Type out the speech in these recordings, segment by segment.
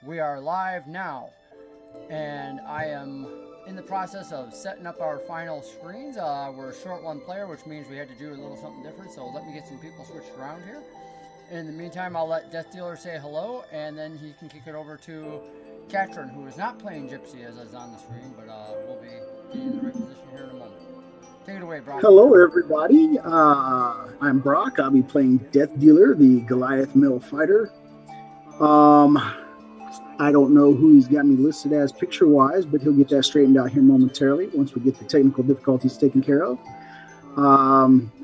We are live now, and I am in the process of setting up our final screens. We're a short one player, which means we had to do a little something different, so let me get some people switched around here. In the meantime, I'll let Death Dealer say hello, and then he can kick it over to Katrin, who is not playing Gypsy as is on the screen, but we'll be getting in the right position here in a moment. Take it away, Brocky. Hello, everybody. I'm Brock. I'll be playing Death Dealer, the Goliath Mill Fighter. Um, I don't know who he's got me listed as picture wise, but he'll get that straightened out here momentarily once we get the technical difficulties taken care of.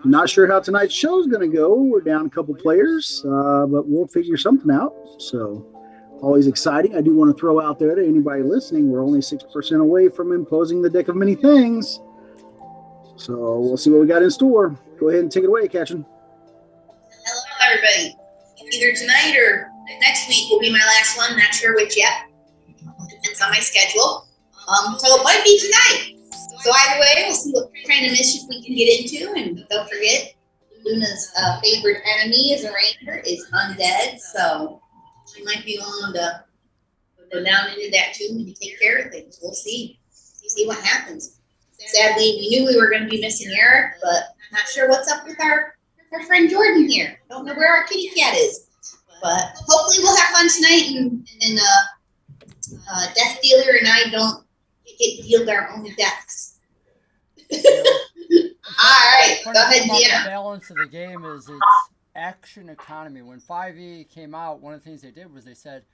Not sure how tonight's show is going to go. We're down a couple players, but we'll figure something out. So, always exciting. I do want to throw out there to anybody listening, we're only 6% away from imposing the deck of many things. So we'll see what we got in store. Go ahead and take it away, Katrin. Hello, everybody. Either tonight or next week will be my last one. Not sure which yet. Depends on my schedule. So it might be tonight. So either way, we'll see what kind of mischief we can get into. And don't forget, Luna's favorite enemy as a ranger is undead. So she might be willing to go down into that too and take care of things. We'll see. See what happens. Sadly, we knew we were going to be missing Eric, but not sure what's up with our friend Jordan here. Don't know where our kitty cat is. But hopefully we'll have fun tonight, and Death Dealer and I don't get dealed our own deaths. All right, go ahead, Deanna. The balance of the game is its action economy. When 5e came out, one of the things they did was they said,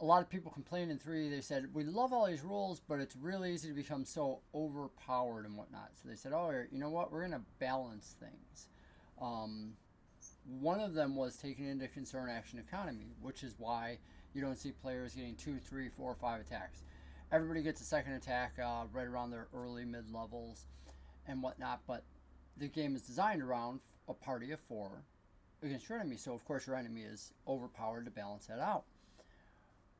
a lot of people complained in 3, they said, we love all these rules, but it's really easy to become so overpowered and whatnot. So they said, oh, you know what, we're going to balance things. One of them was taking into concern action economy, which is why you don't see players getting 2, 3, 4, 5 attacks. Everybody gets a second attack right around their early mid-levels and whatnot, but the game is designed around a party of 4 against your enemy, so of course your enemy is overpowered to balance that out.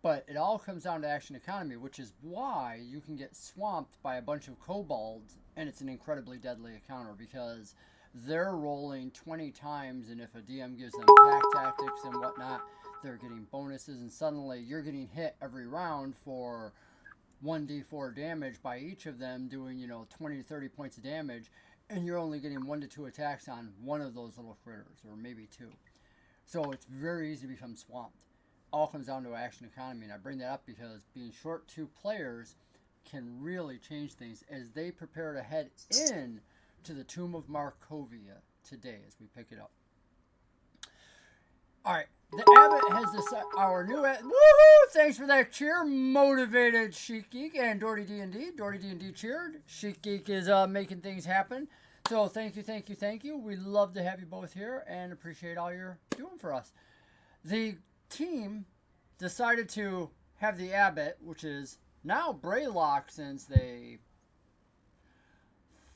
But it all comes down to action economy, which is why you can get swamped by a bunch of kobolds, and it's an incredibly deadly encounter because they're rolling 20 times, and if a DM gives them pack tactics and whatnot, they're getting bonuses, and suddenly you're getting hit every round for 1d4 damage by each of them doing, 20 to 30 points of damage, and you're only getting 1 to 2 attacks on one of those little critters, or maybe 2. So it's very easy to become swamped. All comes down to action economy, and I bring that up because being short 2 players can really change things as they prepare to head in to the Tomb of Markovia today as we pick it up. All right, the Abbot has decided our new woohoo! Thanks for that cheer, motivated Chic Geek and Doherty D&D. Doherty D&D cheered. Chic Geek is making things happen. So thank you. We love to have you both here and appreciate all you're doing for us. The team decided to have the Abbot, which is now Braylock, since they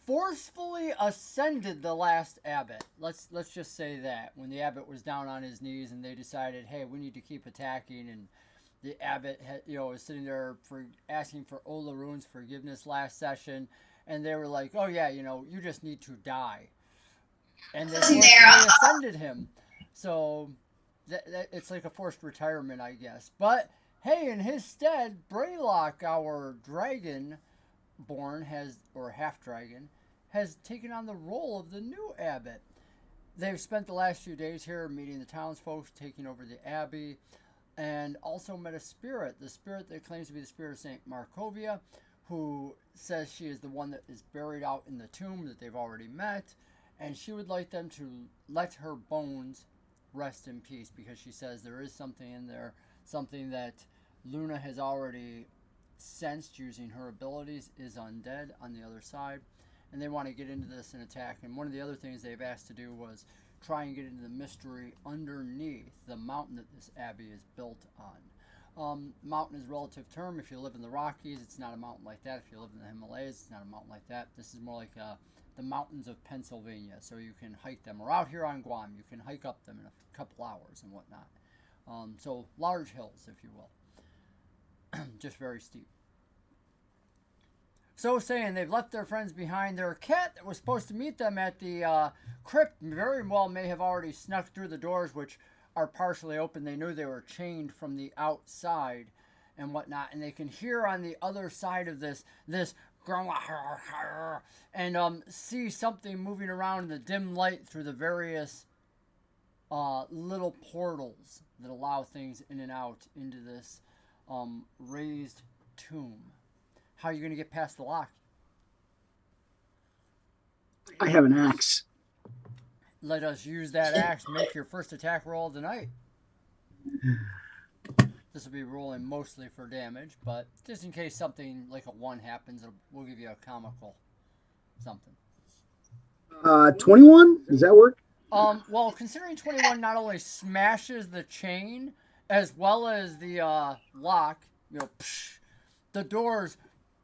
forcefully ascended the last Abbot. Let's just say that when the Abbot was down on his knees and they decided, hey, we need to keep attacking, and the Abbot was sitting there asking for Olarune's forgiveness last session, and they were like, oh yeah, you just need to die, and they forcefully ascended him. So it's like a forced retirement, I guess. But hey, in his stead, Braylock, our dragonborn, half dragon, has taken on the role of the new Abbot. They've spent the last few days here meeting the townsfolk, taking over the abbey, and also met a spirit, the spirit that claims to be the spirit of Saint Markovia, who says she is the one that is buried out in the tomb that they've already met, and she would like them to let her bones rest in peace, because she says there is something in there, something that Luna has already sensed using her abilities is undead on the other side, and they want to get into this and attack. And one of the other things they've asked to do was try and get into the mystery underneath the mountain that this abbey is built on. Mountain is a relative term. If you live in the Rockies, it's not a mountain like that. If you live in the Himalayas, it's not a mountain like that. This is more like the mountains of Pennsylvania, so you can hike them. Or out here on Guam, you can hike up them in a couple hours and whatnot. So large hills, if you will. Just very steep. So saying, they've left their friends behind. Their cat that was supposed to meet them at the crypt very well may have already snuck through the doors, which are partially open. They know they were chained from the outside and whatnot, and they can hear on the other side of this and see something moving around in the dim light through the various little portals that allow things in and out into this raised tomb. How are you going to get past the lock? I have an axe. Let us use that axe. Make your first attack roll of the night. This will be rolling mostly for damage, but just in case something like a 1 happens, we'll give you a comical something. 21? Does that work? Well, considering 21 not only smashes the chain as well as the lock, the doors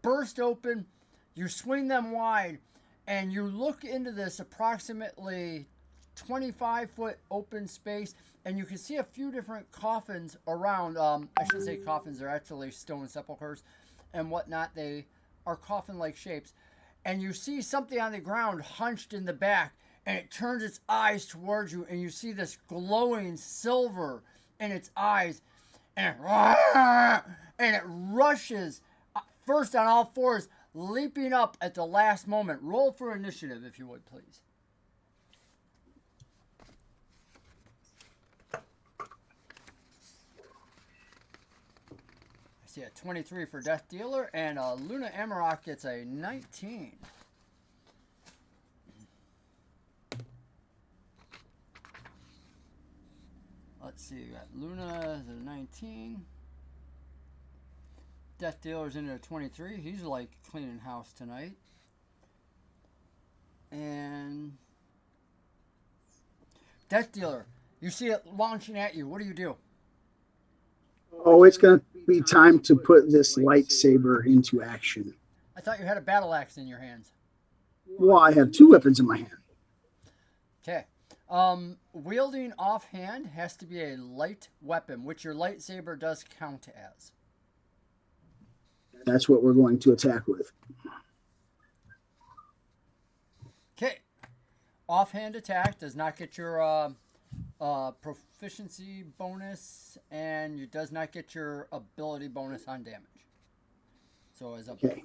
burst open. You swing them wide, and you look into this approximately 25-foot open space, and you can see a few different coffins around. I shouldn't say coffins; they're actually stone sepulchers and whatnot. They are coffin-like shapes, and you see something on the ground hunched in the back. And it turns its eyes towards you, and you see this glowing silver in its eyes, and it rushes first on all fours, leaping up at the last moment. Roll for initiative, if you would, please. I see a 23 for Death Dealer, and Luna Amarok gets a 19. Let's see, we got Luna at a 19. Death Dealer's into a 23. He's like cleaning house tonight. And Death Dealer, you see it launching at you. What do you do? Oh, it's going to be time to put this lightsaber into action. I thought you had a battle axe in your hands. Well, I have 2 weapons in my hand. Okay. Wielding offhand has to be a light weapon, which your lightsaber does count as. That's what we're going to attack with. Okay. Offhand attack does not get your proficiency bonus, and it does not get your ability bonus on damage. So as a Okay.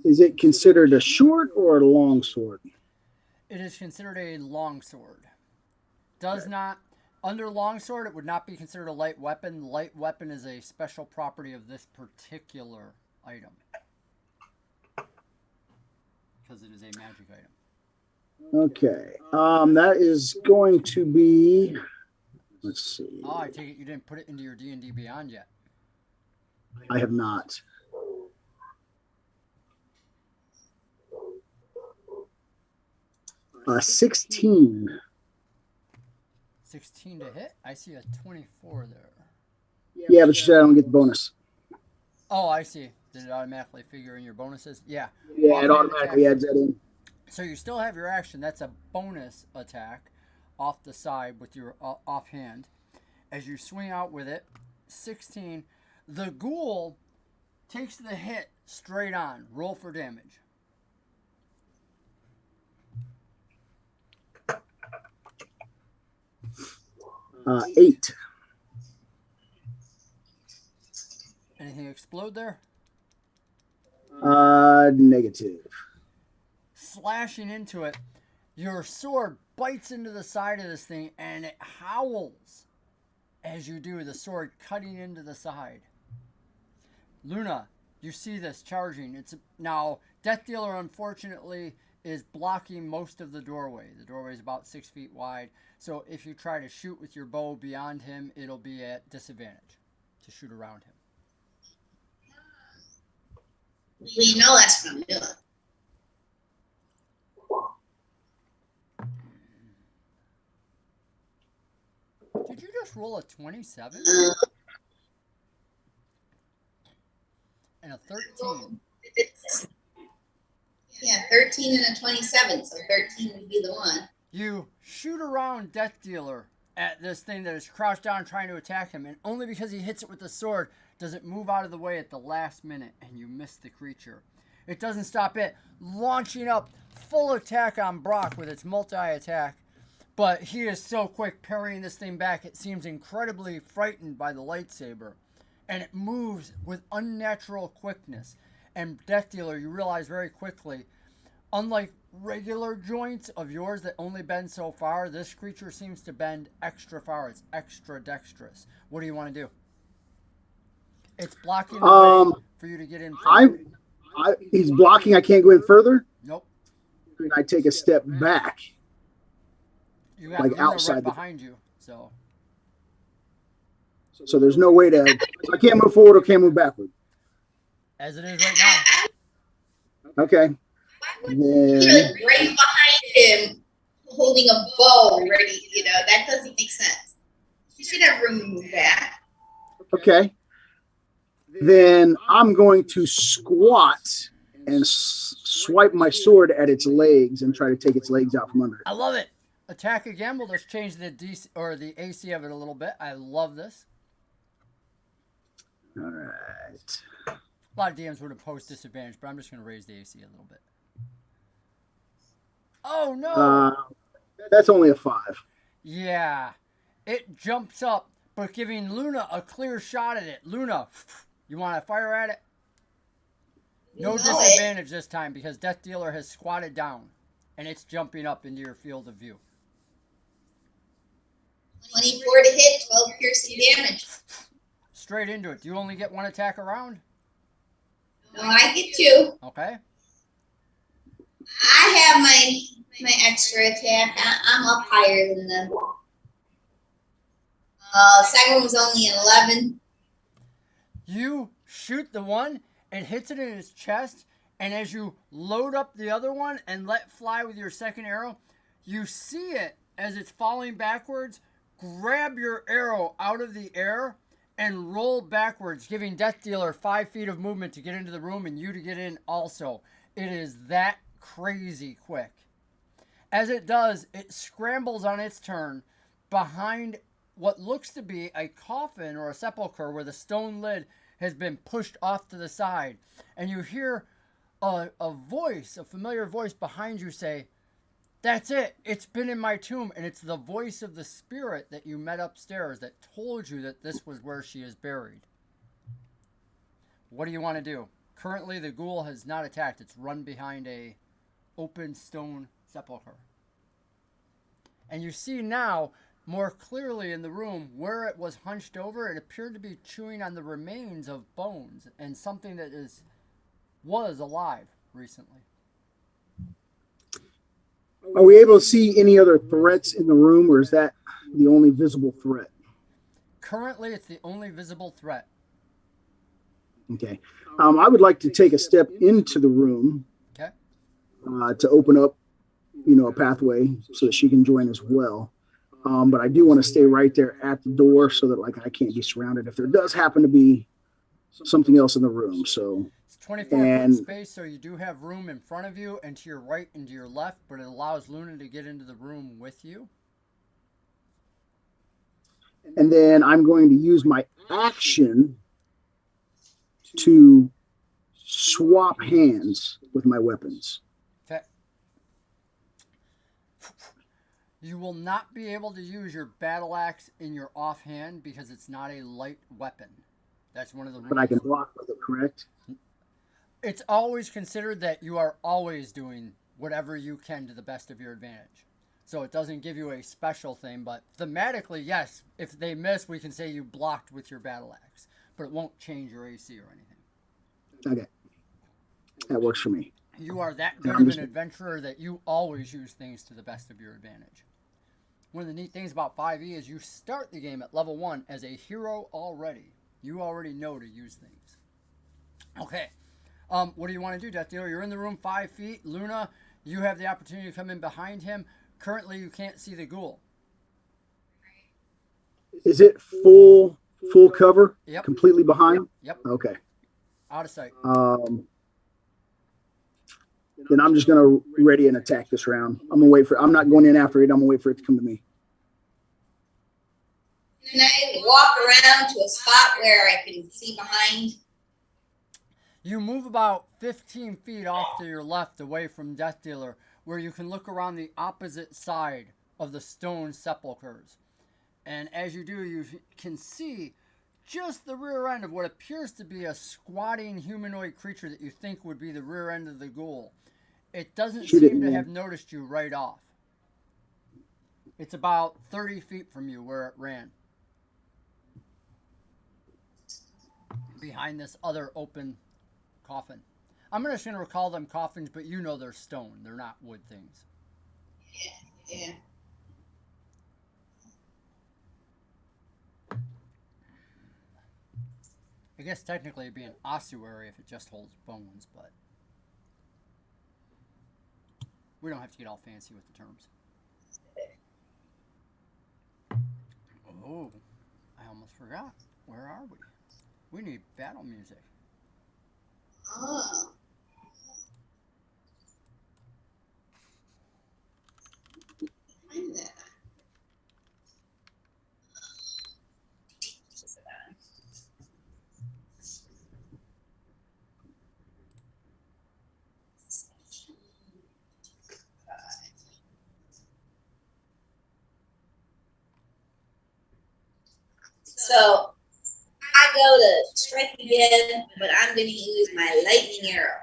Is it considered a short or a long sword? It is considered a longsword. Does not, under longsword, it would not be considered a light weapon. Light weapon is a special property of this particular item. Because it is a magic item. Okay. That is going to be, let's see. Oh, I take it you didn't put it into your D&D Beyond yet. I have not. Uh, 16. 16 to hit? I see a 24 there. Yeah, but you said I don't get the bonus. Oh, I see. Did it automatically figure in your bonuses? Yeah. Yeah, it automatically adds that in. So you still have your action. That's a bonus attack off the side with your offhand. As you swing out with it, 16. The ghoul takes the hit straight on. Roll for damage. Uh, 8. Anything explode there? Negative. Slashing into it, your sword bites into the side of this thing, and it howls as you do, the sword cutting into the side. Luna, you see this charging. It's now Death Dealer, unfortunately, is blocking most of the doorway. The doorway is about 6 feet wide, so if you try to shoot with your bow beyond him, it'll be at disadvantage to shoot around him. We know that's what I'm doing. Did you just roll a 27? And a 13. Yeah, 13 and a 27, so 13 would be the one. You shoot around Death Dealer at this thing that is crouched down trying to attack him, and only because he hits it with the sword does it move out of the way at the last minute, and you miss the creature. It doesn't stop it, launching up full attack on Brock with its multi-attack. But he is so quick parrying this thing back, it seems incredibly frightened by the lightsaber. And it moves with unnatural quickness. And Death Dealer, you realize very quickly, unlike regular joints of yours that only bend so far, this creature seems to bend extra far. It's extra dexterous. What do you want to do? It's blocking the way for you to get in further. He's blocking. I can't go in further. Nope. And I take a step back. You got like Luna outside right behind you, so there's no way to. I can't move forward or can't move backward. As it is right now. Okay. Then right behind him, holding a bow, ready. That doesn't make sense. You should have room to move back. Okay. Then I'm going to squat and swipe my sword at its legs and try to take its legs out from under it. I love it. Attack again. We'll just change the DC or the AC of it a little bit. I love this. All right. A lot of DMs would impose disadvantage, but I'm just going to raise the AC a little bit. Oh, no. That's only a 5. Yeah. It jumps up, but giving Luna a clear shot at it. Luna, you want to fire at it? No disadvantage this time because Death Dealer has squatted down, and it's jumping up into your field of view. 24 to hit, 12 piercing damage. Straight into it. Do you only get one attack around? No, I get 2. Okay. I have my extra attack. I'm up higher than them. Second one was only an 11. You shoot the one, it hits it in its chest, and as you load up the other one and let fly with your second arrow, you see it as it's falling backwards. Grab your arrow out of the air and roll backwards, giving Death Dealer 5 feet of movement to get into the room and you to get in also. It is that crazy quick. As it does, it scrambles on its turn behind what looks to be a coffin or a sepulcher where the stone lid has been pushed off to the side. And you hear a voice, a familiar voice behind you say, "That's it. It's been in my tomb." And it's the voice of the spirit that you met upstairs that told you that this was where she is buried. What do you want to do? Currently, the ghoul has not attacked. It's run behind a open stone sepulcher. And you see now, more clearly in the room, where it was hunched over, it appeared to be chewing on the remains of bones and something that was alive recently. Are we able to see any other threats in the room, or is that the only visible threat? Currently, it's the only visible threat. Okay. I would like to take a step into the room. Okay. To open up, a pathway so that she can join as well. But I do want to stay right there at the door so that I can't be surrounded if there does happen to be something else in the room. So it's 24-foot space, so you do have room in front of you and to your right and to your left, but it allows Luna to get into the room with you. And then I'm going to use my action to swap hands with my weapons. Okay. You will not be able to use your battle axe in your offhand because it's not a light weapon. That's one of the rules. But I can block with it, correct? It's always considered that you are always doing whatever you can to the best of your advantage. So it doesn't give you a special thing, but thematically, yes, if they miss, we can say you blocked with your battle axe, but it won't change your AC or anything. Okay. That works for me. You are that good of an adventurer that you always use things to the best of your advantage. One of the neat things about 5e is you start the game at level 1 as a hero already. You already know to use things. Okay. What do you want to do, Death Dealer? You're in the room 5 feet. Luna, you have the opportunity to come in behind him. Currently, you can't see the ghoul. Is it full cover? Yep. Completely behind? Yep. Okay. Out of sight. Then I'm just going to ready and attack this round. I'm not going in after it. I'm going to wait for it to come to me. Can I walk around to a spot where I can see behind? You move about 15 feet off to your left away from Death Dealer, where you can look around the opposite side of the stone sepulchres. And as you do, you can see just the rear end of what appears to be a squatting humanoid creature that you think would be the rear end of the ghoul. It doesn't seem to have noticed you right off. It's about 30 feet from you where it ran. Behind this other open coffin. I'm just going to call them coffins, but you know they're stone. They're not wood things. Yeah. I guess technically it'd be an ossuary if it just holds bones, but we don't have to get all fancy with the terms. Oh, I almost forgot. Where are we? We need battle music. Oh. Find that. So I go to strike again, but I'm going to use my lightning arrow.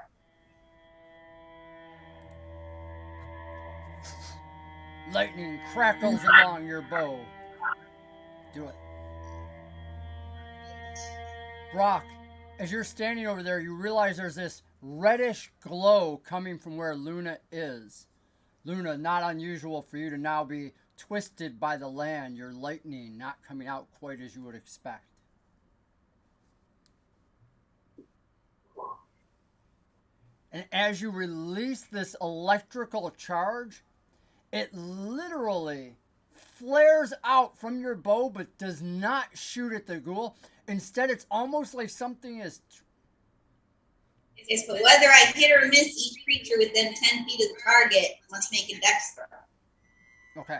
Lightning crackles along your bow. Do it. Brock, as you're standing over there, you realize there's this reddish glow coming from where Luna is. Luna, not unusual for you to now be twisted by the land, your lightning not coming out quite as you would expect. And as you release this electrical charge, it literally flares out from your bow but does not shoot at the ghoul. Instead, it's almost like something is... Yes, but whether I hit or miss each creature within 10 feet of the target must make a dex throw. Okay.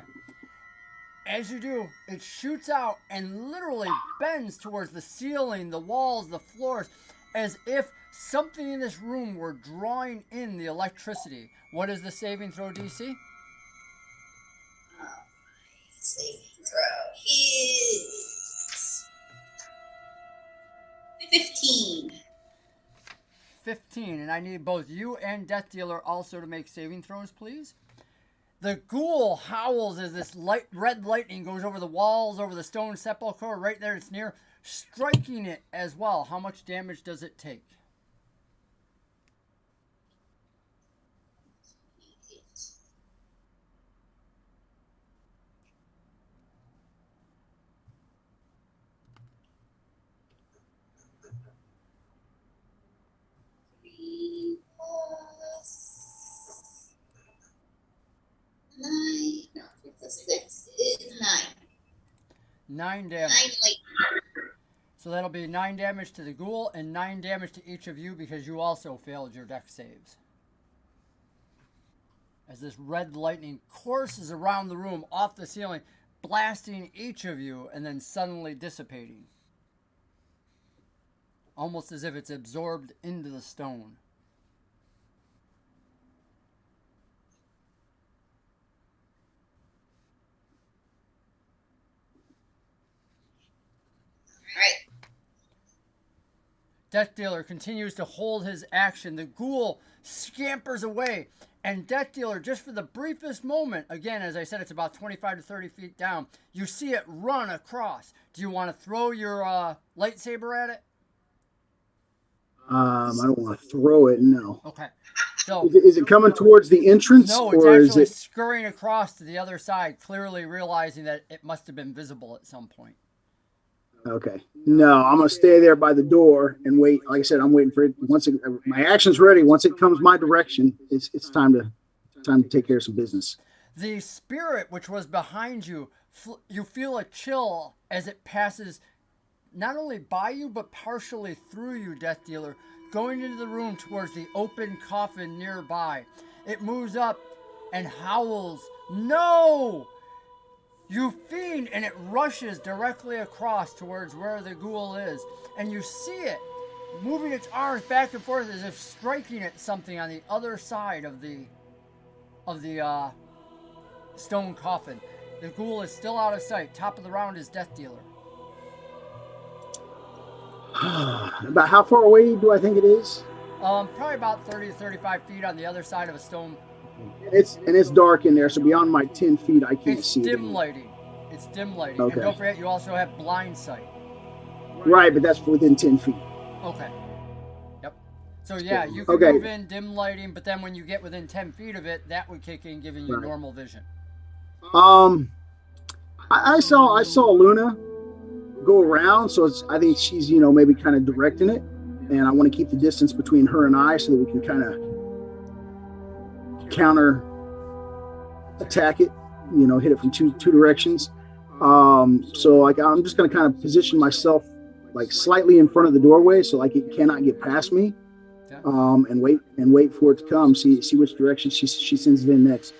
As you do, it shoots out and literally bends towards the ceiling, the walls, the floors, as if something in this room were drawing in the electricity. What is the saving throw DC? Saving throw is 15. 15, and I need both you and Death Dealer also to make saving throws, please. The ghoul howls as this red lightning goes over the walls, over the stone sepulchre, right there it's near, striking it as well. How much damage does it take? Six is 9. 9 damage. 9 lightning. So that'll be 9 damage to the ghoul and 9 damage to each of you because you also failed your dex saves. As this red lightning courses around the room, off the ceiling, blasting each of you and then suddenly dissipating. Almost as if it's absorbed into the stone. Right. Death Dealer continues to hold his action. The ghoul scampers away. And Death Dealer, just for the briefest moment, again, as I said, it's about 25 to 30 feet down, you see it run across. Do you want to throw your lightsaber at it? I don't want to throw it, no. Okay. So is it coming towards the entrance? No, it's or actually is it scurrying across to the other side, clearly realizing that it must have been visible at some point. Okay. No, I'm gonna stay there by the door and wait. Like I said, I'm waiting for it. My action's ready, once it comes my direction, it's time to take care of some business. The spirit which was behind you, you feel a chill as it passes not only by you but partially through you, Death Dealer, going into the room towards the open coffin nearby. It moves up and howls, "No! You fiend!" And it rushes directly across towards where the ghoul is. And you see it moving its arms back and forth as if striking at something on the other side of the stone coffin. The ghoul is still out of sight. Top of the round is Death Dealer. About how far away do I think it is? Probably about 30 to 35 feet on the other side of a stone. It's dark in there, so beyond my 10 feet, I can't It's see it. dim lighting. It's dim lighting. Okay. And don't forget, you also have blind sight. Right, but that's within 10 feet. Okay. Yep. So yeah, you can Okay. move in dim lighting, but then when you get within 10 feet of it, that would kick in, giving you Right. normal vision. I saw Luna go around, so I think she's maybe kind of directing it, and I want to keep the distance between her and I so that we can kind of counter attack it, hit it from two directions. So like I'm just going to kind of position myself like slightly in front of the doorway so like it cannot get past me, Okay. and wait for it to come. See which direction she sends it in next.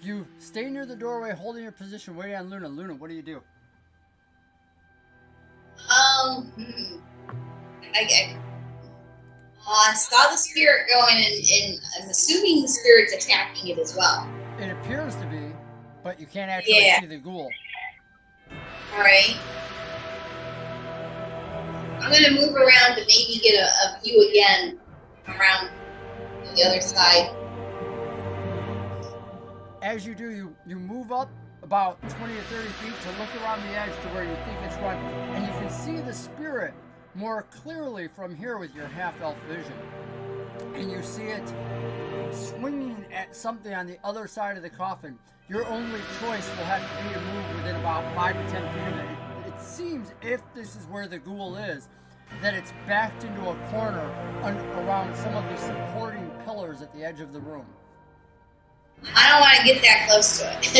You stay near the doorway, holding your position, waiting on Luna. Luna, what do you do? I saw the spirit going, and I'm assuming the spirit's attacking it as well. It appears to be, but you can't actually see the ghoul. All right. I'm going to move around to maybe get a view again around the other side. As you do, you move up about 20 or 30 feet to look around the edge to where you think it's run, and you can see the spirit more clearly from here with your half-elf vision. And you see it swinging at something on the other side of the coffin. Your only choice will have to be to move within about 5 to 10 feet of it. It seems, if this is where the ghoul is, that it's backed into a corner around some of the supporting pillars at the edge of the room. I don't want to get that close to it.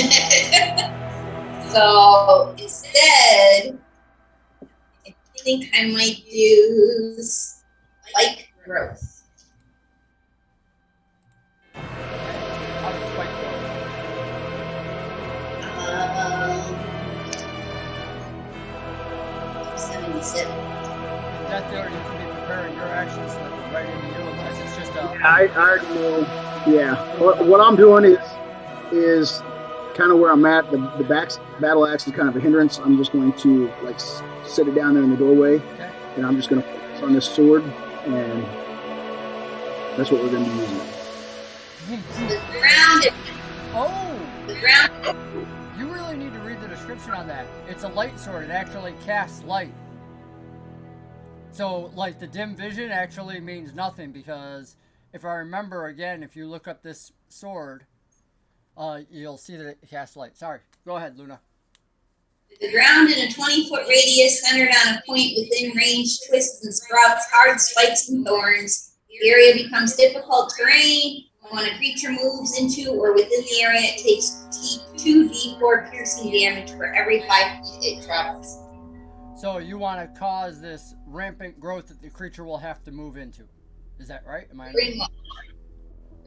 So instead, I think I might do spike growth. How does spike go? 77. That there, you can be preparing your actions so that it's right into you, unless it's just a... I already know. Yeah. What I'm doing is kind of where I'm at. The battle axe is kind of a hindrance. I'm just going to like set it down there in the doorway, Okay. and I'm just going to focus on this sword, and that's what we're going to be using. The ground. Oh! The ground. You really need to read the description on that. It's a light sword. It actually casts light. So, like, the dim vision actually means nothing because if I remember again, if you look up this sword, you'll see that it casts light. Sorry. Go ahead, Luna. The ground in a 20-foot radius centered on a point within range twists and sprouts hard spikes and thorns. The area becomes difficult terrain. When a creature moves into or within the area, it takes 2d4 piercing damage for every 5 feet it travels. So you want to cause this rampant growth that the creature will have to move into. Is that right? Am I Pretty much.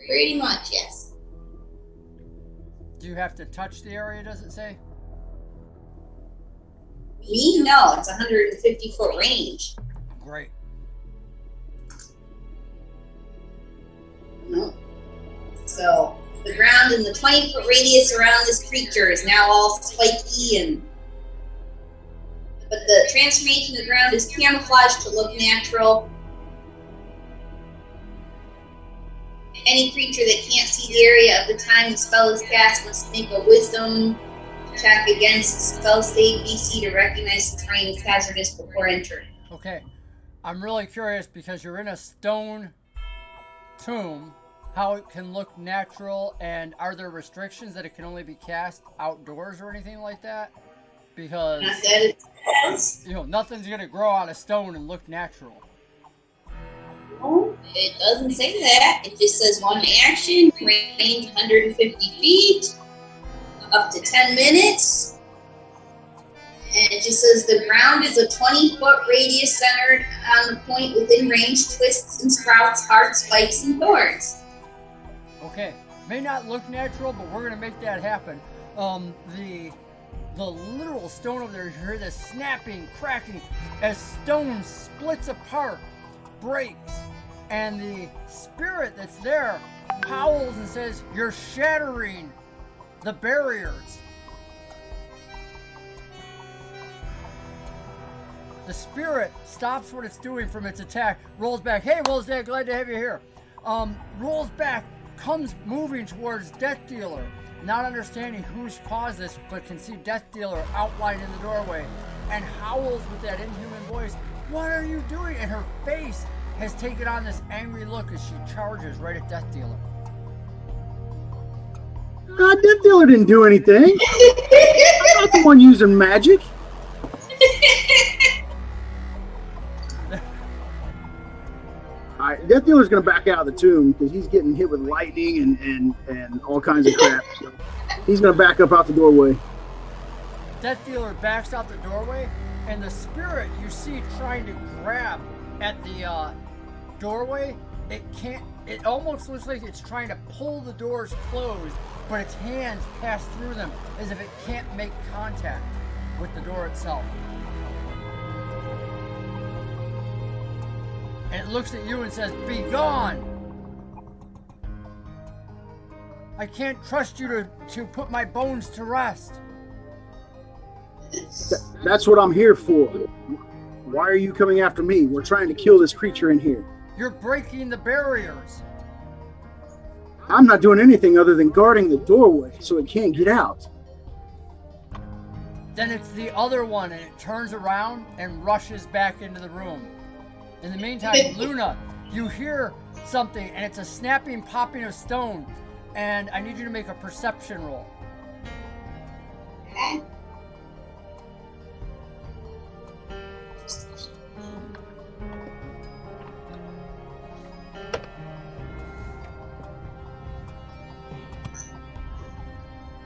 Pretty much, yes. Do you have to touch the area, does it say? Me? No, it's 150-foot range. Great. No. So the ground in the 20-foot radius around this creature is now all spiky but the transformation of the ground is camouflaged to look natural. Any creature that can't see the area of the time the spell is cast must make a wisdom check against spell save DC to recognize the terrain as hazardous before entering. Okay. I'm really curious because you're in a stone tomb, how it can look natural, and are there restrictions that it can only be cast outdoors or anything like that? Because, Not that it's nothing's going to grow out of stone and look natural. No, it doesn't say that. It just says one action, range 150 feet, up to 10 minutes. And it just says the ground is a 20-foot radius centered on the point within range, twists and sprouts, hard spikes and thorns. Okay. May not look natural, but we're going to make that happen. The literal stone over there, you hear this snapping, cracking, as stone splits apart, breaks, and the spirit that's there howls and says, "You're shattering the barriers." The spirit stops what it's doing from its attack, rolls back. "Hey, Wolfsdad, glad to have you here." Rolls back, comes moving towards Death Dealer, not understanding who's caused this, but can see Death Dealer outlined in the doorway, and howls with that inhuman voice, "What are you doing?" And her face has taken on this angry look as she charges right at Death Dealer. Death Dealer didn't do anything. I'm not the one using magic. All right, Death Dealer's going to back out of the tomb because he's getting hit with lightning and all kinds of crap. So he's going to back up out the doorway. Death Dealer backs out the doorway, and the spirit you see trying to grab at the doorway, it can't. It almost looks like it's trying to pull the doors closed, but its hands pass through them as if it can't make contact with the door itself. And it looks at you and says, "Be gone! I can't trust you to put my bones to rest." That's what I'm here for. Why are you coming after me? We're trying to kill this creature in here. You're breaking the barriers. I'm not doing anything other than guarding the doorway so it can't get out. Then it's the other one, and it turns around and rushes back into the room. In the meantime, Luna, you hear something, and it's a snapping, popping of stone, and I need you to make a perception roll. Okay.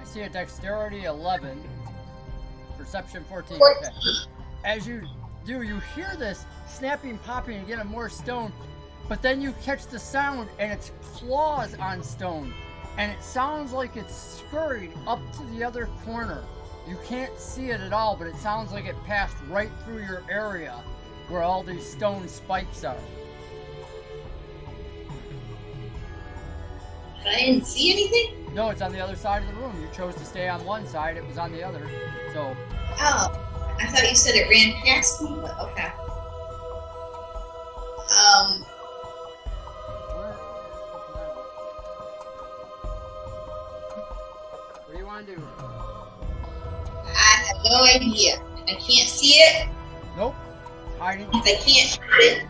I see a dexterity 11, perception 14. 14. Okay. As you do, you hear this snapping, popping again of more stone, but then you catch the sound, and it's claws on stone, and it sounds like it's scurried up to the other corner. You can't see it at all, but it sounds like it passed right through your area where all these stone spikes are. But I didn't see anything? No, it's on the other side of the room. You chose to stay on one side, it was on the other. So, Oh, I thought you said it ran past me, but okay. what do you want to do? I have no idea. I can't see it. Nope. Hiding. I can't shoot it.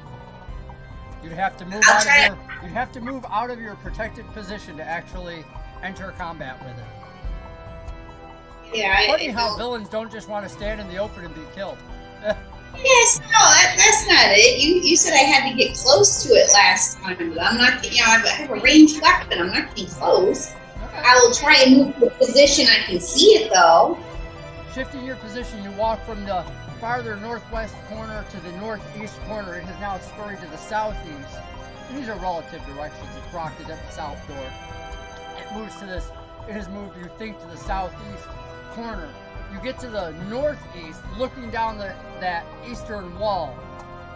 You'd have to move I'll out try of your. You'd have to move out of your protected position to actually enter combat with it. Yeah, Funny how villains don't just want to stand in the open and be killed. Yes, no, that's not it. You said I had to get close to it last time, but I'm not. I have a ranged weapon. I'm not getting close. Okay. I will try and move to a position I can see it though. Shifting your position, you walk from the farther northwest corner to the northeast corner. It has now scurried to the southeast. And these are relative directions. Its rock is at the south door. It moves to this. It has moved, you think, to the southeast corner. You get to the northeast, looking down that eastern wall.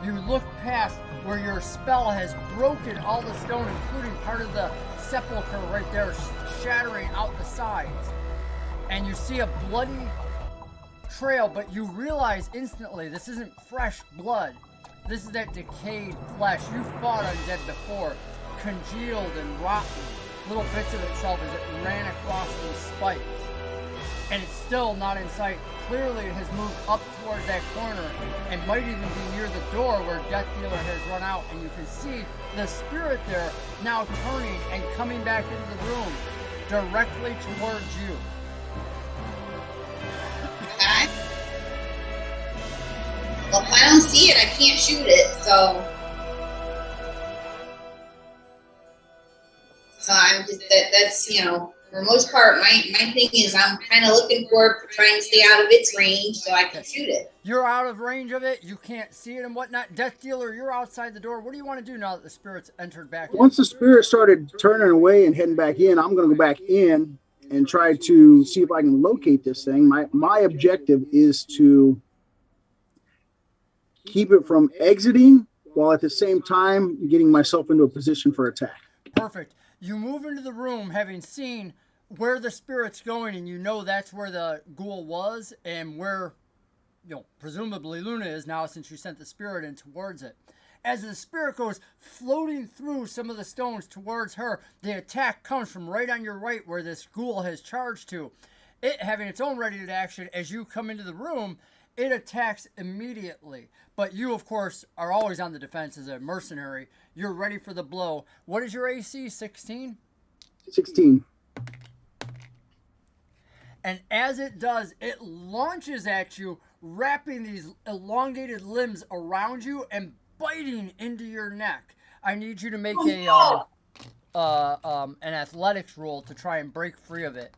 You look past where your spell has broken all the stone, including part of the sepulcher right there, shattering out the sides. And you see a bloody trail, but you realize instantly this isn't fresh blood. This is that decayed flesh. You fought undead before, congealed and rotten. Little bits of itself as it ran across those spikes. And it's still not in sight. Clearly it has moved up towards that corner and might even be near the door where Death Dealer has run out. And you can see the spirit there now turning and coming back into the room directly towards you. Okay. Well, if I don't see it, I can't shoot it. So I'm just that's for the most part, my thing is I'm kind of looking for it, trying to stay out of its range so I can shoot it. You're out of range of it. You can't see it and whatnot. Death Dealer, you're outside the door. What do you want to do now that the spirit's entered back in? Once the spirit started turning away and heading back in, I'm going to go back in and try to see if I can locate this thing. My objective is to keep it from exiting while at the same time getting myself into a position for attack. Perfect. You move into the room having seen where the spirit's going, and you know that's where the ghoul was and where, presumably Luna is now since you sent the spirit in towards it. As the spirit goes floating through some of the stones towards her, the attack comes from right on your right where this ghoul has charged to. It having its own ready to action, as you come into the room, it attacks immediately. But you, of course, are always on the defense as a mercenary. You're ready for the blow. What is your AC? 16? 16. And as it does, it launches at you, wrapping these elongated limbs around you and biting into your neck. I need you to make an athletics roll to try and break free of it.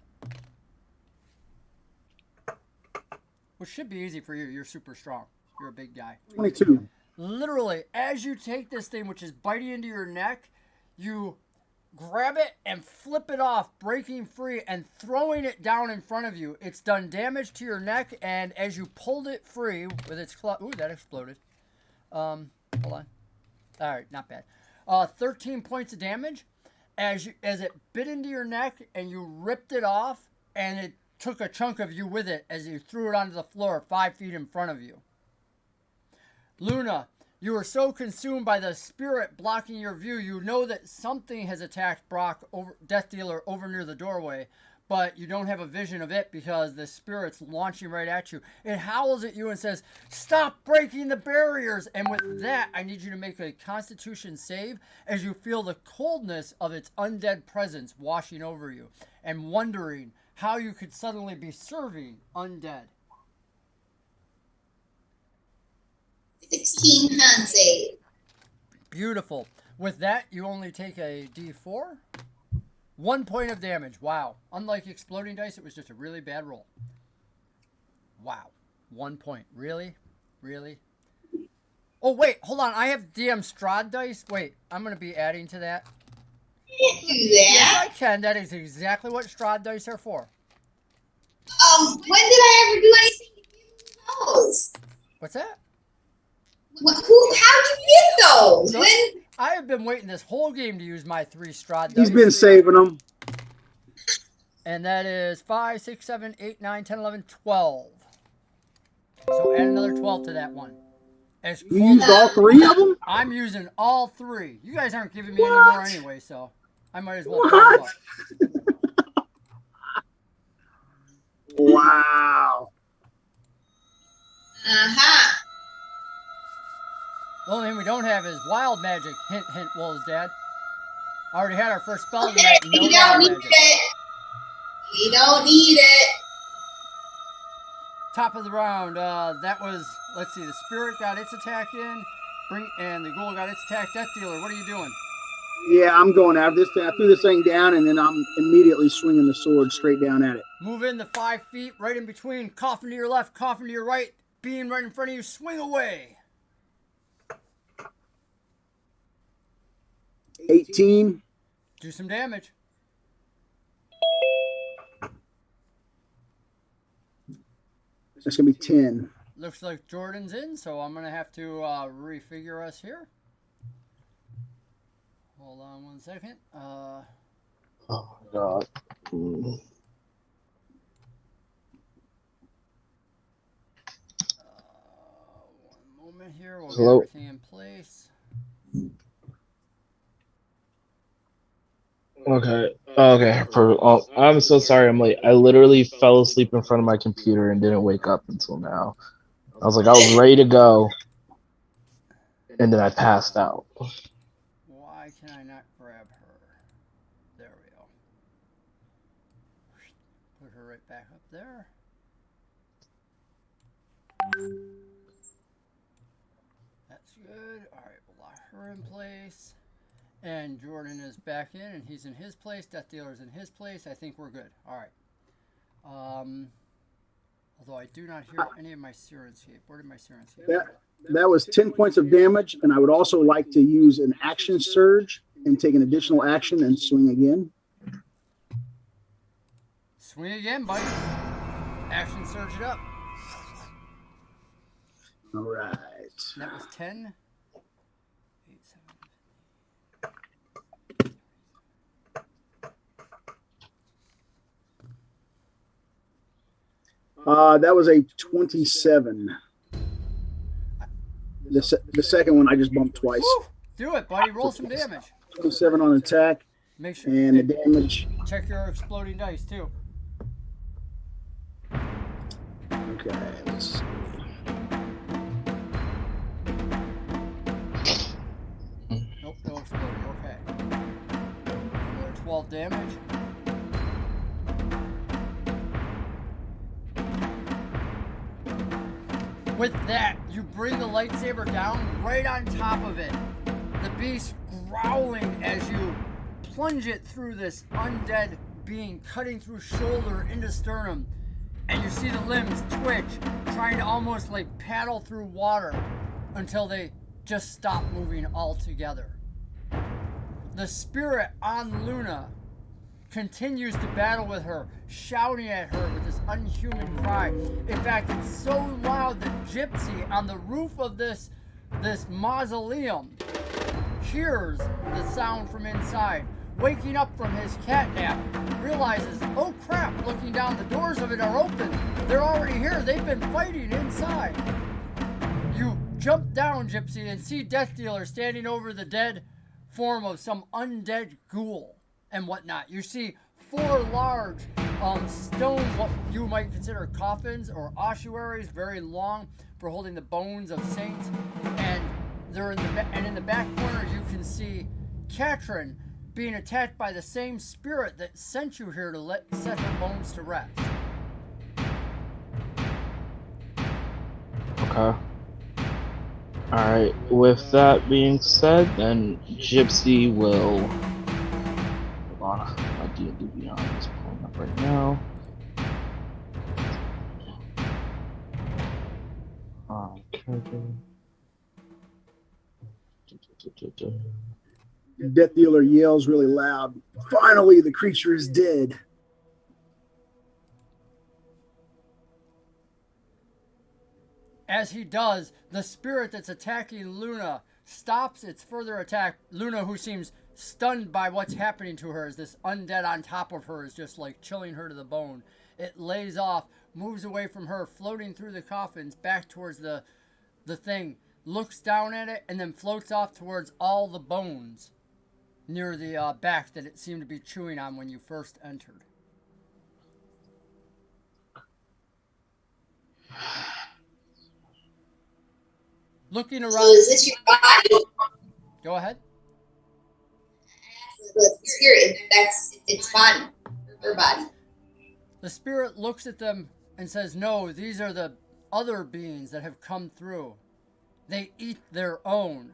Which should be easy for you. You're super strong. You're a big guy. 22. Literally, as you take this thing, which is biting into your neck, you grab it and flip it off, breaking free and throwing it down in front of you. It's done damage to your neck, and as you pulled it free with its claw... Ooh, that exploded. Hold on. All right, not bad. 13 points of damage as it bit into your neck, and you ripped it off, and it took a chunk of you with it as you threw it onto the floor 5 feet in front of you. Luna, you were so consumed by the spirit blocking your view, you know that something has attacked Brock, Death Dealer, over near the doorway, but you don't have a vision of it because the spirit's launching right at you. It howls at you and says, "Stop breaking the barriers!" And with that, I need you to make a Constitution save as you feel the coldness of its undead presence washing over you and wondering how you could suddenly be serving undead. 16 con save. Beautiful. With that, you only take a D4. 1 point of damage. Wow. Unlike exploding dice, it was just a really bad roll. Wow. 1 point. Really? Really? Oh, wait. Hold on. I have DM Strahd dice. Wait. I'm going to be adding to that. You can't do Yes, that. I can. That is exactly what Strahd dice are for. When did I ever do anything to give you those? What's that? How'd you get those? When? I have been waiting this whole game to use my 3 Strahd dice. He's been saving them. And that is 5, 6, 7, 8, 9, 10, 11, 12. So add another 12 to that one. As You used all 3 of them? I'm using all 3. You guys aren't giving me any more anyway, so I might as well put What? them up. Wow. Uh-huh. The only thing we don't have is wild magic. Hint, hint, Wolves Dad. Already had our first spell Okay, tonight. No you don't wild need magic. it. You don't need it. Top of the round. That was, let's see, the spirit got its attack in. And the ghoul got its attack. Death Dealer, what are you doing? Yeah, I'm going after this thing. I threw this thing down, and then I'm immediately swinging the sword straight down at it. Move in the 5 feet, right in between. Coffin to your left, coffin to your right. Being right in front of you, swing away. 18. Do some damage. That's going to be 10. Looks like Jordan's in, so I'm going to have to refigure us here. Hold on 1 second. Oh, God. One moment here. We'll Hello? get everything in place. Okay. Okay. I'm so sorry I'm late. I literally fell asleep in front of my computer and didn't wake up until now. I was ready to go, and then I passed out. Why can I not grab her? There we go. Put her right back up there. That's good. All right, we'll lock her in place. And Jordan is back in, and he's in his place. Death Dealer's in his place. I think we're good. All right. Although I do not hear any of my Sirenscape. Where did my Sirenscape go? That was 10 points of damage, and I would also like to use an action surge and take an additional action and swing again. Swing again, buddy. Action surge it up. All right. That was 10. 8, 7, 8. That was a 27. The second one I just bumped twice. Woo! Do it, buddy. Roll some damage. 27 on attack, Make sure and the damage. check your exploding dice too. Okay, let's see. Nope, no exploding. Okay. Another 12 damage. With that, you bring the lightsaber down right on top of it. The beast growling as you plunge it through this undead being, cutting through shoulder into sternum. And you see the limbs twitch, trying to almost like paddle through water until they just stop moving altogether. The spirit on Luna continues to battle with her, shouting at her with this unhuman cry. In fact, it's so loud that Gypsy on the roof of this mausoleum hears the sound from inside. Waking up from his catnap, realizes, oh crap, looking down, the doors of it are open. They're already here. They've been fighting inside. You jump down, Gypsy, and see Death Dealer standing over the dead form of some undead ghoul and whatnot. You see 4 large stone, what you might consider coffins or ossuaries, very long, for holding the bones of saints. And they're in the back corner you can see Katrin being attacked by the same spirit that sent you here to set her bones to rest. Okay. Alright, with that being said, then Gypsy will... Hold on, my D&D Beyond is pulling up right now. Death Dealer yells really loud. Finally, the creature is dead. As he does, the spirit that's attacking Luna stops its further attack. Luna, who seems stunned by what's happening to her, as this undead on top of her is just like chilling her to the bone. It lays off, moves away from her, floating through the coffins back towards the thing, looks down at it, and then floats off towards all the bones near the back that it seemed to be chewing on when you first entered. Looking around. So is this your body? Go ahead. The spirit, that's its body, her body. The spirit looks at them and says, no, these are the other beings that have come through. They eat their own.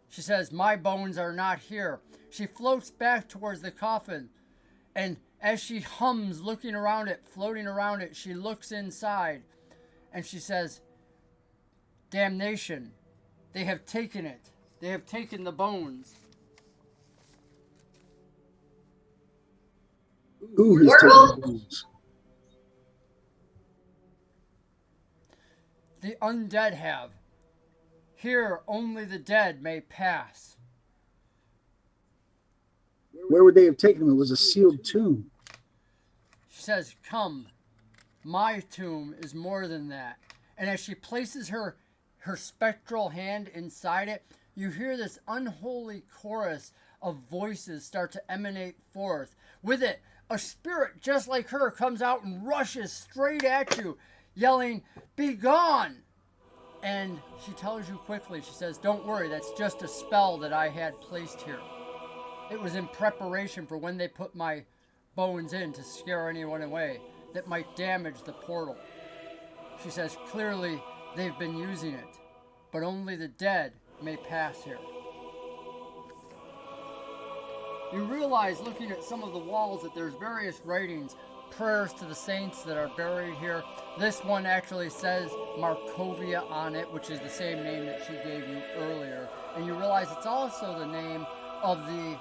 She says, my bones are not here. She floats back towards the coffin, and as she hums, looking around it, floating around it, she looks inside, and she says, damnation, they have taken it. They have taken the bones. Who has taken the bones? The undead have. Here only the dead may pass. Where would they have taken them? It was a sealed tomb. She says, come, my tomb is more than that. And as she places her spectral hand inside it, you hear this unholy chorus of voices start to emanate forth. With it, a spirit just like her comes out and rushes straight at you, yelling, be gone! And she tells you quickly, she says, don't worry, that's just a spell that I had placed here. It was in preparation for when they put my bones in to scare anyone away that might damage the portal. She says, clearly they've been using it, but only the dead may pass here. You realize, looking at some of the walls, that there's various writings, prayers to the saints that are buried here. This one actually says Markovia on it, which is the same name that she gave you earlier. And you realize it's also the name of the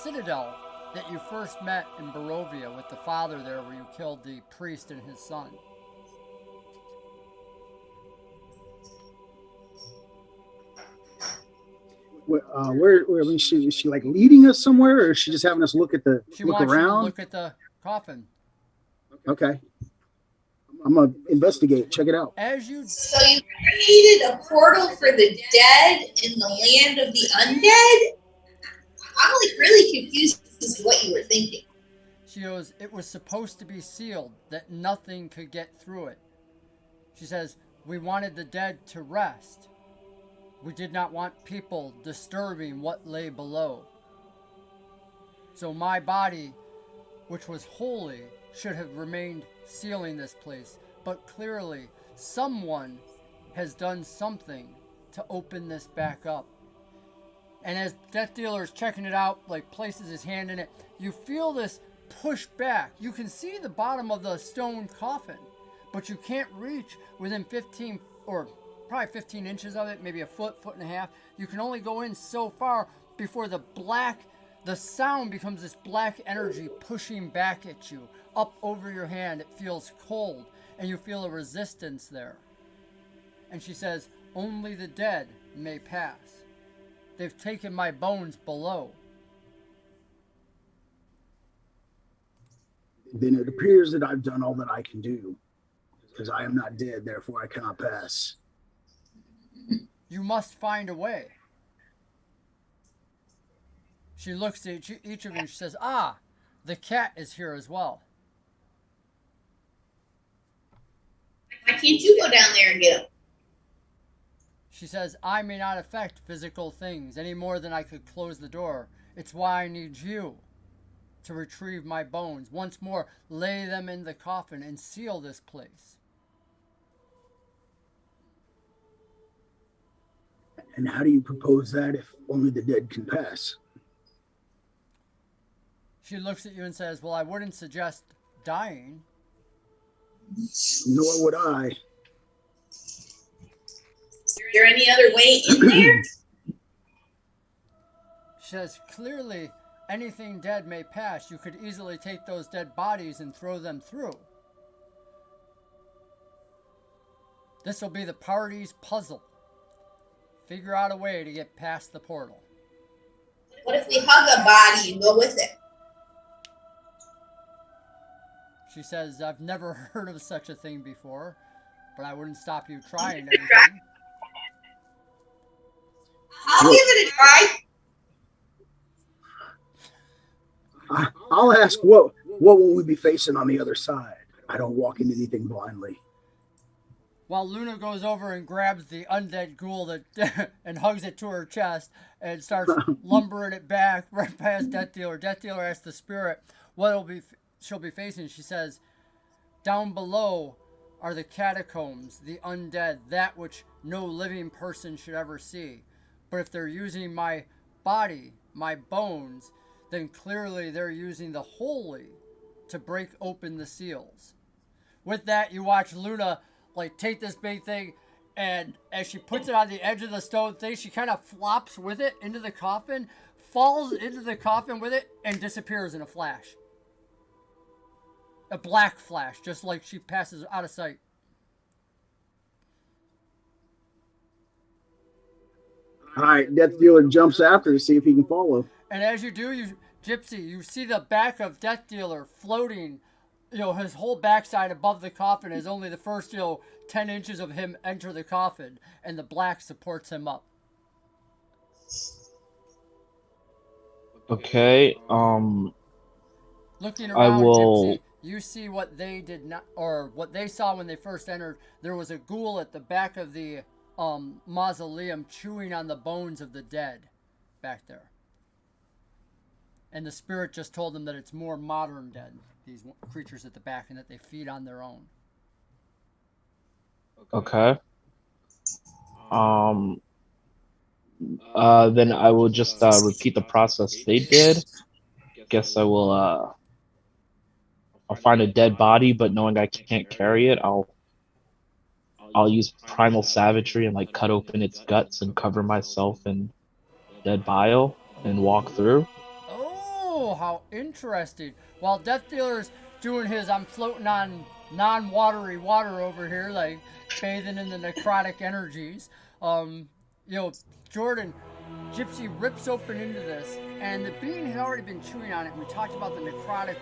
citadel that you first met in Barovia with the father there, where you killed the priest and his son. Is she like leading us somewhere, or is she just having us look at She look wants around? you to look at the coffin. Okay. I'm gonna investigate. Check it out. As you So you created a portal for the dead in the land of the undead? I'm like really confused as to what you were thinking. She goes, it was supposed to be sealed, that nothing could get through it. She says, we wanted the dead to rest. We did not want people disturbing what lay below. So my body, which was holy, should have remained sealing this place. But clearly, someone has done something to open this back up. And as Death Dealer is checking it out, like places his hand in it, you feel this push back. You can see the bottom of the stone coffin, but you can't reach within 15 or probably 15 inches of it, maybe a foot, foot and a half. You can only go in so far before the sound becomes this black energy pushing back at you, up over your hand. It feels cold, and you feel a resistance there. And she says, only the dead may pass. They've taken my bones below. Then it appears that I've done all that I can do, because I am not dead, therefore I cannot pass. You must find a way. She looks at each of you and she says, ah, the cat is here as well. Why can't you go down there and get him? She says, I may not affect physical things any more than I could close the door. It's why I need you to retrieve my bones. Once more, lay them in the coffin and seal this place. And how do you propose that if only the dead can pass? She looks at you and says, well, I wouldn't suggest dying. Nor would I. Is there any other way in there? She says, clearly, anything dead may pass. You could easily take those dead bodies and throw them through. This will be the party's puzzle. Figure out a way to get past the portal. What if we hug a body and go with it? She says, I've never heard of such a thing before, but I wouldn't stop you trying anything. I'll give it a try. I'll ask, what will we be facing on the other side? I don't walk into anything blindly. While Luna goes over and grabs the undead ghoul that and hugs it to her chest and starts lumbering it back right past Death Dealer. Death Dealer asks the spirit what she'll be facing. She says, down below are the catacombs, the undead, that which no living person should ever see. But if they're using my body, my bones, then clearly they're using the holy to break open the seals. With that, you watch Luna take this big thing, and as she puts it on the edge of the stone thing, she kind of flops with it into the coffin, falls into the coffin with it, and disappears in a flash. A black flash, just like she passes out of sight. All right, Death Dealer jumps after to see if he can follow. And as you do, Gypsy, you see the back of Death Dealer floating, his whole backside above the coffin as only the first, 10 inches of him enter the coffin, and the black supports him up. Okay, Looking I around, will... Gypsy, you see what they did not, or what they saw when they first entered. There was a ghoul at the back of the mausoleum chewing on the bones of the dead back there. And the spirit just told them that it's more modern dead, these creatures at the back, and that they feed on their own. Okay. Then I will just repeat the process they did. Guess I will I'll find a dead body, but knowing I can't carry it, I'll use primal savagery and cut open its guts and cover myself in dead bile and walk through. Oh, how interesting. While Death Dealer's doing his I'm floating on non-watery water over here, bathing in the necrotic energies, Jordan, Gypsy rips open into this, and the being had already been chewing on it. We talked about the necrotic,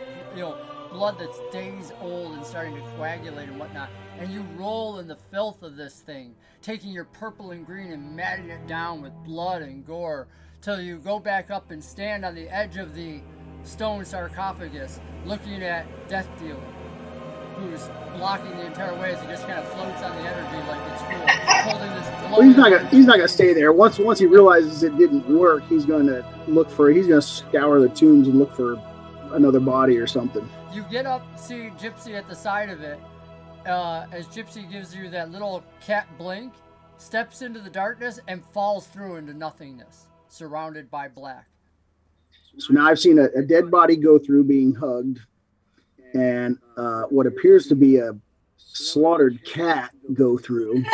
blood that's days old and starting to coagulate and whatnot. And you roll in the filth of this thing, taking your purple and green and matting it down with blood and gore till you go back up and stand on the edge of the stone sarcophagus looking at Death Dealer, who's blocking the entire way as he just kind of floats on the energy like it's cool, holding this glowing... Well, he's not gonna stay there. Once he realizes it didn't work, he's gonna scour the tombs and look for another body or something. You get up, see Gypsy at the side of it, as Gypsy gives you that little cat blink, steps into the darkness and falls through into nothingness, surrounded by black. So now I've seen a dead body go through being hugged, and what appears to be a slaughtered cat go through.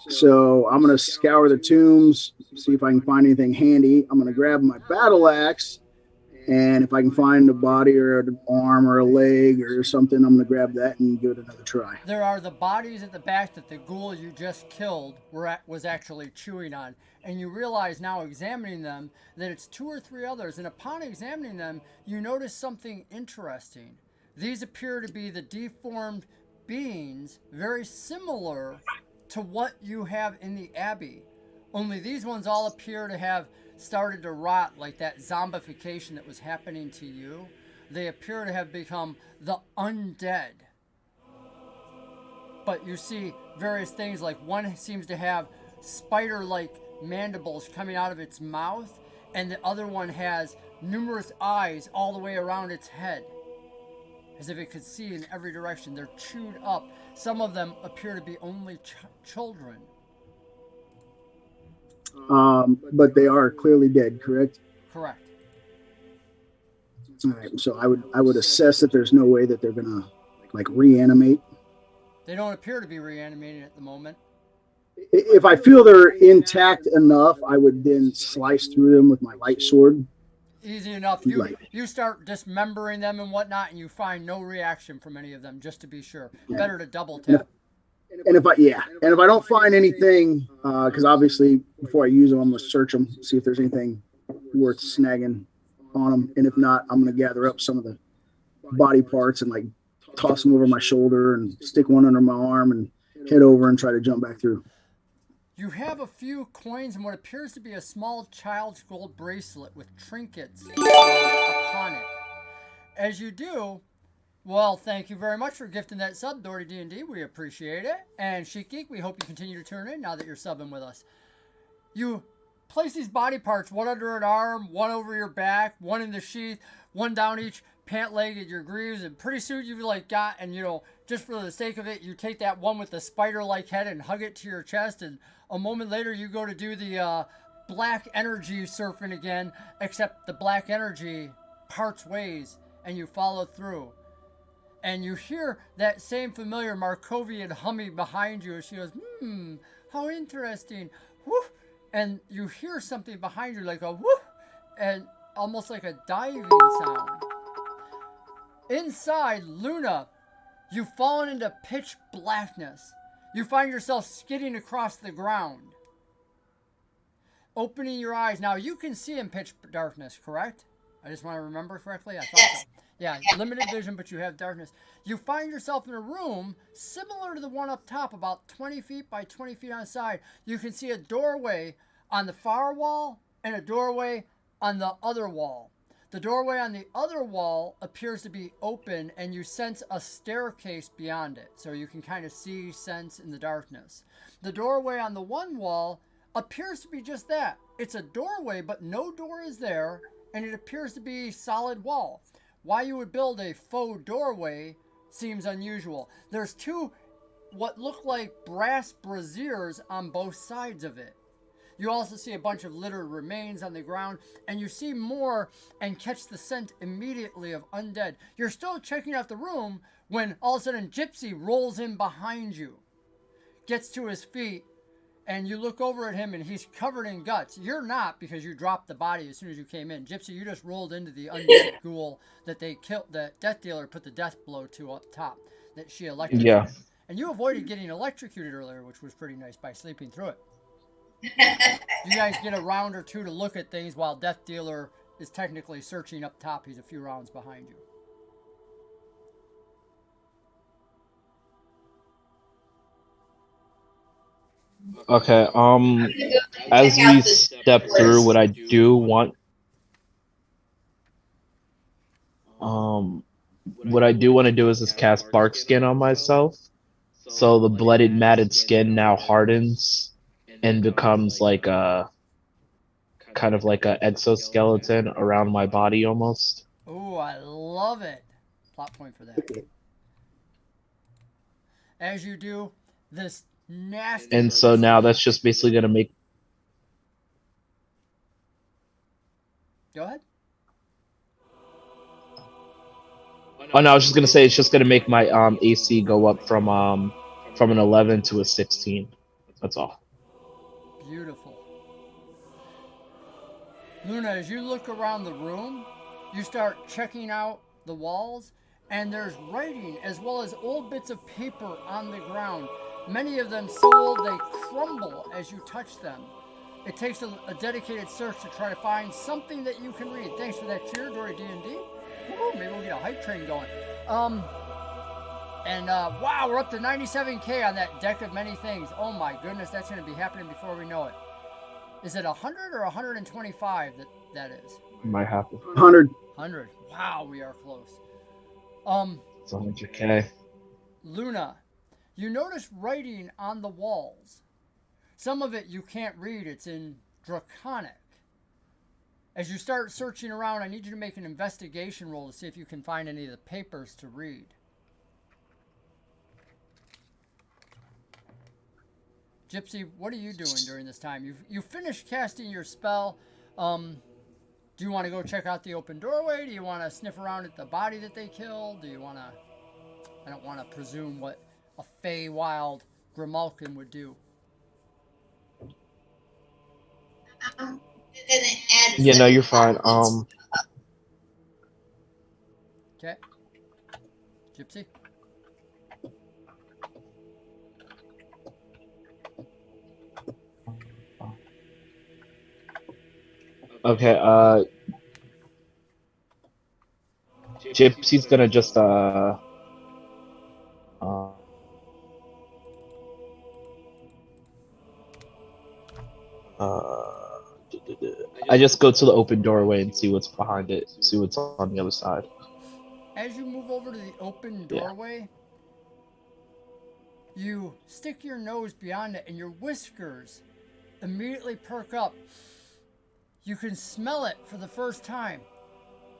So I'm going to scour the tombs, see if I can find anything handy. I'm going to grab my battle axe, and if I can find a body or an arm or a leg or something, I'm going to grab that and give it another try. There are the bodies at the back that the ghoul you just killed was actually chewing on. And you realize now, examining them, that it's 2 or 3 others. And upon examining them, you notice something interesting. These appear to be the deformed beings, very similar to what you have in the Abbey. Only these ones all appear to have started to rot, like that zombification that was happening to you. They appear to have become the undead. But you see various things, like one seems to have spider-like mandibles coming out of its mouth, and the other one has numerous eyes all the way around its head, as if it could see in every direction. They're chewed up. Some of them appear to be only children. But they are clearly dead, correct? Correct. All right, so I would assess that there's no way that they're gonna like reanimate. They don't appear to be reanimating at the moment. If I feel they're intact enough, I would then slice through them with my light sword. Easy enough. You start dismembering them and whatnot, and you find no reaction from any of them, just to be sure. Yeah. Better to double tap. And if I don't find anything, because obviously before I use them, I'm gonna search them, see if there's anything worth snagging on them. And if not, I'm gonna gather up some of the body parts and like toss them over my shoulder and stick one under my arm and head over and try to jump back through. You have a few coins and what appears to be a small child's gold bracelet with trinkets upon it. As you do, well, thank you very much for gifting that sub, Doherty D&D. We appreciate it. And Chic Geek, we hope you continue to tune in now that you're subbing with us. You place these body parts, one under an arm, one over your back, one in the sheath, one down each pant leg at your greaves, and pretty soon you've got, and just for the sake of it, you take that one with the spider-like head and hug it to your chest, and a moment later you go to do the black energy surfing again, except the black energy parts ways and you follow through. And you hear that same familiar Markovia humming behind you as she goes, how interesting. Woof. And you hear something behind you like a woof, and almost like a diving sound. Inside, Luna, you've fallen into pitch blackness. You find yourself skidding across the ground. Opening your eyes. Now, you can see in pitch darkness, correct? I just want to remember correctly. I thought so. Yeah, limited vision, but you have darkness. You find yourself in a room similar to the one up top, about 20 feet by 20 feet on the side. You can see a doorway on the far wall and a doorway on the other wall. The doorway on the other wall appears to be open, and you sense a staircase beyond it, so you can kind of sense in the darkness. The doorway on the one wall appears to be just that. It's a doorway, but no door is there, and it appears to be solid wall. Why you would build a faux doorway seems unusual. There's 2 what look like brass braziers on both sides of it. You also see a bunch of littered remains on the ground, and you see more and catch the scent immediately of undead. You're still checking out the room when all of a sudden Gypsy rolls in behind you, gets to his feet, and you look over at him and he's covered in guts. You're not, because you dropped the body as soon as you came in. Gypsy, you just rolled into the undead ghoul that they killed, that Death Dealer put the death blow to up top, that she electrocuted. Yeah. And you avoided getting electrocuted earlier, which was pretty nice, by sleeping through it. You guys get a round or 2 to look at things while Death Dealer is technically searching up top. He's a few rounds behind you. Okay. I'm gonna go As check we out the step through, list. what I do want, um, what I do want to do is just cast bark skin on myself, so the blooded matted skin now hardens and becomes like a kind of like a exoskeleton around my body almost. Ooh, I love it. Plot point for that. Okay. As you do, this nasty. And so now that's just basically gonna make. Go ahead. Oh no, I was just gonna say it's just gonna make my AC go up from an 11 to a 16. That's all. Beautiful. Luna, as you look around the room, you start checking out the walls, and there's writing as well as old bits of paper on the ground. Many of them so old they crumble as you touch them. It takes a dedicated search to try to find something that you can read. Thanks for that cheer, Dory D&D. Woo, maybe we'll get a hype train going. Wow, we're up to 97K on that deck of many things. Oh my goodness, that's going to be happening before we know it. Is it 100 or 125 that is? Might have to. 100. 100. Wow, we are close. It's 100K. Luna, you notice writing on the walls. Some of it you can't read. It's in Draconic. As you start searching around, I need you to make an investigation roll to see if you can find any of the papers to read. Gypsy, what are you doing during this time? You finished casting your spell. Do you want to go check out the open doorway? Do you want to sniff around at the body that they killed? Do you want to... I don't want to presume what a Feywild Grimalkin would do. Yeah, no, you're fine. Okay. Gypsy? Okay, Gypsy's gonna just I just go to the open doorway and see what's behind it, see what's on the other side. As you move over to the open doorway, you stick your nose beyond it and your whiskers immediately perk up. You can smell it for the first time.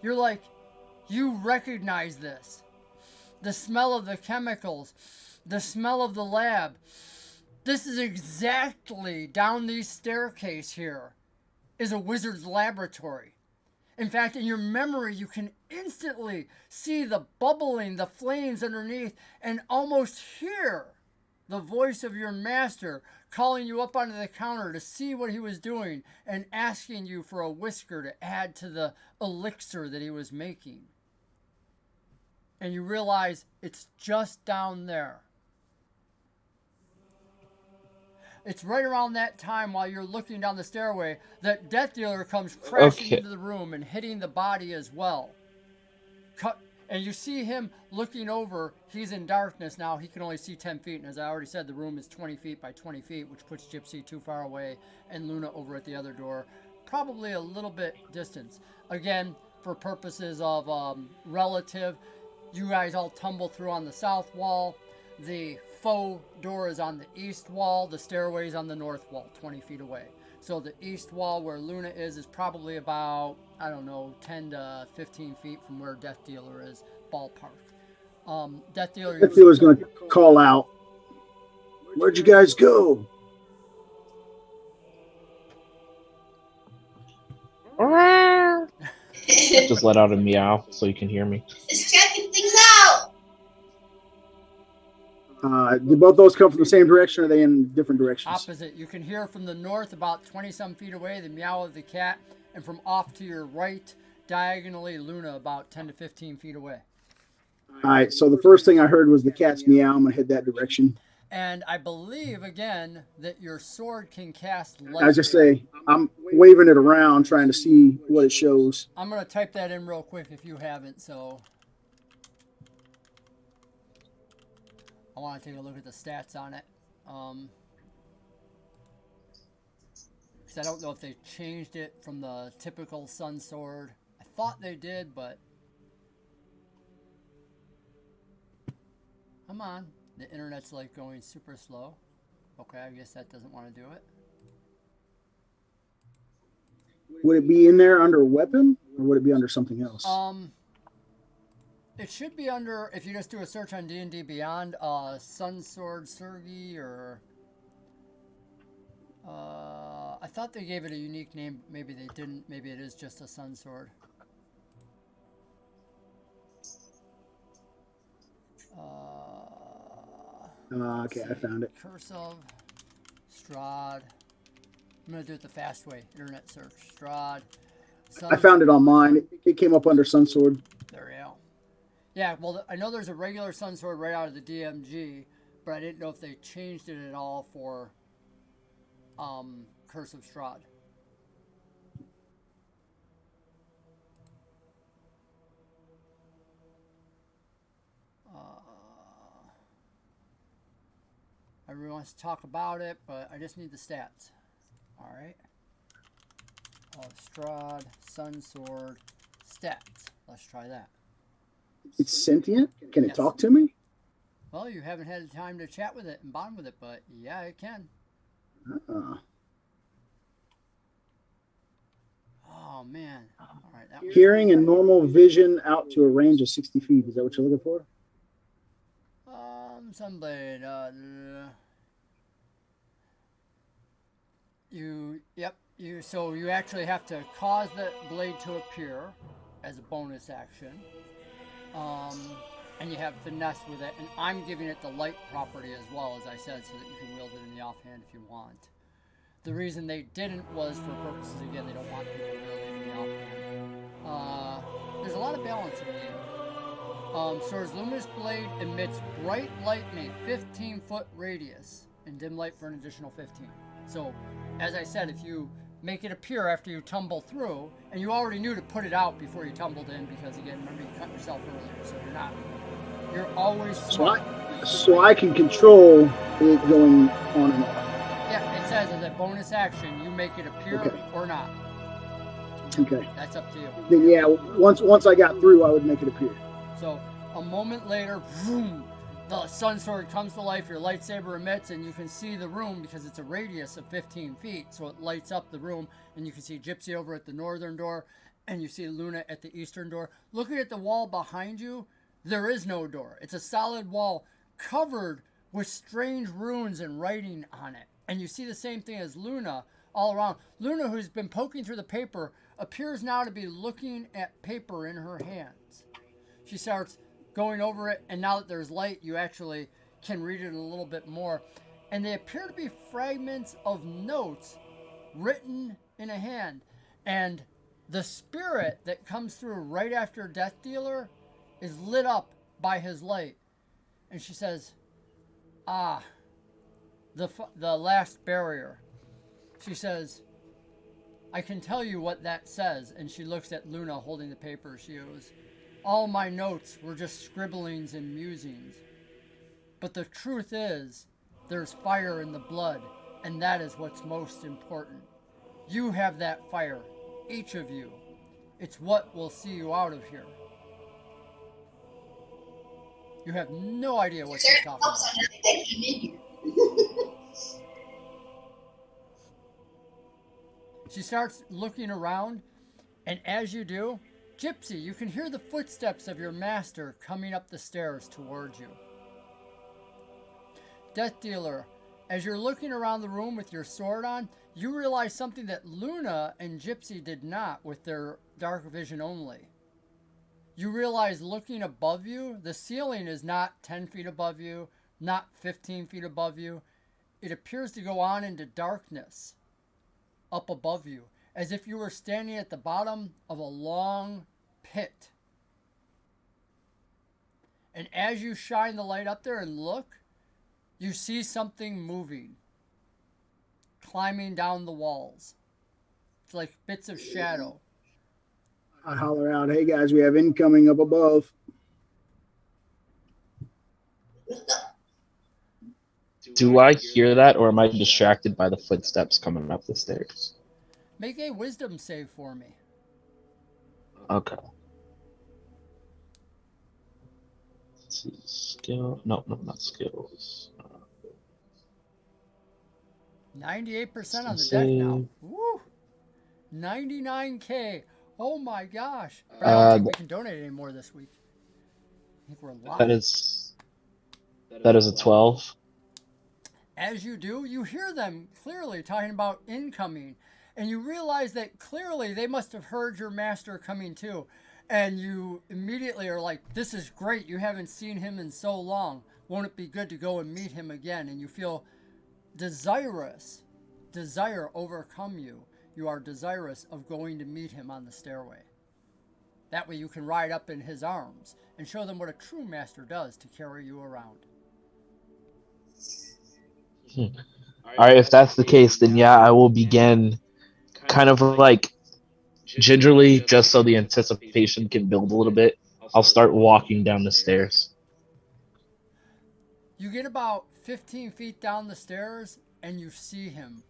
You're like, you recognize this. The smell of the chemicals, the smell of the lab. This is exactly down the staircase here is a wizard's laboratory. In fact, in your memory, you can instantly see the bubbling, the flames underneath, and almost hear the voice of your master calling you up onto the counter to see what he was doing and asking you for a whisker to add to the elixir that he was making. And you realize it's just down there. It's right around that time while you're looking down the stairway that Death Dealer comes crashing into the room and hitting the body as well. And you see him looking over. He's in darkness now. He can only see 10 feet. And as I already said, the room is 20 feet by 20 feet, which puts Gypsy too far away and Luna over at the other door, probably a little bit distance. Again, for purposes of relative, you guys all tumble through on the south wall. The faux door is on the east wall. The stairway is on the north wall, 20 feet away. So the east wall where Luna is probably about, I don't know, 10 to 15 feet from where Death Dealer is, ballpark. Death Dealer's going to call out, "Where'd you guys go?" Just let out a meow so you can hear me. Just checking things out. Did both those come from the same direction, or are they in different directions? Opposite. You can hear from the north about 20-some feet away the meow of the cat, and from off to your right, diagonally, Luna about 10 to 15 feet away. All right, so the first thing I heard was the cat's meow. I'm going to head that direction. And I believe, again, that your sword can cast light. I just say, I'm waving it around trying to see what it shows. I'm going to type that in real quick if you haven't, so... I want to take a look at the stats on it. I don't know if they changed it from the typical sun sword. I thought they did, but come on. The internet's like going super slow. Okay, I guess that doesn't want to do it. Would it be in there under a weapon, or would it be under something else? It should be under, if you just do a search on D&D Beyond, Sun Sword Sergi, or I thought they gave it a unique name. Maybe they didn't. Maybe it is just a Sun Sword. Okay, I found it. Curse of Strahd. I'm going to do it the fast way. Internet search. Strahd. I found it on mine. It came up under Sun Sword. There we go. Yeah, well, I know there's a regular Sun Sword right out of the DMG, but I didn't know if they changed it at all for Curse of Strahd. Everyone wants to talk about it, but I just need the stats. All right. Strahd, Sun Sword, stats. Let's try that. It's sentient? Can it Yes. talk to me? Well, you haven't had time to chat with it and bond with it, but yeah, it can. Oh, man. All right. That Hearing and normal vision out to a range of 60 feet. Is that what you're looking for? Somebody, so you actually have to cause the blade to appear as a bonus action. And you have finesse with it, and I'm giving it the light property as well, as I said, so that you can wield it in the offhand if you want. The reason they didn't was for purposes, again, they don't want people to wield it in the offhand. There's a lot of balance in the game. Sword's luminous blade emits bright light in a 15-foot radius, and dim light for an additional 15. So, as I said, if you make it appear after you tumble through, and you already knew to put it out before you tumbled in, because again, remember you cut yourself earlier, so you're always smart. So I can control it going on and off. Yeah, it says as a bonus action, you make it appear or not. Okay. That's up to you. Then yeah, once I got through, I would make it appear. So a moment later, boom, the sun sword comes to life, your lightsaber emits, and you can see the room because it's a radius of 15 feet. So it lights up the room, and you can see Gypsy over at the northern door, and you see Luna at the eastern door. Looking at the wall behind you, there is no door. It's a solid wall covered with strange runes and writing on it. And you see the same thing as Luna all around. Luna, who's been poking through the paper, appears now to be looking at paper in her hands. She starts going over it, and now that there's light, you actually can read it a little bit more. And they appear to be fragments of notes written in a hand. And the spirit that comes through right after Death Dealer is lit up by his light. And she says, the last barrier. She says, I can tell you what that says. And she looks at Luna holding the paper. She goes, all my notes were just scribblings and musings. But the truth is, there's fire in the blood, and that is what's most important. You have that fire, each of you. It's what will see you out of here. You have no idea what she's talking about. She starts looking around, and as you do, Gypsy, you can hear the footsteps of your master coming up the stairs towards you. Death Dealer, as you're looking around the room with your sword on, you realize something that Luna and Gypsy did not with their dark vision only. You realize looking above you, the ceiling is not 10 feet above you, not 15 feet above you. It appears to go on into darkness up above you, as if you were standing at the bottom of a long pit. And as you shine the light up there and look, you see something moving, climbing down the walls. It's like bits of shadow. I holler out, hey guys, we have incoming up above. Do I hear that, or am I distracted by the footsteps coming up the stairs? Make a wisdom save for me. Okay. Let's see. Skill. No, not skills. 98% on the deck now. Save. Woo! 99K. Oh my gosh. But I don't think we can donate any more this week. I think we're live. That is a 12. As you do, you hear them clearly talking about incoming. And you realize that clearly they must have heard your master coming too. And you immediately are like, this is great. You haven't seen him in so long. Won't it be good to go and meet him again? And you feel desirous. Desire overcome you. You are desirous of going to meet him on the stairway. That way you can ride up in his arms and show them what a true master does to carry you around. All right, if that's the case, then yeah, I will begin kind of like gingerly, just so the anticipation can build a little bit. I'll start walking down the stairs. You get about 15 feet down the stairs and you see him,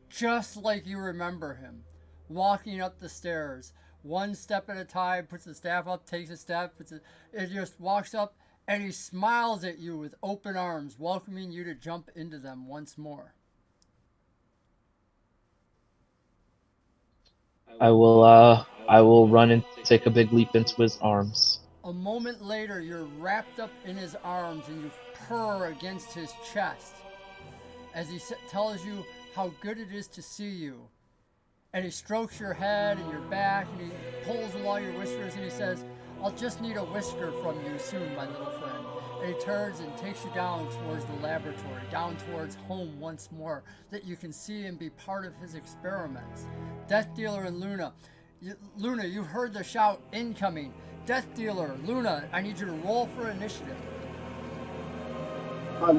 just like you remember him, walking up the stairs, one step at a time, puts the staff up, takes a step, it just walks up, and he smiles at you with open arms, welcoming you to jump into them once more. I will run and take a big leap into his arms. A moment later, you're wrapped up in his arms and you purr against his chest as he tells you how good it is to see you. And he strokes your head and your back and he pulls along your whiskers and he says, I'll just need a whisker from you soon, my little friend. And he turns and takes you down towards the laboratory, down towards home once more, that you can see and be part of his experiments. Death Dealer and Luna. Luna, you heard the shout, incoming. Death Dealer, Luna, I need you to roll for initiative.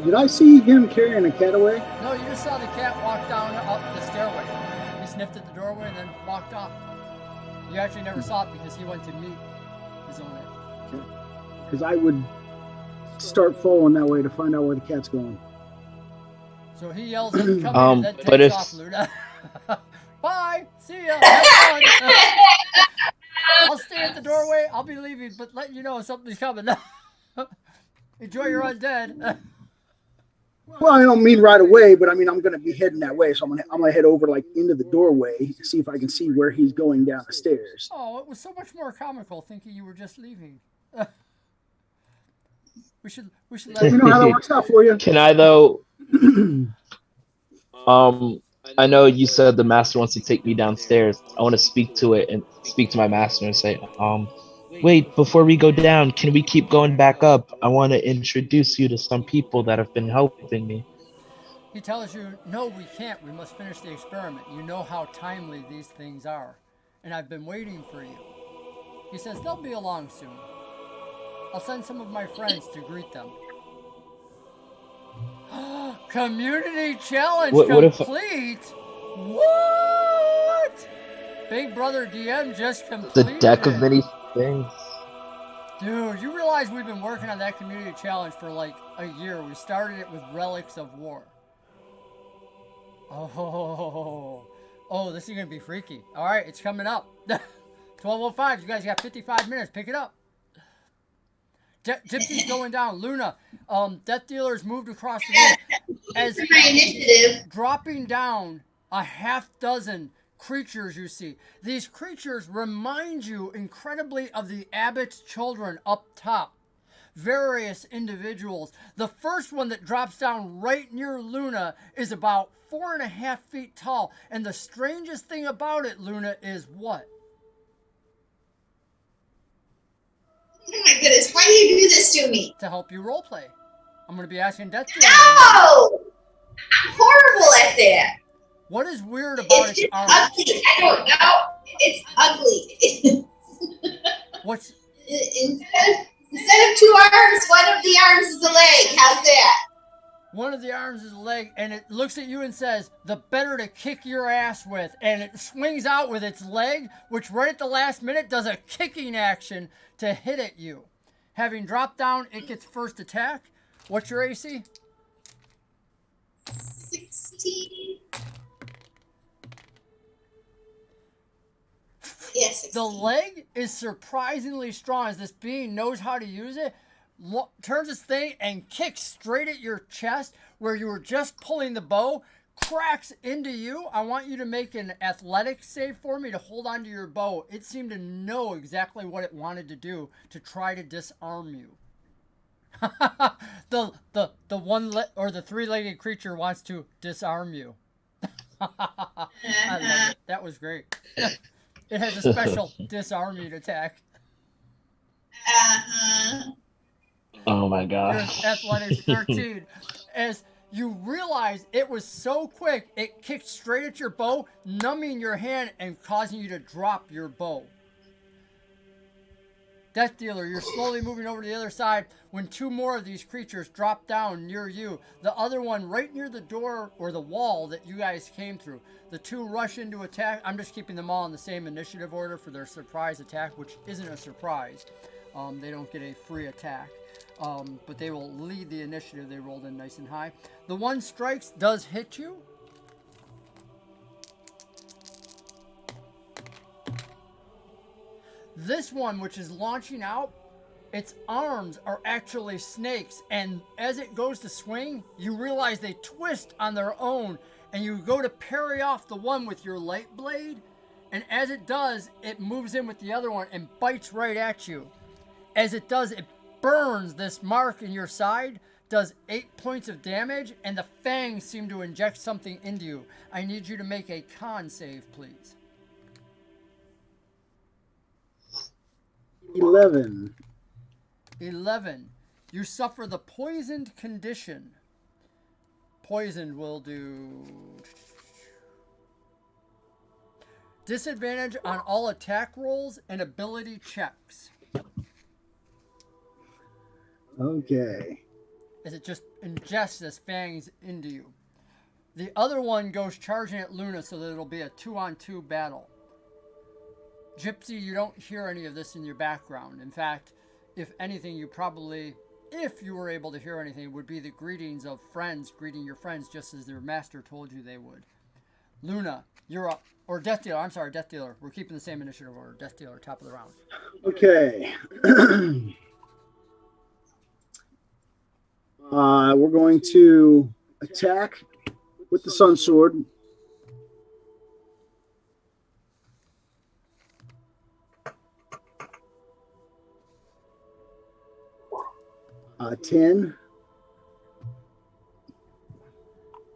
Did I see him carrying a cat away? No, you just saw the cat walk down up the stairway. He sniffed at the doorway and then walked off. You actually never saw it because he went to meet his owner. Okay. Because I would start following that way to find out where the cat's going. So he yells incoming and then but takes if- off, Luna. Bye! See ya! Have fun! I'll stay at the doorway. I'll be leaving, but letting you know something's coming. Enjoy your undead. Well, I don't mean right away, but I mean I'm going to be heading that way, so I'm gonna head over like into the doorway to see if I can see where he's going down the stairs. Oh, it was so much more comical thinking you were just leaving. we should let You know how that works out for you. Can I though? I know you said the master wants to take me downstairs. I want to speak to it and speak to my master and say, wait, before we go down, can we keep going back up? I want to introduce you to some people that have been helping me. He tells you, no, we can't. We must finish the experiment. You know how timely these things are. And I've been waiting for you. He says, they'll be along soon. I'll send some of my friends to greet them. Community challenge What if- complete? What? Big Brother DM just The completed deck of it. many things. Dude, you realize we've been working on that community challenge for like a year. We started it with Relics of War. Oh, this is going to be freaky. All right, it's coming up. 12:05. You guys got 55 minutes. Pick it up. Gypsy's going down. Luna, Death Dealer's moved across the room. As For my initiative, dropping down a half dozen creatures you see. These creatures remind you incredibly of the abbot's children up top. Various individuals. The first one that drops down right near Luna is about 4.5 feet tall. And the strangest thing about it, Luna, is what? oh my goodness, why do you do this to me? To help you roleplay. I'm going to be asking Death Dealer. No! I'm horrible at that. What is weird about its It's arms? ugly. I don't know. It's ugly. What's Instead of 2 arms, one of the arms is a leg. How's that? one of the arms is a leg, and it looks at you and says, the better to kick your ass with. And it swings out with its leg, which right at the last minute does a kicking action to hit at you. Having dropped down, it gets first attack. What's your AC? 16. Yes. The leg is surprisingly strong as this being knows how to use it. Turns its thing and kicks straight at your chest where you were just pulling the bow. Cracks into you. I want you to make an athletics save for me to hold onto your bow. It seemed to know exactly what it wanted to do to try to disarm you. the or the three-legged creature wants to disarm you. I love it. That was great. It has a special disarming attack. Oh my Your gosh. athletics 13. As you realize it was so quick, it kicked straight at your bow, numbing your hand and causing you to drop your bow. Death Dealer, you're slowly moving over to the other side when two more of these creatures drop down near you. The other one right near the door or the wall that you guys came through. The two rush into attack. I'm just keeping them all in the same initiative order for their surprise attack, which isn't a surprise. They don't get a free attack. But they will lead the initiative. They rolled in nice and high. The one strikes does hit you. This one, which is launching out, its arms are actually snakes, and as it goes to swing, you realize they twist on their own, and you go to parry off the one with your light blade, and as it does, it moves in with the other one and bites right at you. As it does, it burns this mark in your side, does 8 points of damage, and the fangs seem to inject something into you. I need you to make a con save, please. 11. 11. You suffer the poisoned condition. Poisoned will do disadvantage on all attack rolls and ability checks. Okay. As it just ingests this fangs into you. The other one goes charging at Luna so that it'll be a 2-on-2 battle. Gypsy, you don't hear any of this in your background. In fact, if anything, you probably, if you were able to hear anything, would be the greetings of friends greeting your friends just as their master told you they would. Luna, you're up. Or Death Dealer, I'm sorry, Death Dealer. We're keeping the same initiative order. Death Dealer, top of the round. Okay. We're going to attack with the Sun Sword. Uh, 10.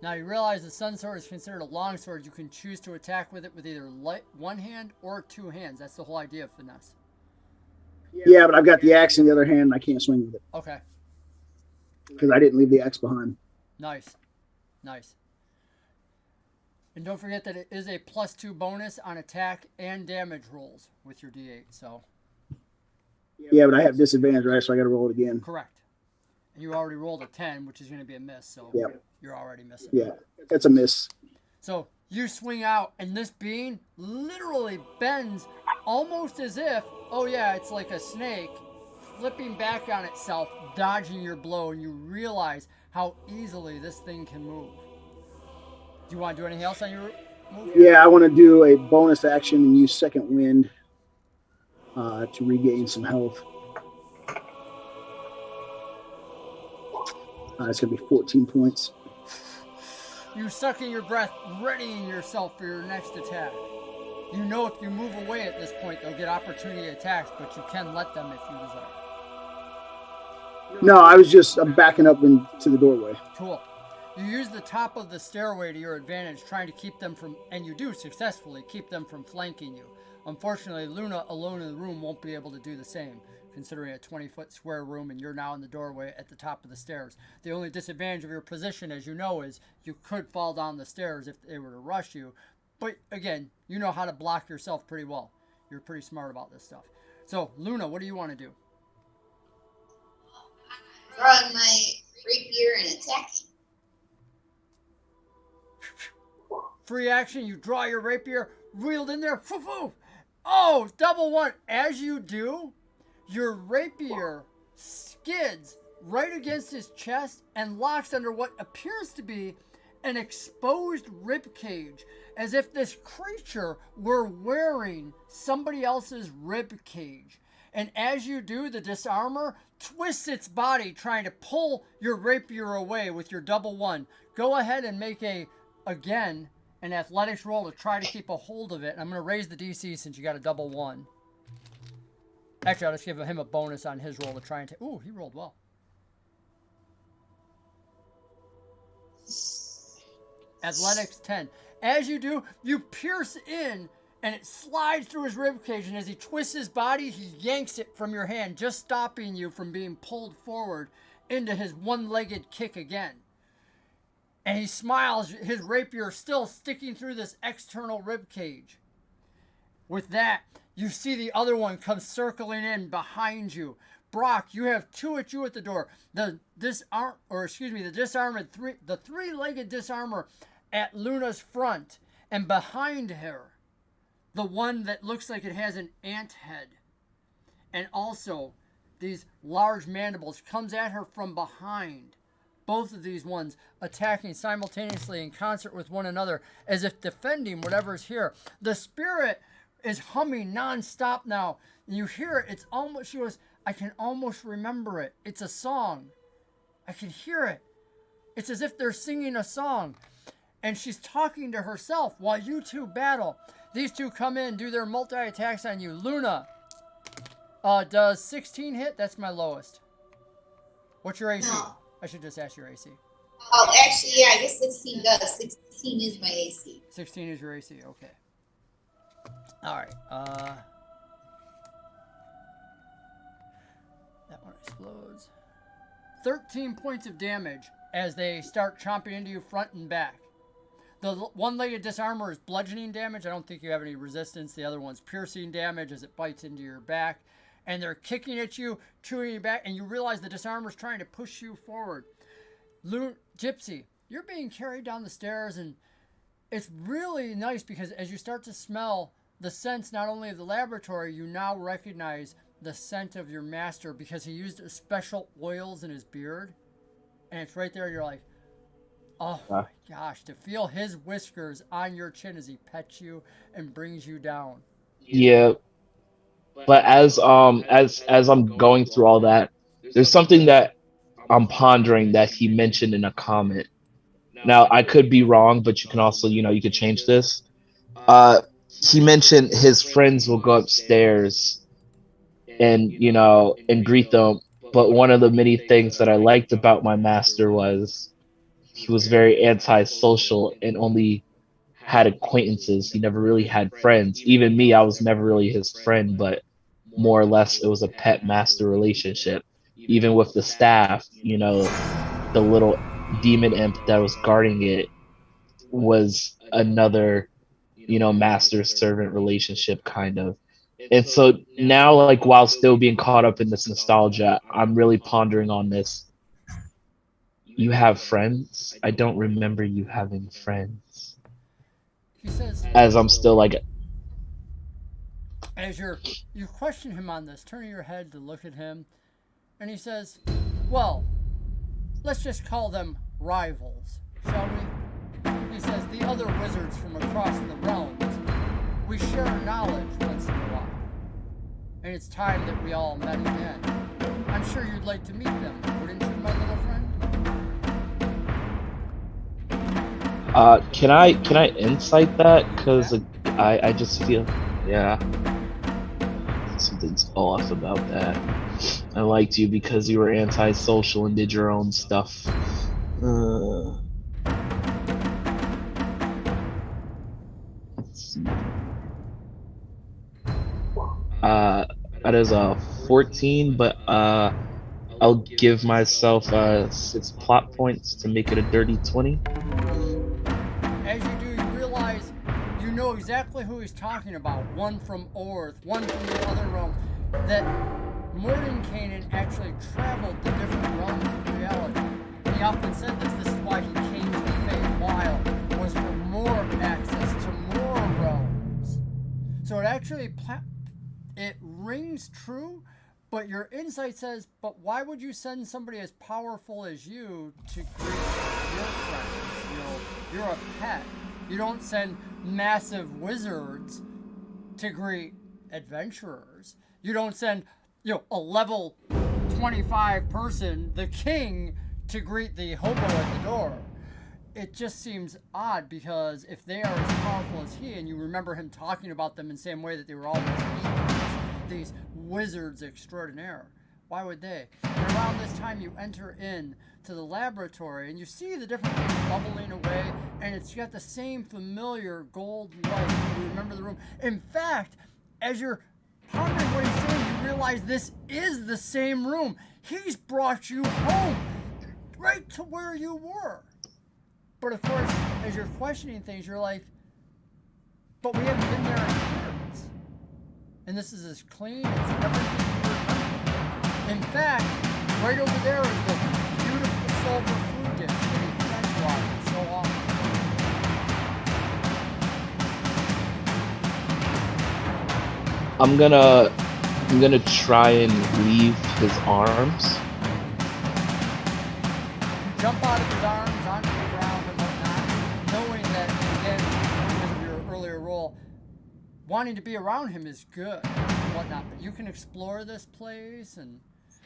Now you realize the Sun Sword is considered a long sword. You can choose to attack with it with either one hand or two hands. That's the whole idea of finesse. Yeah, but I've got the axe in the other hand and I can't swing with it. Okay. Because I didn't leave the axe behind. Nice. Nice. And don't forget that it is a +2 bonus on attack and damage rolls with your D8. So. Yeah, but I have disadvantage, right? So I got to roll it again. Correct. And you already rolled a 10, which is going to be a miss. So you're already missing. Yeah, that's a miss. So you swing out, and this being literally bends almost as if, oh yeah, it's like a snake flipping back on itself, dodging your blow, and you realize how easily this thing can move. Do you want to do anything else on your move? Yeah, I want to do a bonus action and use Second Wind to regain some health. It's going to be 14 points. You suck in your breath, readying yourself for your next attack. You know if you move away at this point, they'll get opportunity attacks, but you can let them if you desire. No, I was just backing up into the doorway. Cool. You use the top of the stairway to your advantage, trying to keep them from, and you do successfully, keep them from flanking you. Unfortunately, Luna alone in the room won't be able to do the same, considering a 20-foot square room and you're now in the doorway at the top of the stairs. The only disadvantage of your position, as you know, is you could fall down the stairs if they were to rush you. But again, you know how to block yourself pretty well. You're pretty smart about this stuff. So, Luna, what do you want to do? Drawing my rapier and attacking. Free action, you draw your rapier, reeled in there, foo-foo! Oh, double one. As you do, your rapier skids right against his chest and locks under what appears to be an exposed rib cage, as if this creature were wearing somebody else's rib cage. And as you do, the disarmer twists its body, trying to pull your rapier away with your double one. Go ahead and make an athletics roll to try to keep a hold of it. I'm going to raise the DC since you got a double one. Actually, I'll just give him a bonus on his roll to try and take. Ooh, he rolled well. Athletics 10. As you do, you pierce in and it slides through his ribcage, and as he twists his body, he yanks it from your hand, just stopping you from being pulled forward into his one-legged kick again. And he smiles, his rapier still sticking through this external ribcage. With that, you see the other one come circling in behind you. Brock, you have two at you at the door. The three-legged disarmer at Luna's front, and behind her, the one that looks like it has an ant head, and also these large mandibles, comes at her from behind. Both of these ones attacking simultaneously in concert with one another, as if defending whatever's here. The spirit is humming nonstop now, and you hear it. It's almost, she goes, I can almost remember it. It's a song. I can hear it. It's as if they're singing a song. And she's talking to herself while you two battle. These two come in, do their multi-attacks on you. Luna, does 16 hit? That's my lowest. What's your AC? No. I should just ask your AC. Oh, actually, yeah, I guess 16 does. 16 is my AC. 16 is your AC, okay. Alright, that one explodes. 13 points of damage as they start chomping into you front and back. The one-legged disarmer is bludgeoning damage. I don't think you have any resistance. The other one's piercing damage as it bites into your back. And they're kicking at you, chewing you back, and you realize the disarmer's trying to push you forward. Gypsy, you're being carried down the stairs, and it's really nice because as you start to smell the scents not only of the laboratory, you now recognize the scent of your master because he used special oils in his beard. And it's right there, and you're like, oh my gosh, to feel his whiskers on your chin as he pets you and brings you down. Yeah. But as I'm going through all that, there's something that I'm pondering that he mentioned in a comment. Now I could be wrong, but you can also, you could change this. He mentioned his friends will go upstairs and and greet them. But one of the many things that I liked about my master was he was very antisocial and only had acquaintances. He never really had friends. Even me, I was never really his friend, but more or less it was a pet master relationship. Even with the staff, the little demon imp that was guarding it was another, master servant relationship kind of. And so now, like, while still being caught up in this nostalgia, I'm really pondering on this. You have friends? I don't remember you having friends. He says, as I'm still like, as you question him on this, turning your head to look at him, and he says, well, let's just call them rivals, shall we? He says, the other wizards from across the realms, we share knowledge once in a while. And it's time that we all met again. I'm sure you'd like to meet them, wouldn't you, my little friend? Can I insight that? Because I just feel, yeah, something's off about that. I liked you because you were antisocial and did your own stuff. Let's see. That is a 14, but I'll give myself 6 plot points to make it a dirty 20. As you do, you realize you know exactly who he's talking about. One from Orth, one from the other realm. That Mordenkainen actually traveled to different realms of reality. And he often said this is why he came to the Feywild, was for more access to more realms. So it actually it rings true, but your insight says, but why would you send somebody as powerful as you to greet your friends? You're a pet. You don't send massive wizards to greet adventurers. You don't send, a level 25 person, the king, to greet the hobo at the door. It just seems odd because if they are as powerful as he, and you remember him talking about them in the same way that they were all these wizards extraordinaire, why would they? And around this time you enter in to the laboratory and you see the different things bubbling away, and it's got the same familiar gold light. You remember the room. In fact, as you're pondering what he's saying, you realize this is the same room. He's brought you home, right to where you were. But of course, as you're questioning things, you're like, but we haven't been there in years. And this is as clean as everything you remember. In fact, right over there is the beautiful silver food dish that he fed water so often. I'm gonna try and leave his arms. You jump out of his arms onto the ground and whatnot, knowing that, again, because of your earlier role, wanting to be around him is good and whatnot, but you can explore this place. And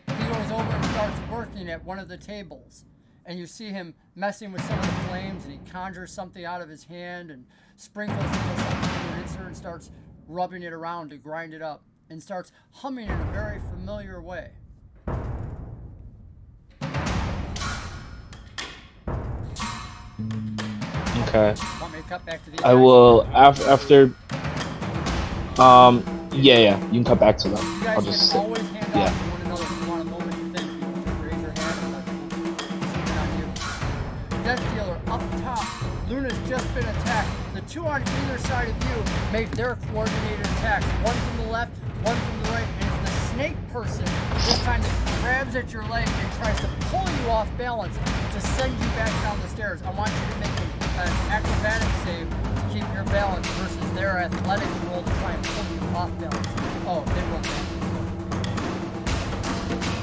he goes over and starts working at one of the tables, and you see him messing with some of the flames, and he conjures something out of his hand and sprinkles a little something into an insert and starts rubbing it around to grind it up, and starts humming in a very familiar way. Okay. Want me to cut back to these I guys? will after. Yeah. You can cut back to them. You guys I'll just can always hand off yeah. to one another if you want a moment to think. You can just raise your hand and let people zoom in on you. Death Dealer up top. Luna's just been attacked. The two on either side of you make their coordinated attacks. One from the left, one from the right, and it's the snake person this time that grabs at your leg and tries to pull you off balance to send you back down the stairs. I want you to make an acrobatic save to keep your balance versus their athletic roll to try and pull you off balance. Oh, they rolled that.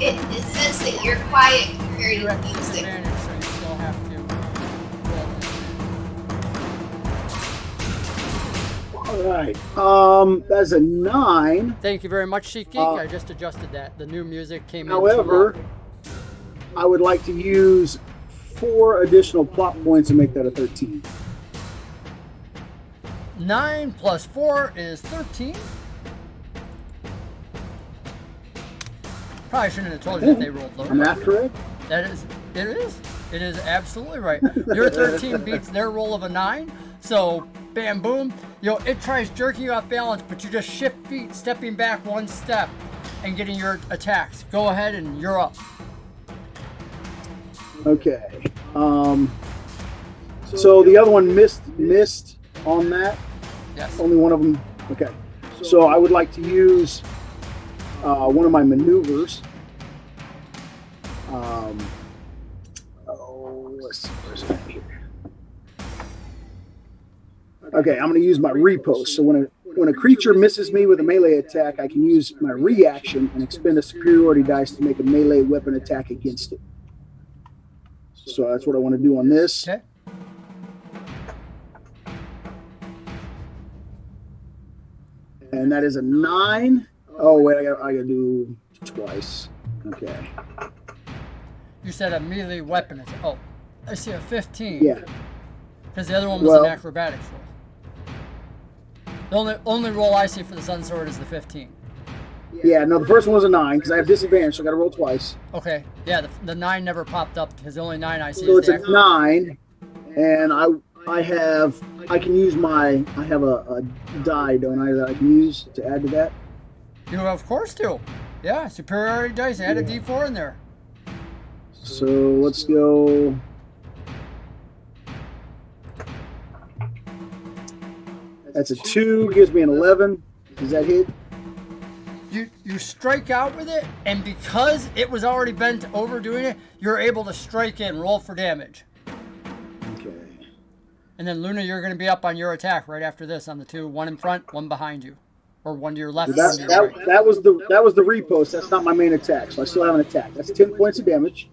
It says that you're quiet compared You to have the music. disadvantage, so you still have to roll. All right. That's a 9. Thank you very much, Sheik Geek. I just adjusted that. The new music came in. However, I would like to use 4 additional plot points to make that a 13. 9 plus 4 is 13. Probably shouldn't have told you that they rolled low. Am I correct? It is absolutely right. Your 13 beats their roll of a 9. So, bam, boom. It tries jerking you off balance, but you just shift feet, stepping back one step and getting your attacks. Go ahead and you're up. Okay. So the other one missed on that. Yes. Only one of them. Okay. So I would like to use one of my maneuvers. Let's see. Where's that here? Okay, I'm going to use my repost. So when a creature misses me with a melee attack, I can use my reaction and expend a superiority dice to make a melee weapon attack against it. So that's what I want to do on this. Okay. And that is a 9. Oh wait, I got to do twice. Okay. You said a melee weapon. Oh, I see a 15. Yeah. Because the other one was an acrobatics roll. The only roll I see for the Sun Sword is the 15. Yeah, no, the first one was a 9 because I have disadvantage, so I got to roll twice. Okay. Yeah, the 9 never popped up because the only 9 I see So is it's a 9, and I can use I have a die, don't I, that I can use to add to that? You of course do. Yeah, superiority dice. Add a D4 in there. So let's go. That's a 2, gives me an 11. Does that hit? You strike out with it, and because it was already bent over doing it, you're able to strike in, roll for damage. Okay. And then Luna, you're going to be up on your attack right after this on the 2, one in front, one behind you, or one to your left. One to your right. That was the repost. That's not my main attack, so I still have an attack. That's 10 points of damage.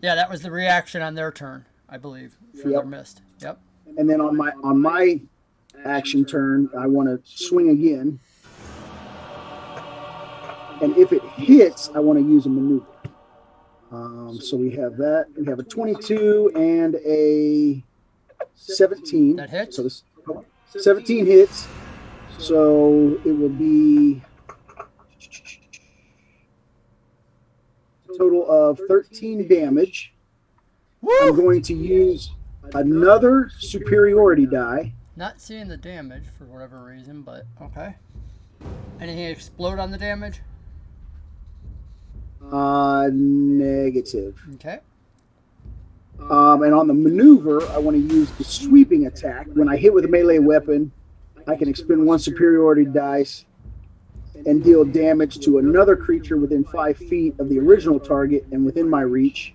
Yeah, that was the reaction on their turn, I believe, for their missed. Yep. and then on my action turn, I want to swing again. And if it hits, I want to use a maneuver. So we have that. We have a 22 and a 17. That hits? So this 17 hits. So it will be a total of 13 damage. Woo! I'm going to use another superiority die. Not seeing the damage for whatever reason, but okay. Anything explode on the damage? Negative. Okay. And on the maneuver, I want to use the sweeping attack. When I hit with a melee weapon, I can expend one superiority dice and deal damage to another creature within 5 feet of the original target and within my reach,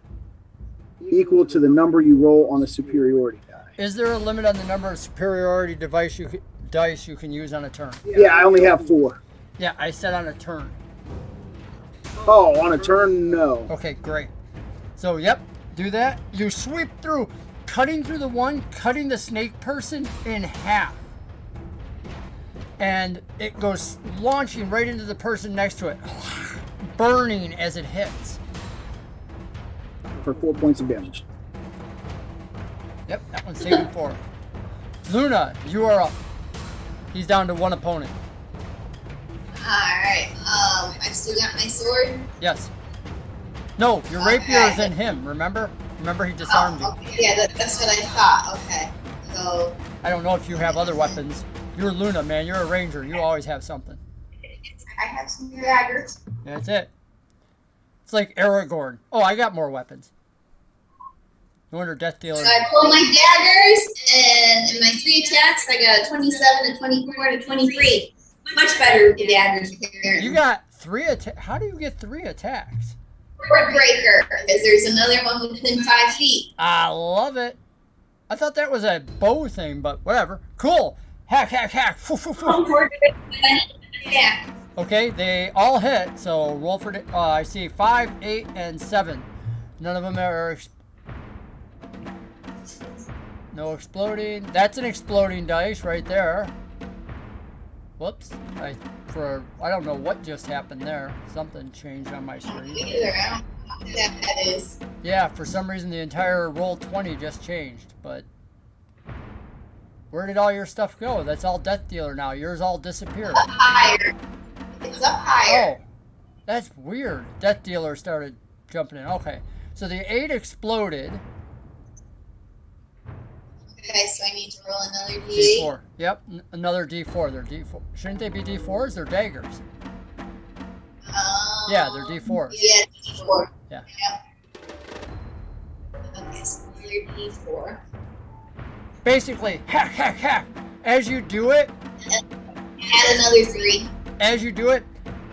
equal to the number you roll on a superiority die. Is there a limit on the number of superiority dice you can use on a turn? Yeah, I only have 4. Yeah, I said on a turn. Oh, on a turn, no. Okay, great. So, yep, do that. You sweep through, cutting through the one, cutting the snake person in half. And it goes launching right into the person next to it, burning as it hits. For 4 points of damage. Yep, that one's taken 4. Luna, you are up. He's down to 1 opponent. Alright, I still got my sword. Yes. No, your rapier is in him, remember? Remember he disarmed you. Okay. Yeah, that's what I thought. Okay. So, I don't know if you have other weapons. You're Luna, man. You're a ranger. You always have something. I have some daggers. That's it. It's like Aragorn. Oh, I got more weapons. No wonder Death Dealer. So I pull my daggers, and in my 3 attacks, I got a 27, a 24, and a 23. Much better with the daggers. You got 3 attacks. How do you get 3 attacks? Sword breaker, because there's another one within 5 feet. I love it. I thought that was a bow thing, but whatever. Cool. Hack, hack, hack. Foo, foo, foo. Yeah. Okay, they all hit. So roll for. I see 5, 8, and 7. None of them are. No exploding. That's an exploding dice right there. Whoops. I don't know what just happened there. Something changed on my screen. I don't know what that is. Yeah, for some reason the entire roll 20 just changed, but where did all your stuff go? That's all Death Dealer now. Yours all disappeared. Up higher. It's up higher. Oh, that's weird. Death Dealer started jumping in. Okay, so the 8 exploded. Okay, so I need to roll another D8. D4. Yep, another D4. They're D4. Shouldn't they be D4s? They're daggers. Yeah, they're D4s. Yeah, D4. Yeah. Yep. Okay, so another D4. Basically, hack, hack, hack. As you do it, Add another 3. as you do it,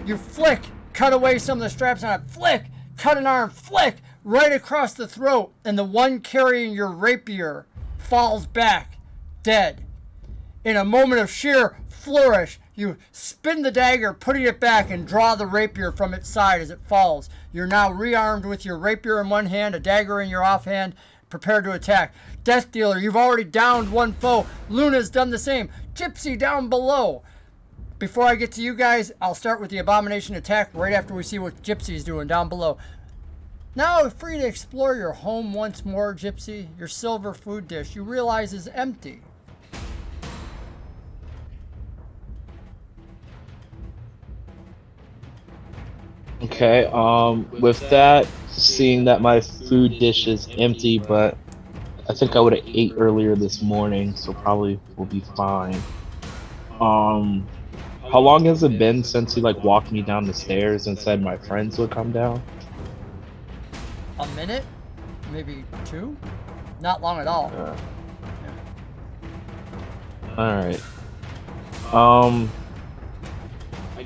you flick, cut away some of the straps on it, flick, cut an arm, flick, right across the throat, and the one carrying your rapier falls back, dead. In a moment of sheer flourish, you spin the dagger, putting it back, and draw the rapier from its side as it falls. You're now rearmed with your rapier in one hand, a dagger in your offhand, prepared to attack. Death Dealer, you've already downed 1 foe. Luna's done the same. Gypsy down below. Before I get to you guys, I'll start with the abomination attack right after we see what Gypsy's doing down below. Now free to explore your home once more, Gypsy. Your silver food dish you realize is empty. Okay, with that, seeing that my food dish is empty, but I think I would have ate earlier this morning, so probably will be fine. How long has it been since he walked me down the stairs and said my friends would come down? A minute? Maybe 2? Not long at all. Alright.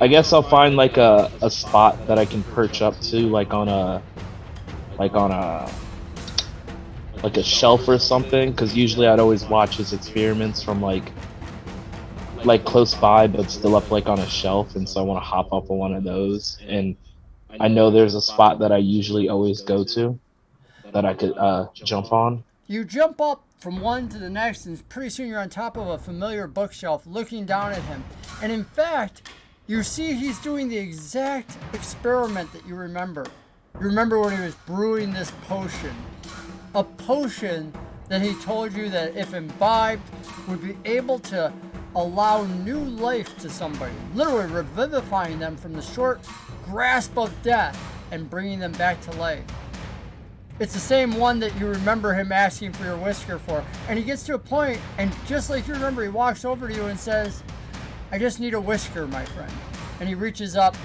I guess I'll find a spot that I can perch up to, on a shelf or something, because usually I'd always watch his experiments from close by, but still up on a shelf, and so I want to hop up on one of those. And I know there's a spot that I usually always go to that I could jump on. You jump up from one to the next, and pretty soon you're on top of a familiar bookshelf looking down at him. And in fact, you see he's doing the exact experiment that you remember. You remember when he was brewing this potion. A potion that he told you that if imbibed would be able to allow new life to somebody, literally revivifying them from the short grasp of death and bringing them back to life. It's the same one that you remember him asking for your whisker for. And he gets to a point, and just like you remember, he walks over to you and says, I just need a whisker, my friend. And he reaches up,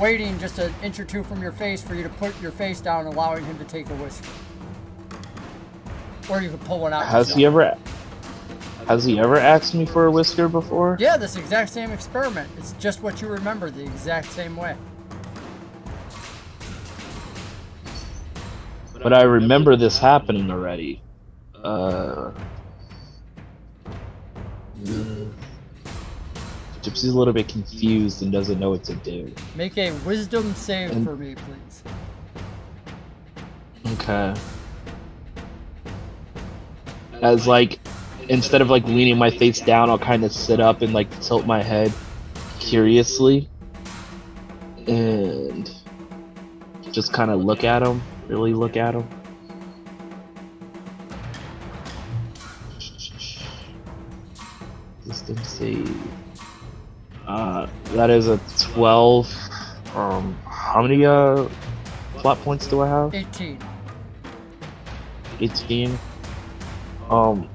waiting just an inch or two from your face for you to put your face down, allowing him to take a whisker. Or you could pull one out. Has he ever asked me for a whisker before? Yeah, this exact same experiment. It's just what you remember the exact same way. But I remember this happening already. Gypsy's a little bit confused and doesn't know what to do. Make a wisdom save for me, please. Okay. As instead of leaning my face down, I'll kind of sit up and tilt my head curiously and just kind of look at him. Really look at him. Wisdom save. That is a 12. How many plot points do I have? 18. 18. I'll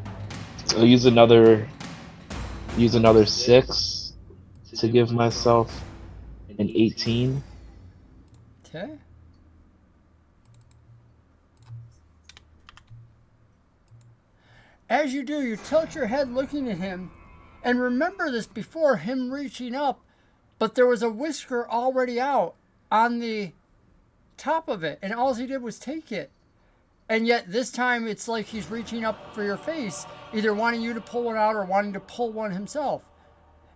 use another 6 to give myself an 18. Okay. As you do, you tilt your head looking at him, and remember this before him reaching up, but there was a whisker already out on the top of it, and all he did was take it. And yet this time it's like he's reaching up for your face, either wanting you to pull one out or wanting to pull one himself.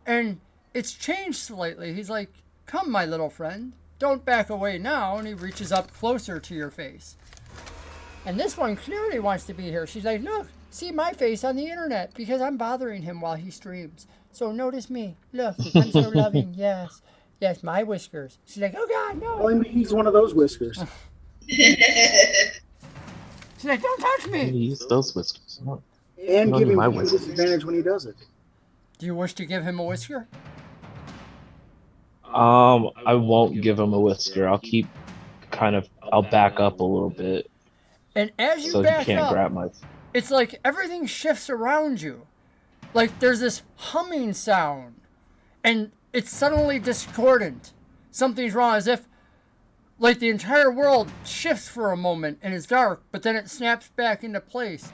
And it's changed slightly. He's like, come, my little friend, don't back away now, and he reaches up closer to your face. And this one clearly wants to be here. She's like, look, see my face on the internet because I'm bothering him while he streams. So notice me. Look, I'm so loving. Yes. Yes, my whiskers. She's like, oh, God, no. Well, he's one of those whiskers. She's like, don't touch me. Use those whiskers. And No, give him my a whiskers. disadvantage when he does it. Do you wish to give him a whisker? I won't give him a whisker. I'll back up a little bit And as you so he back can't up, grab my. it's like everything shifts around you. Like there's this humming sound, and it's suddenly discordant. Something's wrong, as if like the entire world shifts for a moment and it's dark, but then it snaps back into place,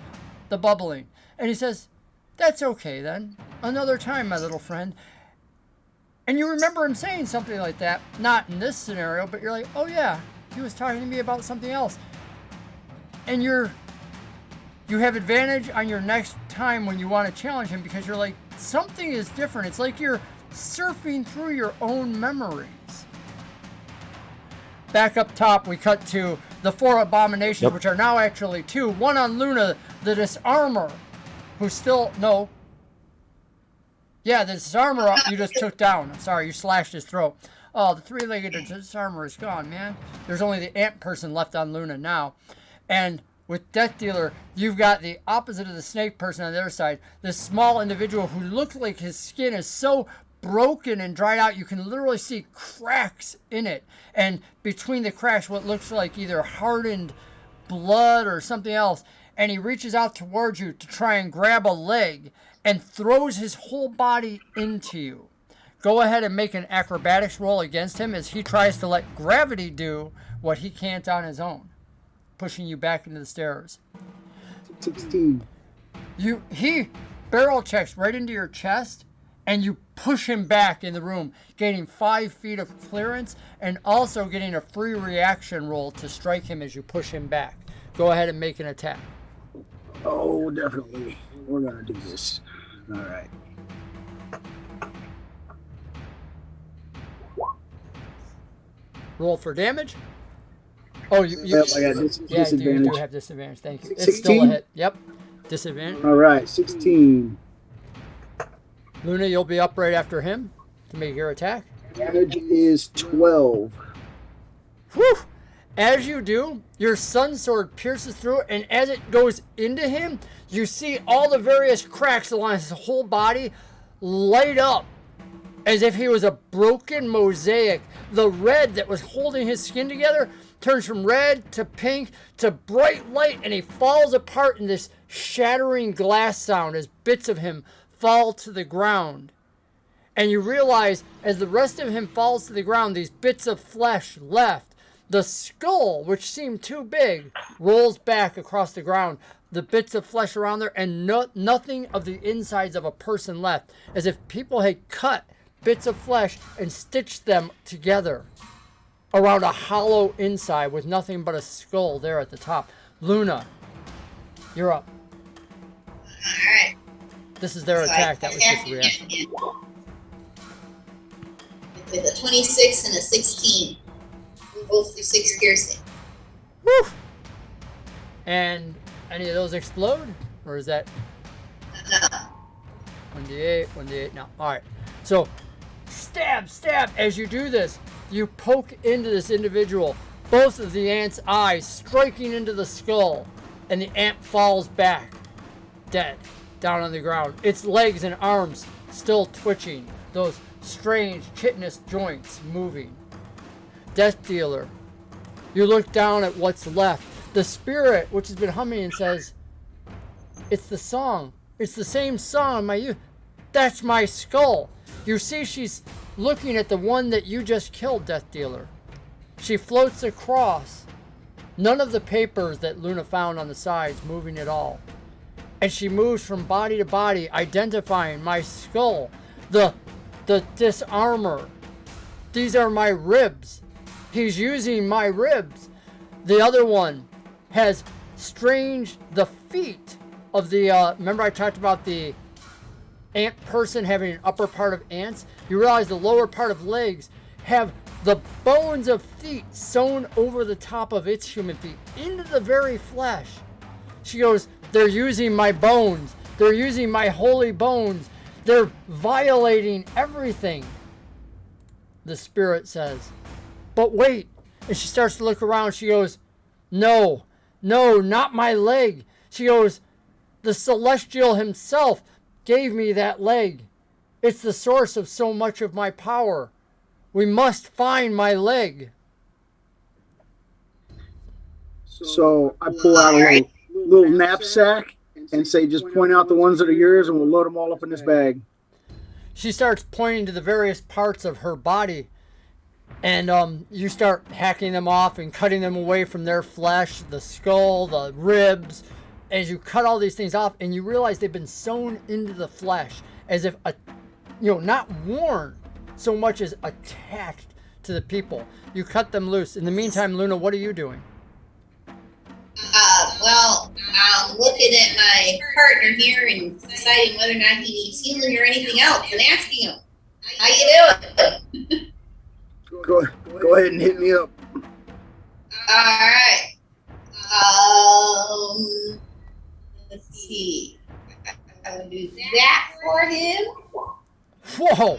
the bubbling. And he says, that's okay then. Another time, my little friend. And you remember him saying something like that, not in this scenario, but you're like, oh yeah, he was talking to me about something else. And you have advantage on your next time when you want to challenge him because you're like, something is different. It's like you're surfing through your own memories. Back up top, we cut to the 4 abominations, which are now actually 2. One on Luna, the disarmer, who's still, no. Yeah, the disarmer you just took down. I'm sorry, you slashed his throat. Oh, the 3-legged disarmer is gone, man. There's only the ant person left on Luna now. And with Death Dealer, you've got the opposite of the snake person on the other side. This small individual who looks like his skin is so broken and dried out, you can literally see cracks in it. And between the cracks, what looks like either hardened blood or something else. And he reaches out towards you to try and grab a leg and throws his whole body into you. Go ahead and make an acrobatics roll against him as he tries to let gravity do what he can't on his own, pushing you back into the stairs. 16. He barrel checks right into your chest, and you push him back in the room, gaining 5 feet of clearance and also getting a free reaction roll to strike him as you push him back. Go ahead and make an attack. Oh, definitely. We're going to do this. All right. Roll for damage. Oh, you Yep, I got yeah, you disadvantage. do have disadvantage. Thank you. It's still a 16? hit. Yep. Disadvantage. All right, 16. Luna, you'll be up right after him to make your attack. Damage is 12. Whew! As you do, your sun sword pierces through, and as it goes into him, you see all the various cracks along his whole body light up as if he was a broken mosaic. The red that was holding his skin together turns from red to pink to bright light, and he falls apart in this shattering glass sound as bits of him fall to the ground. And you realize as the rest of him falls to the ground, these bits of flesh left. The skull, which seemed too big, rolls back across the ground. The bits of flesh around there, and nothing of the insides of a person left, as if people had cut bits of flesh and stitched them together around a hollow inside with nothing but a skull there at the top. Luna, you're up. Alright. This is their attack. That was just reaction. With a 26 and a 16. Both through 6 piercing. Woo! And any of those explode? Or is that No. 1d8, 1d8? No. Alright. So, stab. As you do this, you poke into this individual. Both of the ant's eyes striking into the skull. And the ant falls back. Dead. Down on the ground. Its legs and arms still twitching. Those strange chitinous joints moving. Death Dealer, you look down at what's left. The spirit, which has been humming, and says, "It's the song. It's the same song in my youth. That's my skull." You see she's looking at the one that you just killed, Death Dealer. She floats across. None of the papers that Luna found on the sides moving at all. And she moves from body to body, identifying my skull. The disarmor. These are my ribs. He's using my ribs. The other one has the feet of the, remember I talked about the ant person having an upper part of ants? You realize the lower part of legs have the bones of feet sewn over the top of its human feet into the very flesh. She goes, "They're using my bones. They're using my holy bones. They're violating everything," the spirit says. "But wait," and she starts to look around. She goes, no, not my leg." She goes, "The Celestial himself gave me that leg. It's the source of so much of my power. We must find my leg." So I pull out a little knapsack and say, "Just point out the ones that are yours, and we'll load them all up in this bag." She starts pointing to the various parts of her body. And you start hacking them off and cutting them away from their flesh, the skull, the ribs. As you cut all these things off, and you realize they've been sewn into the flesh as if, not worn so much as attached to the people. You cut them loose. In the meantime, Luna, what are you doing? Well, I'm looking at my partner here and deciding whether or not he needs healing or anything else, and asking him, "How you doing?" Go ahead and hit me up. Alright. Let's see. I will do that for him. Whoa!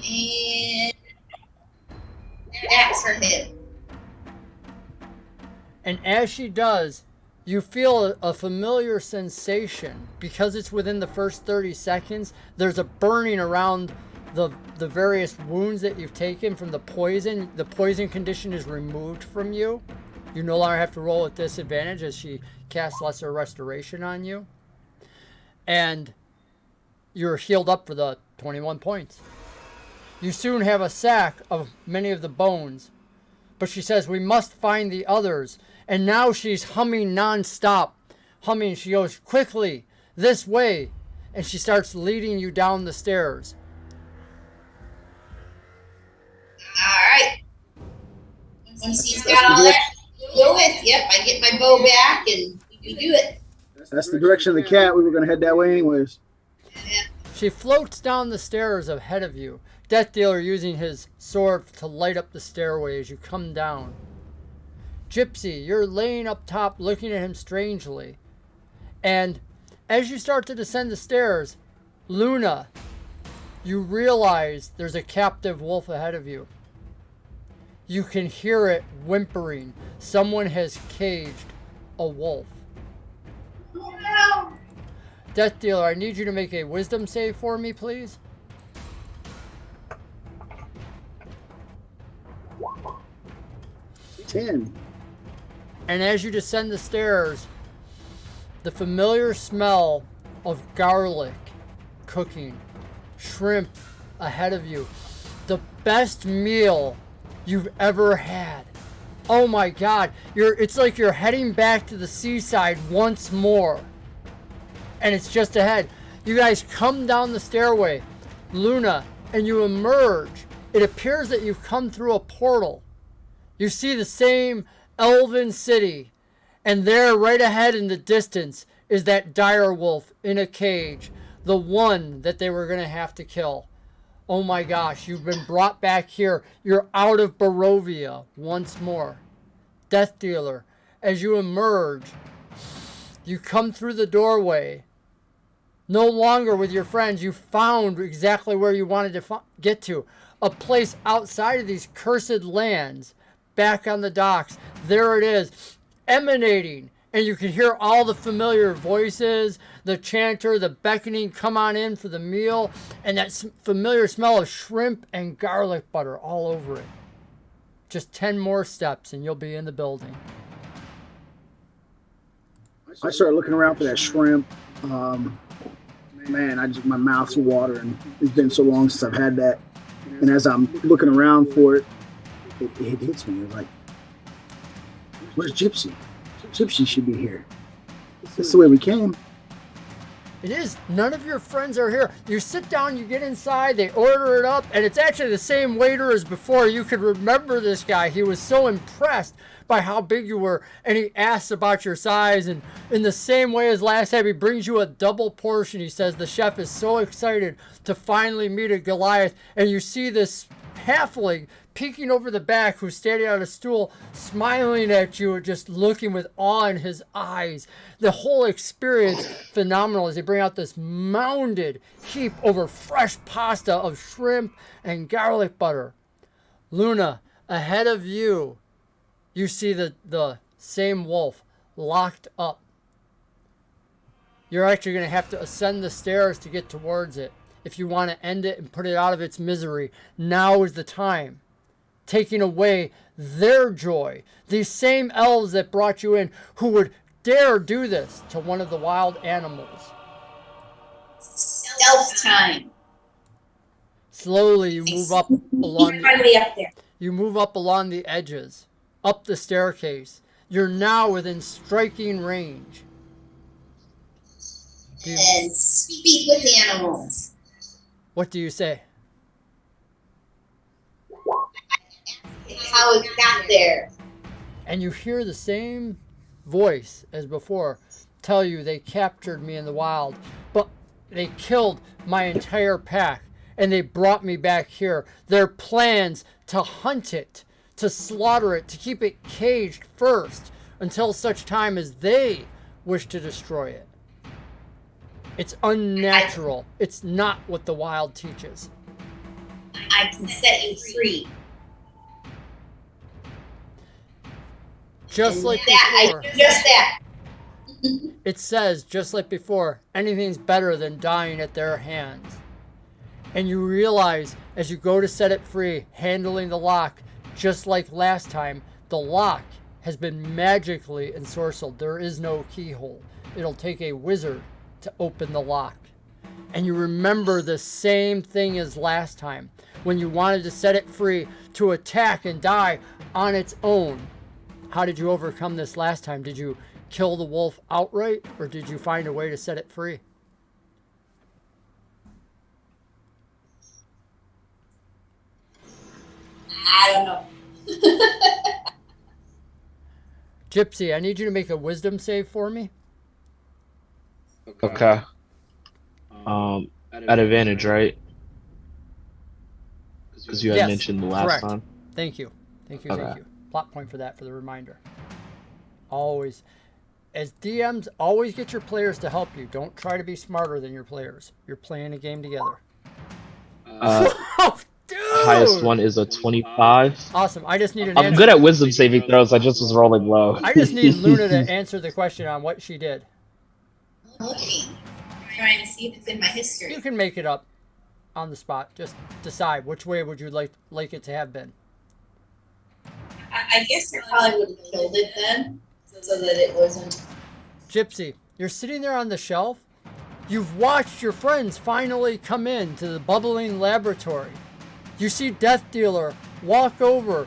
And that's for him. And as she does, you feel a familiar sensation. Because it's within the first 30 seconds, there's a burning around the various wounds that you've taken from the poison. The poison condition is removed from you. You no longer have to roll with disadvantage as she casts Lesser Restoration on you. And you're healed up for the 21 points. You soon have a sack of many of the bones. But she says, "We must find the others." And now she's humming non-stop. Humming, she goes, "Quickly, this way." And she starts leading you down the stairs. Alright. Once he's got all that to go with, yep, I get my bow back and we do it. That's the direction of the cat. We were going to head that way anyways. Yeah. She floats down the stairs ahead of you. Death Dealer using his sword to light up the stairway as you come down. Gypsy, you're laying up top looking at him strangely. And as you start to descend the stairs, Luna, you realize there's a captive wolf ahead of you. You can hear it whimpering. Someone has caged a wolf. No. Death Dealer, I need you to make a wisdom save for me, please. Ten. And as you descend the stairs, the familiar smell of garlic cooking, shrimp ahead of you, the best meal you've ever had. Oh my God, it's like you're heading back to the seaside once more. And it's just ahead. You guys come down the stairway, Luna, and you emerge. It appears that you've come through a portal. You see the same elven city, and there, right ahead in the distance, is that dire wolf in a cage, the one that they were going to have to kill. Oh my gosh, you've been brought back here. You're out of Barovia once more. Death Dealer, as you emerge, you come through the doorway. No longer with your friends. You found exactly where you wanted to get to. A place outside of these cursed lands. Back on the docks. There it is. Emanating. And you can hear all the familiar voices. The chanter, the beckoning, come on in for the meal. And that familiar smell of shrimp and garlic butter all over it. Just 10 more steps and you'll be in the building. I started looking around for that shrimp. Man, my mouth's watering. It's been so long since I've had that. And as I'm looking around for it, it hits me. It's like, where's Gypsy? Gypsy should be here. That's the way we came. It is. None of your friends are here. You sit down, you get inside, they order it up, and it's actually the same waiter as before. You could remember this guy. He was so impressed by how big you were, and he asks about your size, and in the same way as last time, he brings you a double portion. He says the chef is so excited to finally meet a Goliath, and you see this halfling peeking over the back who's standing on a stool, smiling at you and just looking with awe in his eyes. The whole experience phenomenal as they bring out this mounded heap over fresh pasta of shrimp and garlic butter. Luna, ahead of you, you see the same wolf locked up. You're actually going to have to ascend the stairs to get towards it. If you want to end it and put it out of its misery, now is the time. Taking away their joy. These same elves that brought you in, who would dare do this to one of the wild animals. Stealth time. Slowly you move up along You're finally up there. you move up along the edges, up the staircase. You're now within striking range. And speak with the animals. What do you say? How it got there. And you hear the same voice as before tell you they captured me in the wild, but they killed my entire pack and they brought me back here. Their plans to hunt it, to slaughter it, to keep it caged first until such time as they wish to destroy it. It's unnatural. It's not what the wild teaches. I can set you free. Just And like that, before. I do just that. It says, just like before, anything's better than dying at their hands. And you realize as you go to set it free, handling the lock, just like last time, the lock has been magically ensorcelled. There is no keyhole. It'll take a wizard to open the lock. And you remember the same thing as last time, when you wanted to set it free to attack and die on its own. How did you overcome this last time? Did you kill the wolf outright, or did you find a way to set it free? I don't know. Gypsy, I need you to make a wisdom save for me. Okay. At advantage, right? Because you had Yes, mentioned the last correct. time. Thank you. Thank you. Okay. Thank you. Plot point for that, for the reminder. Always. As DMs, always get your players to help you. Don't try to be smarter than your players. You're playing a game together. Oh, dude! Highest one is a 25. Awesome. I just need an I'm answer. good at wisdom saving throws. I just was rolling low. I just need Luna to answer the question on what she did. Looking. Trying to see if it's in my history. You can make it up on the spot. Just decide which way would you like it to have been. I guess I probably would have killed it then, so that it wasn't. Gypsy, you're sitting there on the shelf. You've watched your friends finally come in to the bubbling laboratory. You see Death Dealer walk over,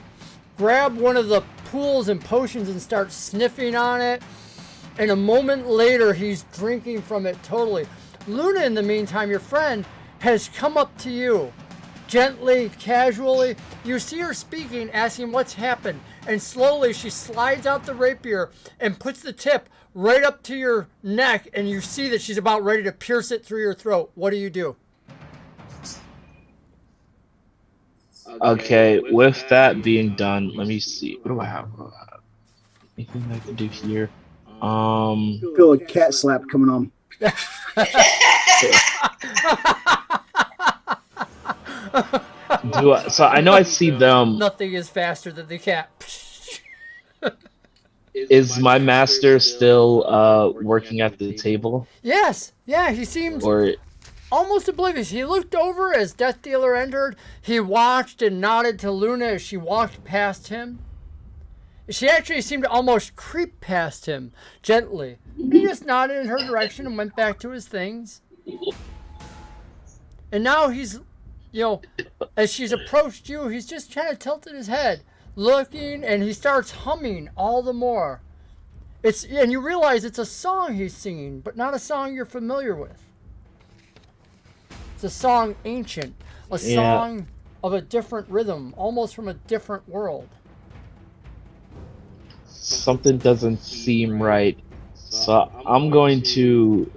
grab one of the pools and potions and start sniffing on it. And a moment later, he's drinking from it totally. Luna, in the meantime, your friend, has come up to you. Gently, casually, you see her speaking, asking what's happened. And slowly, she slides out the rapier and puts the tip right up to your neck. And you see that she's about ready to pierce it through your throat. What do you do? Okay, with that being done, let me see. What do I have? Anything I can do here? Feel a cat slap coming on. So I know I see them. Nothing is faster than the cat. Is my master still working at the table? Yes. Yeah, he seems almost oblivious. He looked over as Death Dealer entered. He watched and nodded to Luna as she walked past him. She actually seemed to almost creep past him gently. He just nodded in her direction and went back to his things. And now he's, as she's approached you, he's just kind of tilted his head, looking, and he starts humming all the more. And you realize it's a song he's singing, but not a song you're familiar with. It's a song ancient, a song of a different rhythm, almost from a different world. Something doesn't seem right. So I'm going to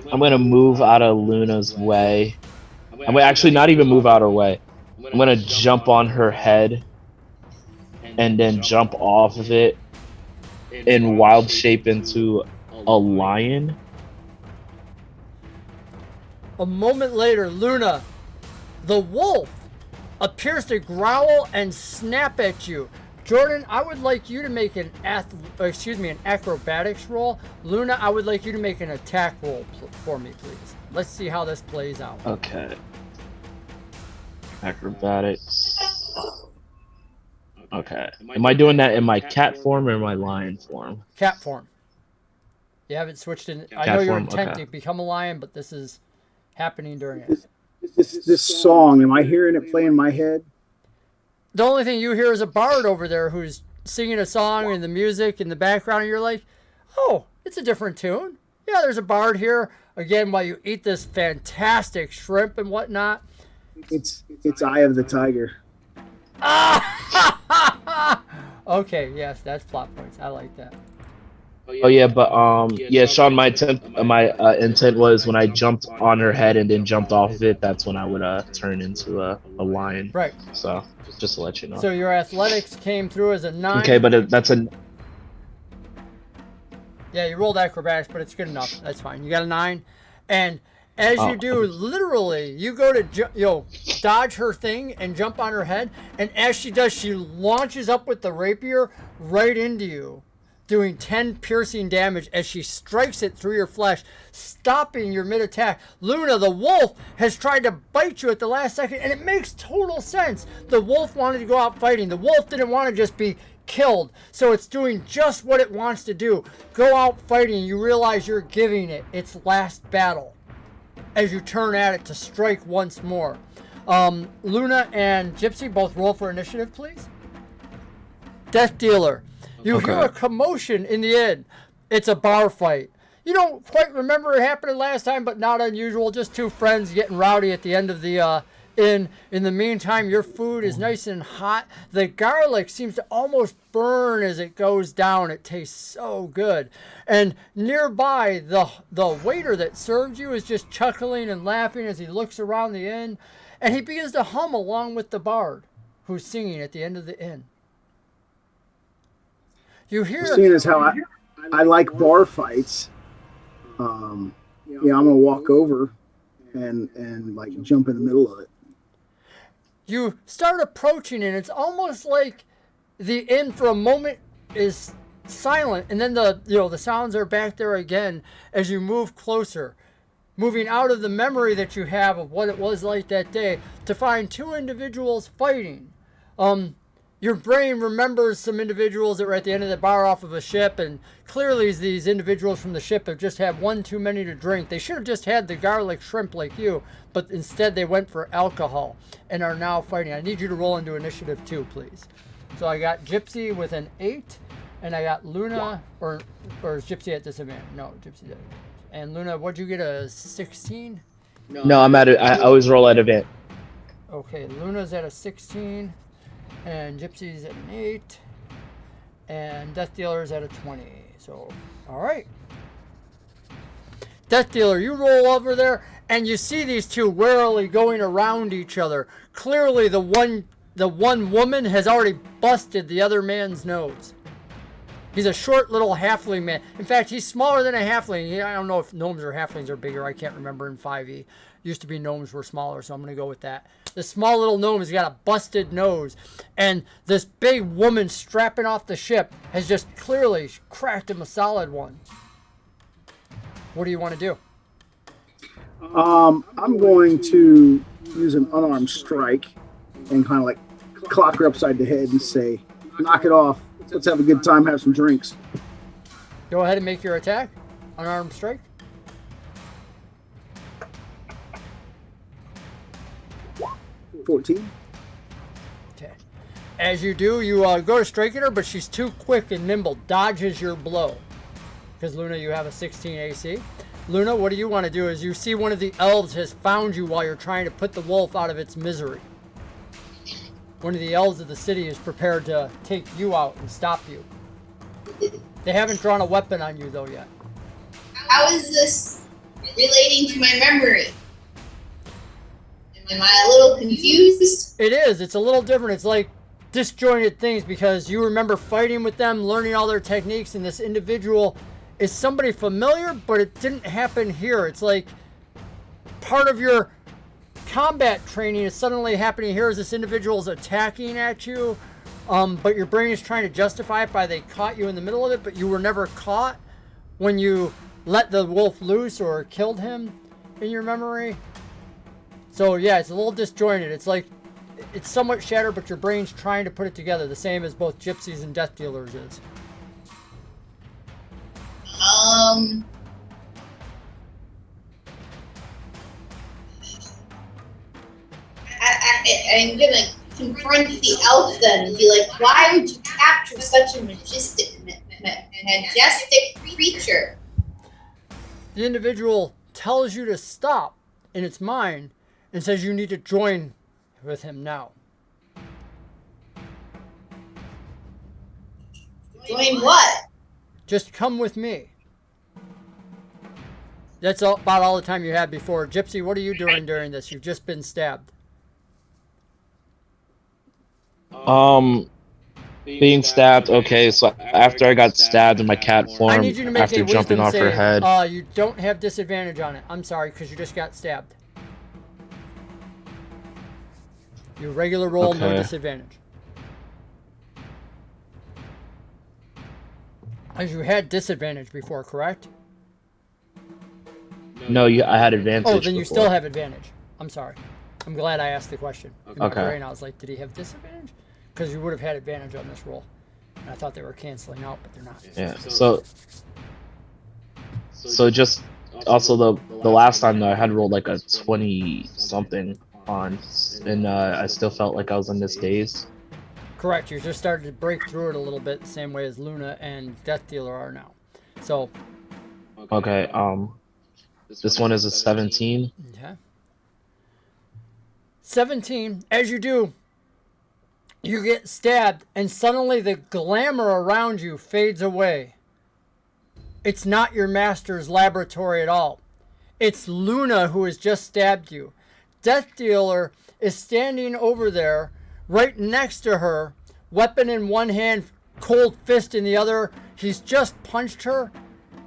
move out of Luna's way. I'm gonna actually not even move out her way. I'm gonna jump on her head and then jump off of it in wild shape into a lion. A moment later, Luna, the wolf, appears to growl and snap at you. Jordan, I would like you to make an acrobatics roll. Luna, I would like you to make an attack roll for me, please. Let's see how this plays out. Okay. Acrobatics. Okay. Am I doing that in my cat form or in my lion form? Cat form. You haven't switched in. I know your intent to become a lion, but this is happening during it. This song, am I hearing it play in my head? The only thing you hear is a bard over there who's singing a song and the music in the background, and you're like, oh, it's a different tune. Yeah, there's a bard here. Again, while you eat this fantastic shrimp and whatnot. It's Eye of the Tiger. Okay, yes, that's plot points. I like that. Oh yeah, but Sean, my intent was when I jumped on her head and then jumped off of it, that's when I would turn into a lion. Right. So just to let you know. So your athletics came through as a 9. Okay, but that's a. Yeah, you rolled acrobatics, but it's good enough. That's fine. You got a 9, and as you do, literally, you go to dodge her thing and jump on her head, and as she does, she launches up with the rapier right into you, doing 10 piercing damage as she strikes it through your flesh, stopping your mid-attack. Luna, the wolf, has tried to bite you at the last second, and it makes total sense. The wolf wanted to go out fighting. The wolf didn't want to just be killed, so it's doing just what it wants to do. Go out fighting. You realize you're giving it its last battle as you turn at it to strike once more. Luna and Gypsy, both roll for initiative, please. Death Dealer. You hear a commotion in the inn. It's a bar fight. You don't quite remember it happening last time, but not unusual. Just two friends getting rowdy at the end of the inn. In the meantime, your food is nice and hot. The garlic seems to almost burn as it goes down. It tastes so good. And nearby, the waiter that serves you is just chuckling and laughing as he looks around the inn. And he begins to hum along with the bard who's singing at the end of the inn. You hear Seeing as how I like bar fights, yeah, I'm gonna walk over and like jump in the middle of it. you start approaching, and it's almost like the inn for a moment is silent, and then the sounds are back there again as you move closer, moving out of the memory that you have of what it was like that day to find two individuals fighting. Your brain remembers some individuals that were at the end of the bar off of a ship, and clearly these individuals from the ship have just had one too many to drink. They should have just had the garlic shrimp like you, but instead they went for alcohol and are now fighting. I need you to roll into initiative 2, please. So I got Gypsy with an 8, and I got Luna, or is Gypsy at disadvantage? No, Gypsy's at. And Luna, what'd you get, a 16? No, I'm at it. I always roll at event. Okay, Luna's at a 16, and Gypsy's at an 8, and Death Dealer's at a 20. So, all right. Death Dealer, you roll over there, and you see these two warily going around each other. Clearly, the one woman has already busted the other man's nose. He's a short little halfling man. In fact, he's smaller than a halfling. I don't know if gnomes or halflings are bigger. I can't remember in 5e. Used to be gnomes were smaller, so I'm going to go with that. The small little gnome has got a busted nose. And this big woman strapping off the ship has just clearly cracked him a solid one. What do you want to do? I'm going to use an unarmed strike and kind of like clock her upside the head and say, knock it off. Let's have a good time, have some drinks. Go ahead and make your attack. Unarmed strike. $14. Okay. As you do, you go to striking her, but she's too quick and nimble. Dodges your blow. Because, Luna, you have a 16 AC. Luna, what do you want to do? Is you see one of the elves has found you while you're trying to put the wolf out of its misery. One of the elves of the city is prepared to take you out and stop you. They haven't drawn a weapon on you, though, yet. How is this relating to my memory? Am I a little confused? It is. It's a little different. It's like disjointed things because you remember fighting with them, learning all their techniques, and this individual is somebody familiar, but it didn't happen here. It's like part of your combat training is suddenly happening here as this individual is attacking at you, but your brain is trying to justify it by they caught you in the middle of it, but you were never caught when you let the wolf loose or killed him in your memory. So yeah, it's a little disjointed. It's like it's somewhat shattered, but your brain's trying to put it together, the same as both Gypsies and Death Dealers is. I'm gonna confront the elf then and be like, why would you capture such a majestic creature? The individual tells you to stop in its mind and says you need to join with him now. Join what? Just come with me. That's about all the time you had before. Gypsy, what are you doing during this? You've just been stabbed. Being stabbed. Okay, so after I got stabbed in my cat form, I need you to make after a jumping wisdom off her save. head. You don't have disadvantage on it. I'm sorry, because you just got stabbed. Your regular roll, no Okay. disadvantage. As you had disadvantage before, correct? No, I had advantage. Oh, then you before. still have advantage. I'm sorry. I'm glad I asked the question. In my Okay. brain, I was like, did he have disadvantage? Because you would have had advantage on this roll. And I thought they were canceling out, but they're not. Yeah. So just also the last time though, I had rolled like a 20 something on, and I still felt like I was in this daze. Correct. You just started to break through it a little bit, the same way as Luna and Death Dealer are now. So. Okay. This one is a 17. Okay. 17. As you do, you get stabbed, and suddenly the glamour around you fades away. It's not your master's laboratory at all. It's Luna who has just stabbed you. Death Dealer is standing over there, right next to her, weapon in one hand, cold fist in the other. He's just punched her,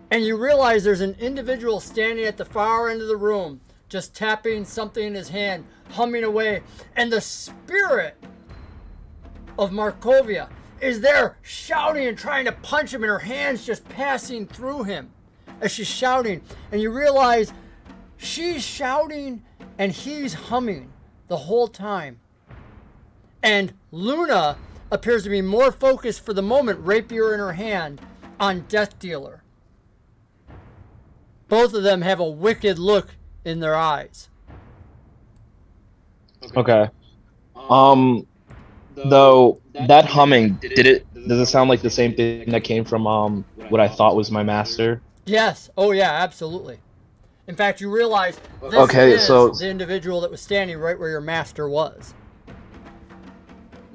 and you realize there's an individual standing at the far end of the room, just tapping something in his hand, humming away, and the spirit of Markovia is there shouting and trying to punch him, and her hands just passing through him as she's shouting. And you realize she's shouting and he's humming the whole time. And Luna appears to be more focused for the moment, rapier in her hand, on Death Dealer. Both of them have a wicked look in their eyes. Okay. Though that humming, does it sound like the same thing that came from what I thought was my master? Yes. Oh yeah, absolutely. In fact, you realize this is the individual that was standing right where your master was.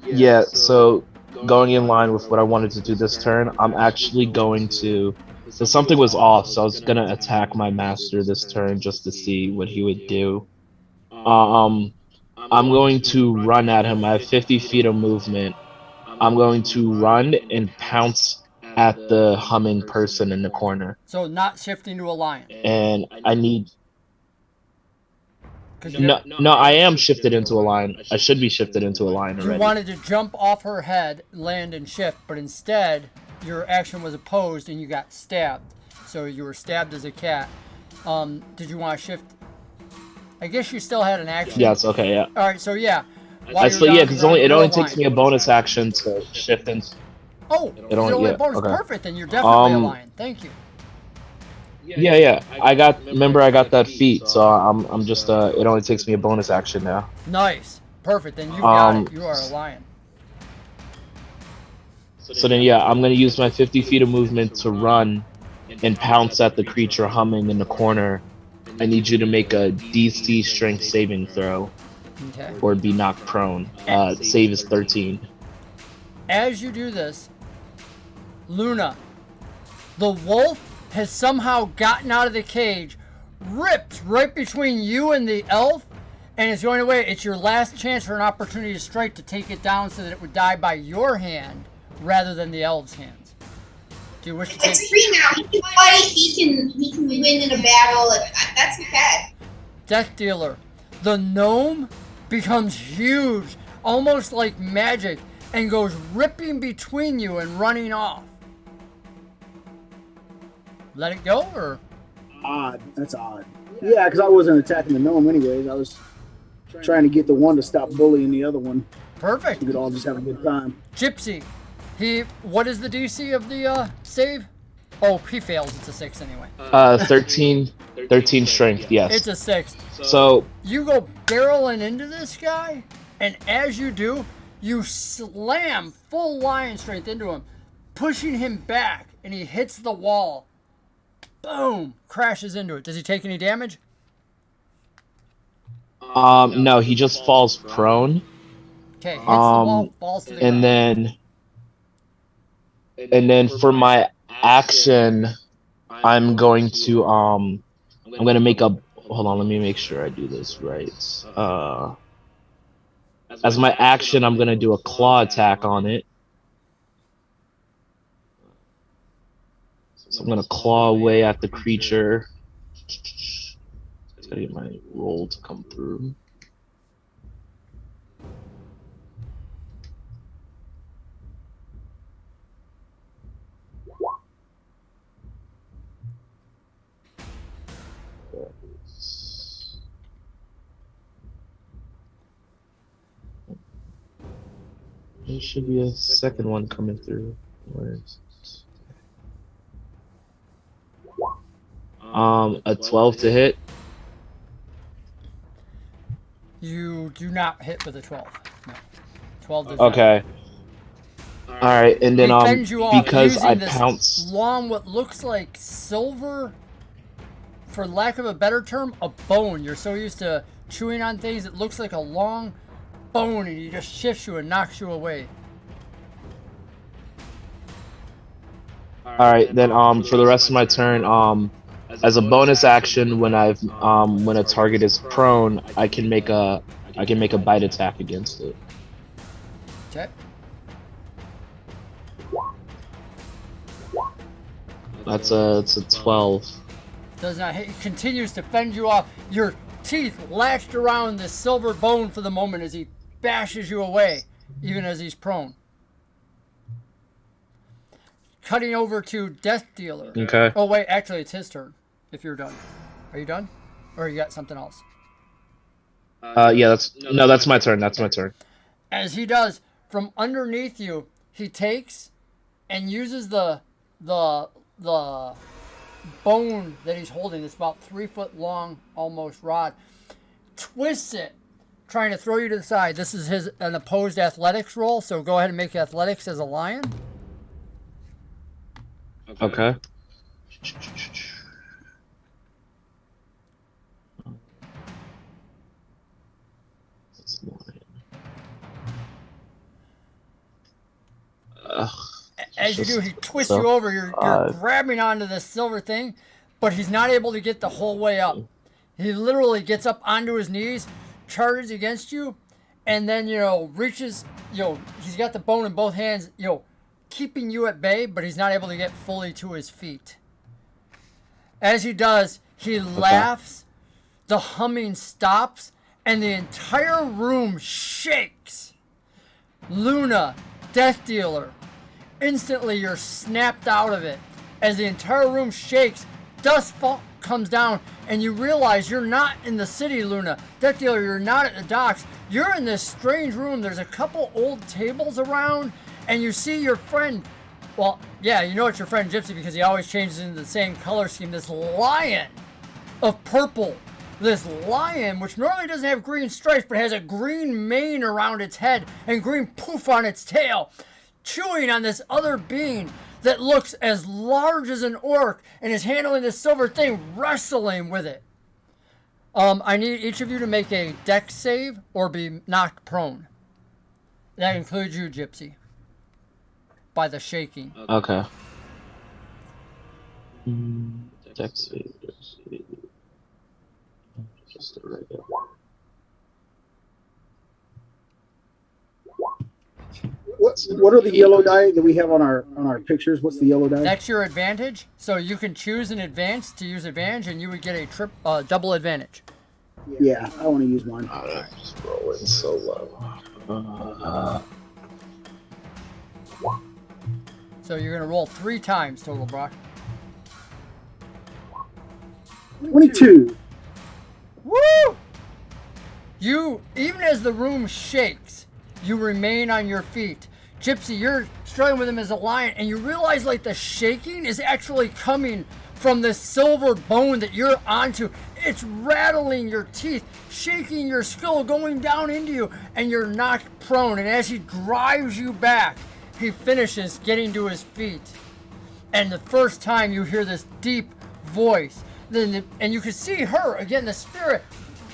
Yeah, so going in line with what I wanted to do this turn, I'm actually going to, so something was off, so I was gonna attack my master this turn just to see what he would do. I'm going to run at him. I have 50 feet of movement. I'm going to run and pounce at the humming person in the corner. So not shifting to a lion. And I need... No, I am shifted into a lion. I should be shifted into a lion already. You wanted to jump off her head, land and shift, but instead your action was opposed and you got stabbed. So you were stabbed as a cat. Did you want to shift? I guess you still had an action. Yes, okay, yeah. Alright, so yeah. Because it only takes me a bonus action to shift in. Oh, it's only a bonus. Okay. Perfect, then you're definitely a lion. Thank you. Yeah. I got that feat, so I'm just it only takes me a bonus action now. Nice. Perfect. Then you got it. You are a lion. So then yeah, I'm gonna use my 50 feet of movement to run and pounce at the creature humming in the corner. I need you to make a DC strength saving throw. Okay. Or be knocked prone. Save is 13. As you do this, Luna, the wolf has somehow gotten out of the cage, ripped right between you and the elf, and is going away. It's your last chance for an opportunity to strike to take it down so that it would die by your hand rather than the elf's hands. Do you wish to take... It's free now. He can fight. He can win in a battle. That's okay. Death Dealer. The gnome becomes huge, almost like magic, and goes ripping between you and running off. Let it go, or? Odd. That's odd. Yeah, because I wasn't attacking the gnome anyways. I was trying to get the one to stop bullying the other one. Perfect. We could all just have a good time. Gypsy. What is the DC of the save? Oh, he fails. It's a 6 anyway. 13 strength, yes. It's a 6. So you go barreling into this guy, and as you do, you slam full lion strength into him, pushing him back, and he hits the wall. Boom! Crashes into it. Does he take any damage? No, he just falls prone. Okay, hits the wall, falls to the ground. And then for my action, I'm going to make a... Hold on, let me make sure I do this right. As my action, I'm going to do a claw attack on it. So I'm going to claw away at the creature. Just got to get my roll to come through. There should be a second one coming through. Where is it? A 12 to hit. You do not hit with a 12. No. 12 does okay. Not. Alright, and then because I this pounce long, what looks like silver, for lack of a better term, a bone. You're so used to chewing on things, it looks like a long bone, and he just shifts you and knocks you away. Alright, then for the rest of my turn, as a bonus action, when a target is prone, I can make a bite attack against it. Okay. It's a 12. Does not hit. He continues to fend you off. Your teeth latched around this silver bone for the moment as he bashes you away, even as he's prone. Cutting over to Death Dealer. Okay. Oh, wait, actually, it's his turn. If you're done. Are you done? Or you got something else? Yeah, that's my turn. That's my turn. As he does, from underneath you, he takes and uses the bone that he's holding. It's about 3 foot long, almost rod. Twists it, trying to throw you to the side. This is an opposed athletics roll, so go ahead and make athletics as a lion. Okay. As you do, he twists you over. You're grabbing onto this silver thing, but he's not able to get the whole way up. He literally gets up onto his knees, charges against you, and then, reaches, he's got the bone in both hands, keeping you at bay, but he's not able to get fully to his feet. As he does, he laughs, the humming stops, and the entire room shakes. Luna, Death Dealer, instantly you're snapped out of it. As the entire room shakes, dust comes down, and you realize you're not in the city, Luna. Death Dealer, you're not at the docks. You're in this strange room. There's a couple old tables around, and you see your friend. Well, yeah, you know it's your friend Gypsy because he always changes into the same color scheme. This lion of purple. This lion, which normally doesn't have green stripes, but has a green mane around its head and green poof on its tail, chewing on this other being that looks as large as an orc and is handling this silver thing, wrestling with it. I need each of you to make a dex save or be knocked prone. That includes you, Gypsy. By the shaking. Okay. Dex save. Just right there. What are the yellow die that we have on our pictures? What's the yellow die? That's your advantage. So you can choose in advance to use advantage, and you would get a double advantage. Yeah, I want to use mine. Just rolling so low. So you're gonna roll 3 times total, Brock. 22. Woo! You, even as the room shakes, you remain on your feet. Gypsy, you're struggling with him as a lion, and you realize like the shaking is actually coming from this silver bone that you're onto. It's rattling your teeth, shaking your skull, going down into you, and you're knocked prone. And as he drives you back, he finishes getting to his feet. And the first time you hear this deep voice, and you can see her, again, the spirit,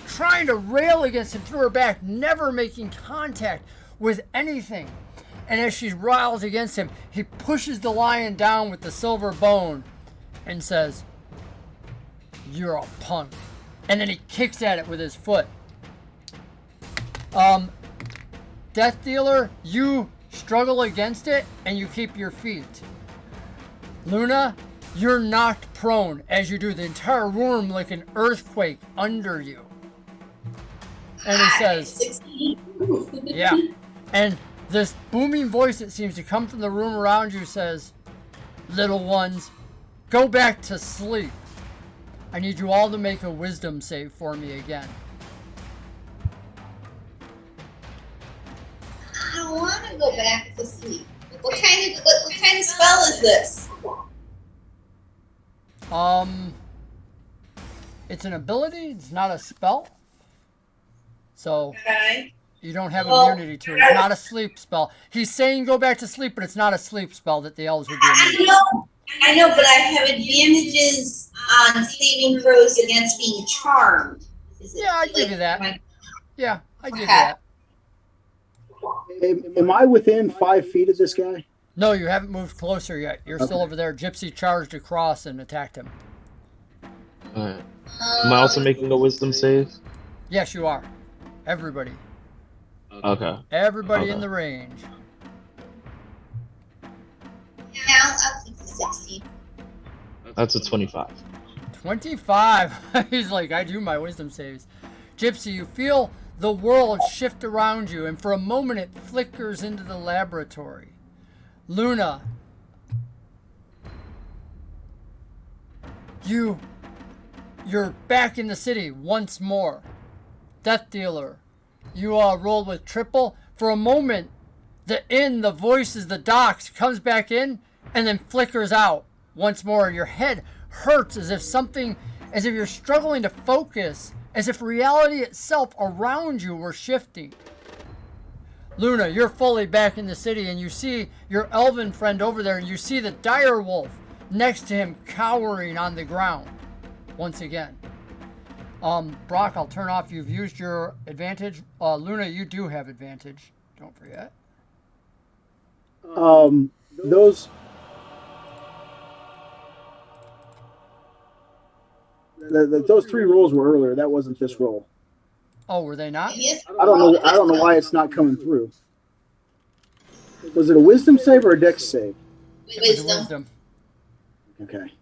trying to rail against him through her back, never making contact with anything. And as she riles against him, he pushes the lion down with the silver bone and says, "You're a punk." And then he kicks at it with his foot. Death Dealer, you struggle against it and you keep your feet. Luna, you're knocked prone as you do, the entire room like an earthquake under you. And he says, yeah. And this booming voice that seems to come from the room around you says, "Little ones, go back to sleep. I need you all to make a wisdom save for me again." I don't want to go back to sleep. What kind of spell is this? It's an ability. It's not a spell. So Okay. you don't have immunity to it. It's not a sleep spell. He's saying go back to sleep, but it's not a sleep spell that the elves would be immune to. I know, but I have advantages on saving throws against being charmed. Yeah, I give you that. Yeah, I give you that. Am I within 5 feet of this guy? No, you haven't moved closer yet. You're still over there. Gypsy charged across and attacked him. Alright. Am I also making a wisdom save? Yes, you are. Everybody. Okay. Everybody in the range. Yeah, I'll keep the 16. That's a 25. 25. He's like, I do my wisdom saves. Gypsy, you feel the world shift around you, and for a moment it flickers into the laboratory. Luna, you're back in the city once more. Death Dealer, you rolled with triple. For a moment, the voices, the docs comes back in and then flickers out once more. Your head hurts as if you're struggling to focus, as if reality itself around you were shifting. Luna, you're fully back in the city, and you see your elven friend over there, and you see the dire wolf next to him cowering on the ground once again. Brock, I'll turn off. You've used your advantage. Luna, you do have advantage. Don't forget. Those those 3 rolls were earlier. That wasn't this roll. Oh, were they not? Yes. I don't know why it's not coming through. Was it a wisdom save or a dex save? It was wisdom. Okay.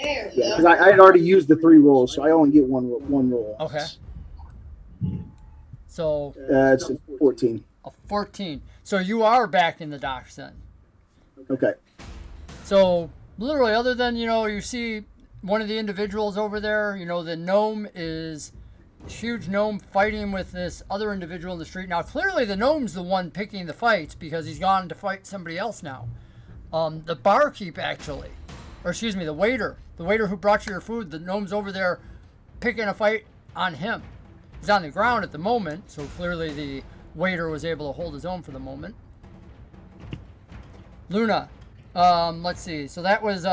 There we Yeah, go. because I had already used the 3 rolls, so I only get one roll. Okay. So It's a 14. a 14. So you are back in the docks then. Okay. So literally, other than, you see one of the individuals over there, the gnome is huge gnome fighting with this other individual in the street. Now, clearly the gnome's the one picking the fights because he's gone to fight somebody else now. The barkeep, actually, or excuse me, the waiter who brought you your food, the gnome's over there picking a fight on him. He's on the ground at the moment, so clearly the waiter was able to hold his own for the moment. Luna, let's see. So that was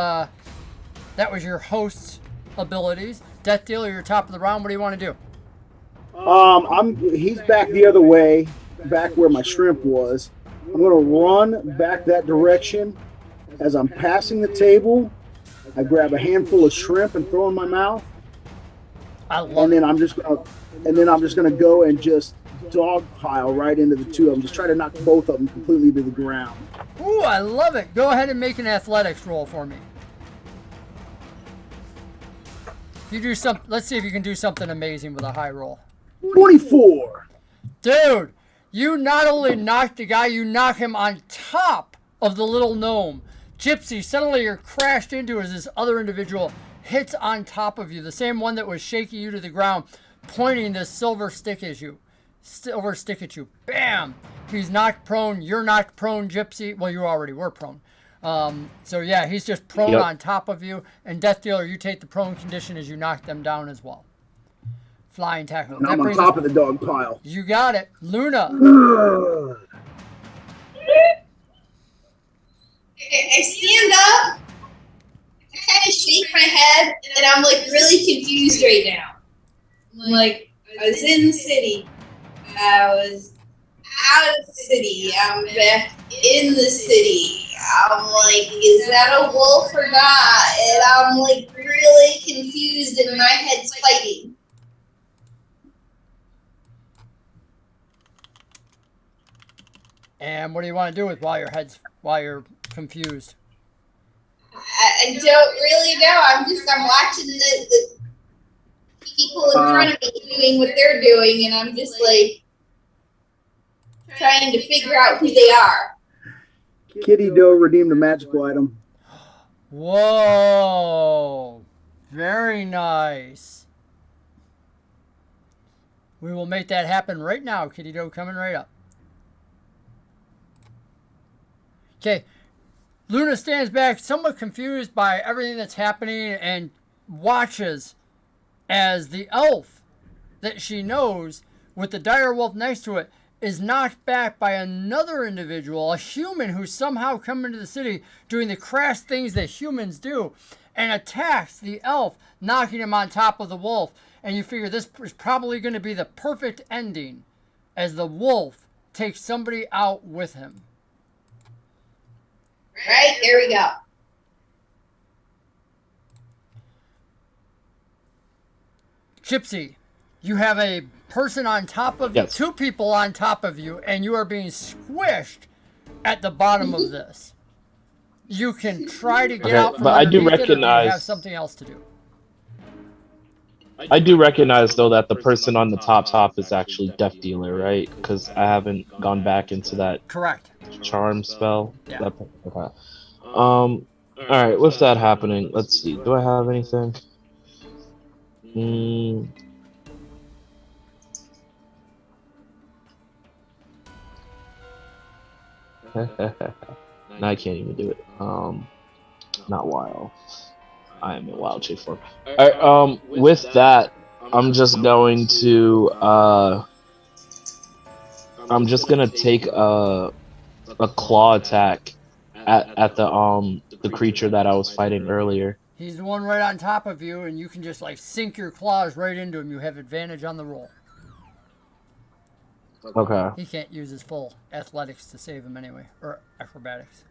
your host's abilities. Death Dealer, you're top of the round. What do you want to do? He's back the other way, back where my shrimp was. I'm gonna run back that direction. As I'm passing the table, I grab a handful of shrimp and throw in my mouth. And then I'm just gonna go and just dogpile right into the 2 of them. Just try to knock both of them completely to the ground. Ooh, I love it. Go ahead and make an athletics roll for me. Let's see if you can do something amazing with a high roll. 24. Dude, you not only knocked the guy, you knock him on top of the little gnome. Gypsy, suddenly you're crashed into as this other individual hits on top of you, the same one that was shaking you to the ground, pointing this silver stick at you. Bam! He's knocked prone. You're knocked prone, Gypsy. Well, you already were prone. So yeah, he's just prone on top of you. And Death Dealer, you take the prone condition as you knock them down as well. Flying tackle. And I'm on top of the dog pile. You got it. Luna. I stand up, I kind of shake my head, and I'm like really confused right now. Like, I was in the city, I was out of the city, I'm back in the city. I'm like, is that a wolf or not? And I'm like really confused, and my head's fighting. And what do you want to do with while you're confused? I don't really know. I'm watching the people in front of me doing what they're doing, and I'm just like trying to figure out who they are. Kitty Doe redeemed a magical item. Whoa! Very nice. We will make that happen right now, Kitty Doe, coming right up. Okay. Luna stands back, somewhat confused by everything that's happening, and watches as the elf that she knows, with the dire wolf next to it, is knocked back by another individual, a human who's somehow come into the city doing the crass things that humans do, and attacks the elf, knocking him on top of the wolf. And you figure this is probably going to be the perfect ending as the wolf takes somebody out with him. Right, there we go. Gypsy, You have a person on top of you, 2 people on top of you, and you are being squished at the bottom of this. You can try to get out from but I do underneath it, or do you have recognize something else to do? I do recognize though that the person on the top is actually Death Dealer, right? Because I haven't gone back into that Correct. charm spell. Yeah. Okay. All right. With that happening, let's see. Do I have anything? No, I can't even do it. Not wild. I am in wild shape form. All right. With that, I'm just going to I'm just gonna take a claw attack at the creature that I was fighting earlier. He's the one right on top of you, and you can just like sink your claws right into him. You have advantage on the roll. Okay. He can't use his full athletics to save him anyway, or acrobatics.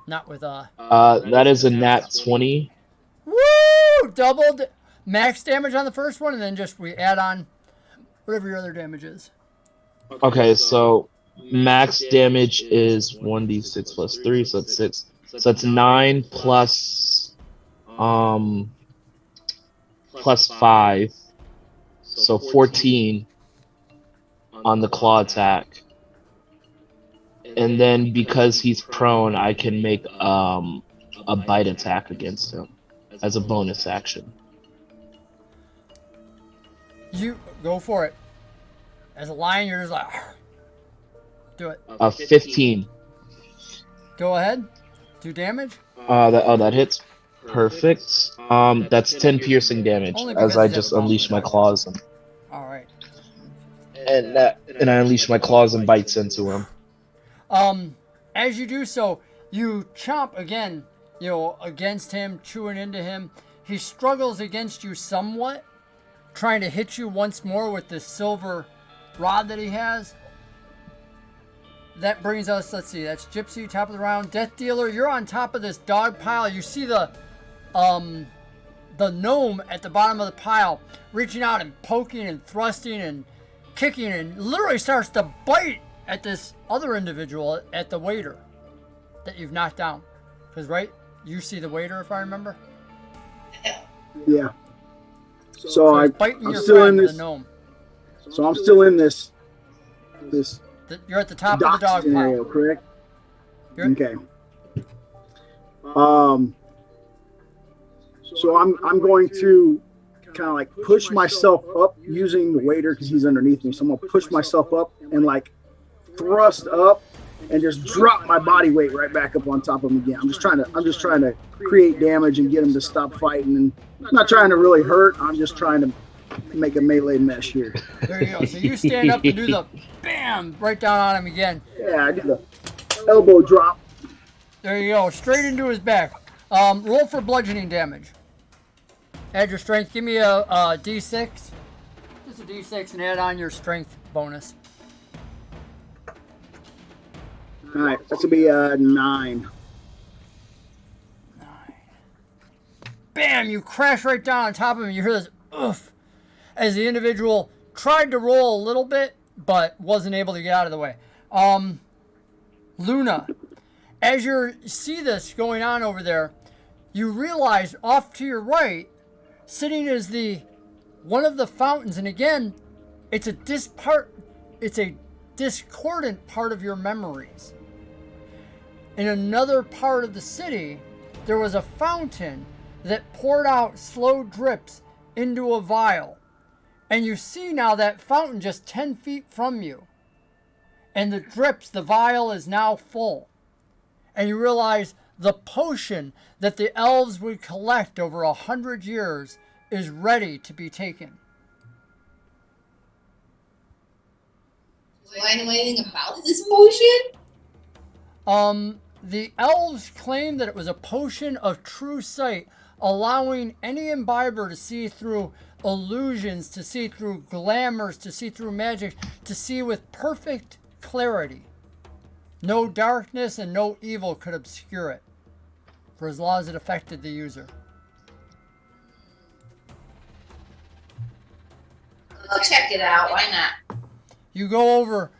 Not with that is a nat 20. Woo! Doubled max damage on the first one, and then just we add on whatever your other damage is. Okay, so max damage is 1d6 plus 3, so that's 6. So that's 9 plus 5. So 14 on the claw attack. And then because he's prone, I can make a bite attack against him as a bonus action. You go for it. As a lion, you're just like, do it. 15. Go ahead. 2 damage. That hits. Perfect. That's 10 piercing damage as I just unleash my claws and. All right. And I unleash my claws and bites into him. As you do so, you chomp again, against him, chewing into him. He struggles against you somewhat, trying to hit you once more with this silver rod that he has. That brings us, let's see, that's Gypsy, top of the round. Death Dealer, you're on top of this dog pile. You see the gnome at the bottom of the pile reaching out and poking and thrusting and kicking and literally starts to bite at this other individual, at the waiter that you've knocked down. Because, right, you see the waiter, if I remember? Yeah. So I'm still in this. Gnome. So I'm still in this. You're at the top of the dog scenario, pile. correct? Okay. So I'm going to kind of like push myself up using the waiter because he's underneath me. So I'm gonna push myself up and like thrust up and just drop my body weight right back up on top of him again. I'm just trying to create damage and get him to stop fighting, and I'm not trying to really hurt. I'm just trying to make a melee mesh here. There you go. So you stand up and do the bam right down on him again. Yeah, I do the elbow drop. There you go, straight into his back. Roll for bludgeoning damage. Add your strength. Give me a d6. Just a d6 and add on your strength bonus. All right, that's gonna be 9. Bam! You crash right down on top of him. You hear this oof as the individual tried to roll a little bit, but wasn't able to get out of the way. Luna, as you see this going on over there, you realize off to your right, sitting is one of the fountains, and again, it's a discordant part of your memories. In another part of the city, there was a fountain that poured out slow drips into a vial. And you see now that fountain just 10 feet from you. And the vial is now full. And you realize the potion that the elves would collect over 100 years is ready to be taken. Do I know anything about this potion? The elves claim that it was a potion of true sight, allowing any imbiber to see through illusions, to see through glamours, to see through magic, to see with perfect clarity. No darkness and no evil could obscure it, for as long as it affected the user. I'll check it out. Why not? You go over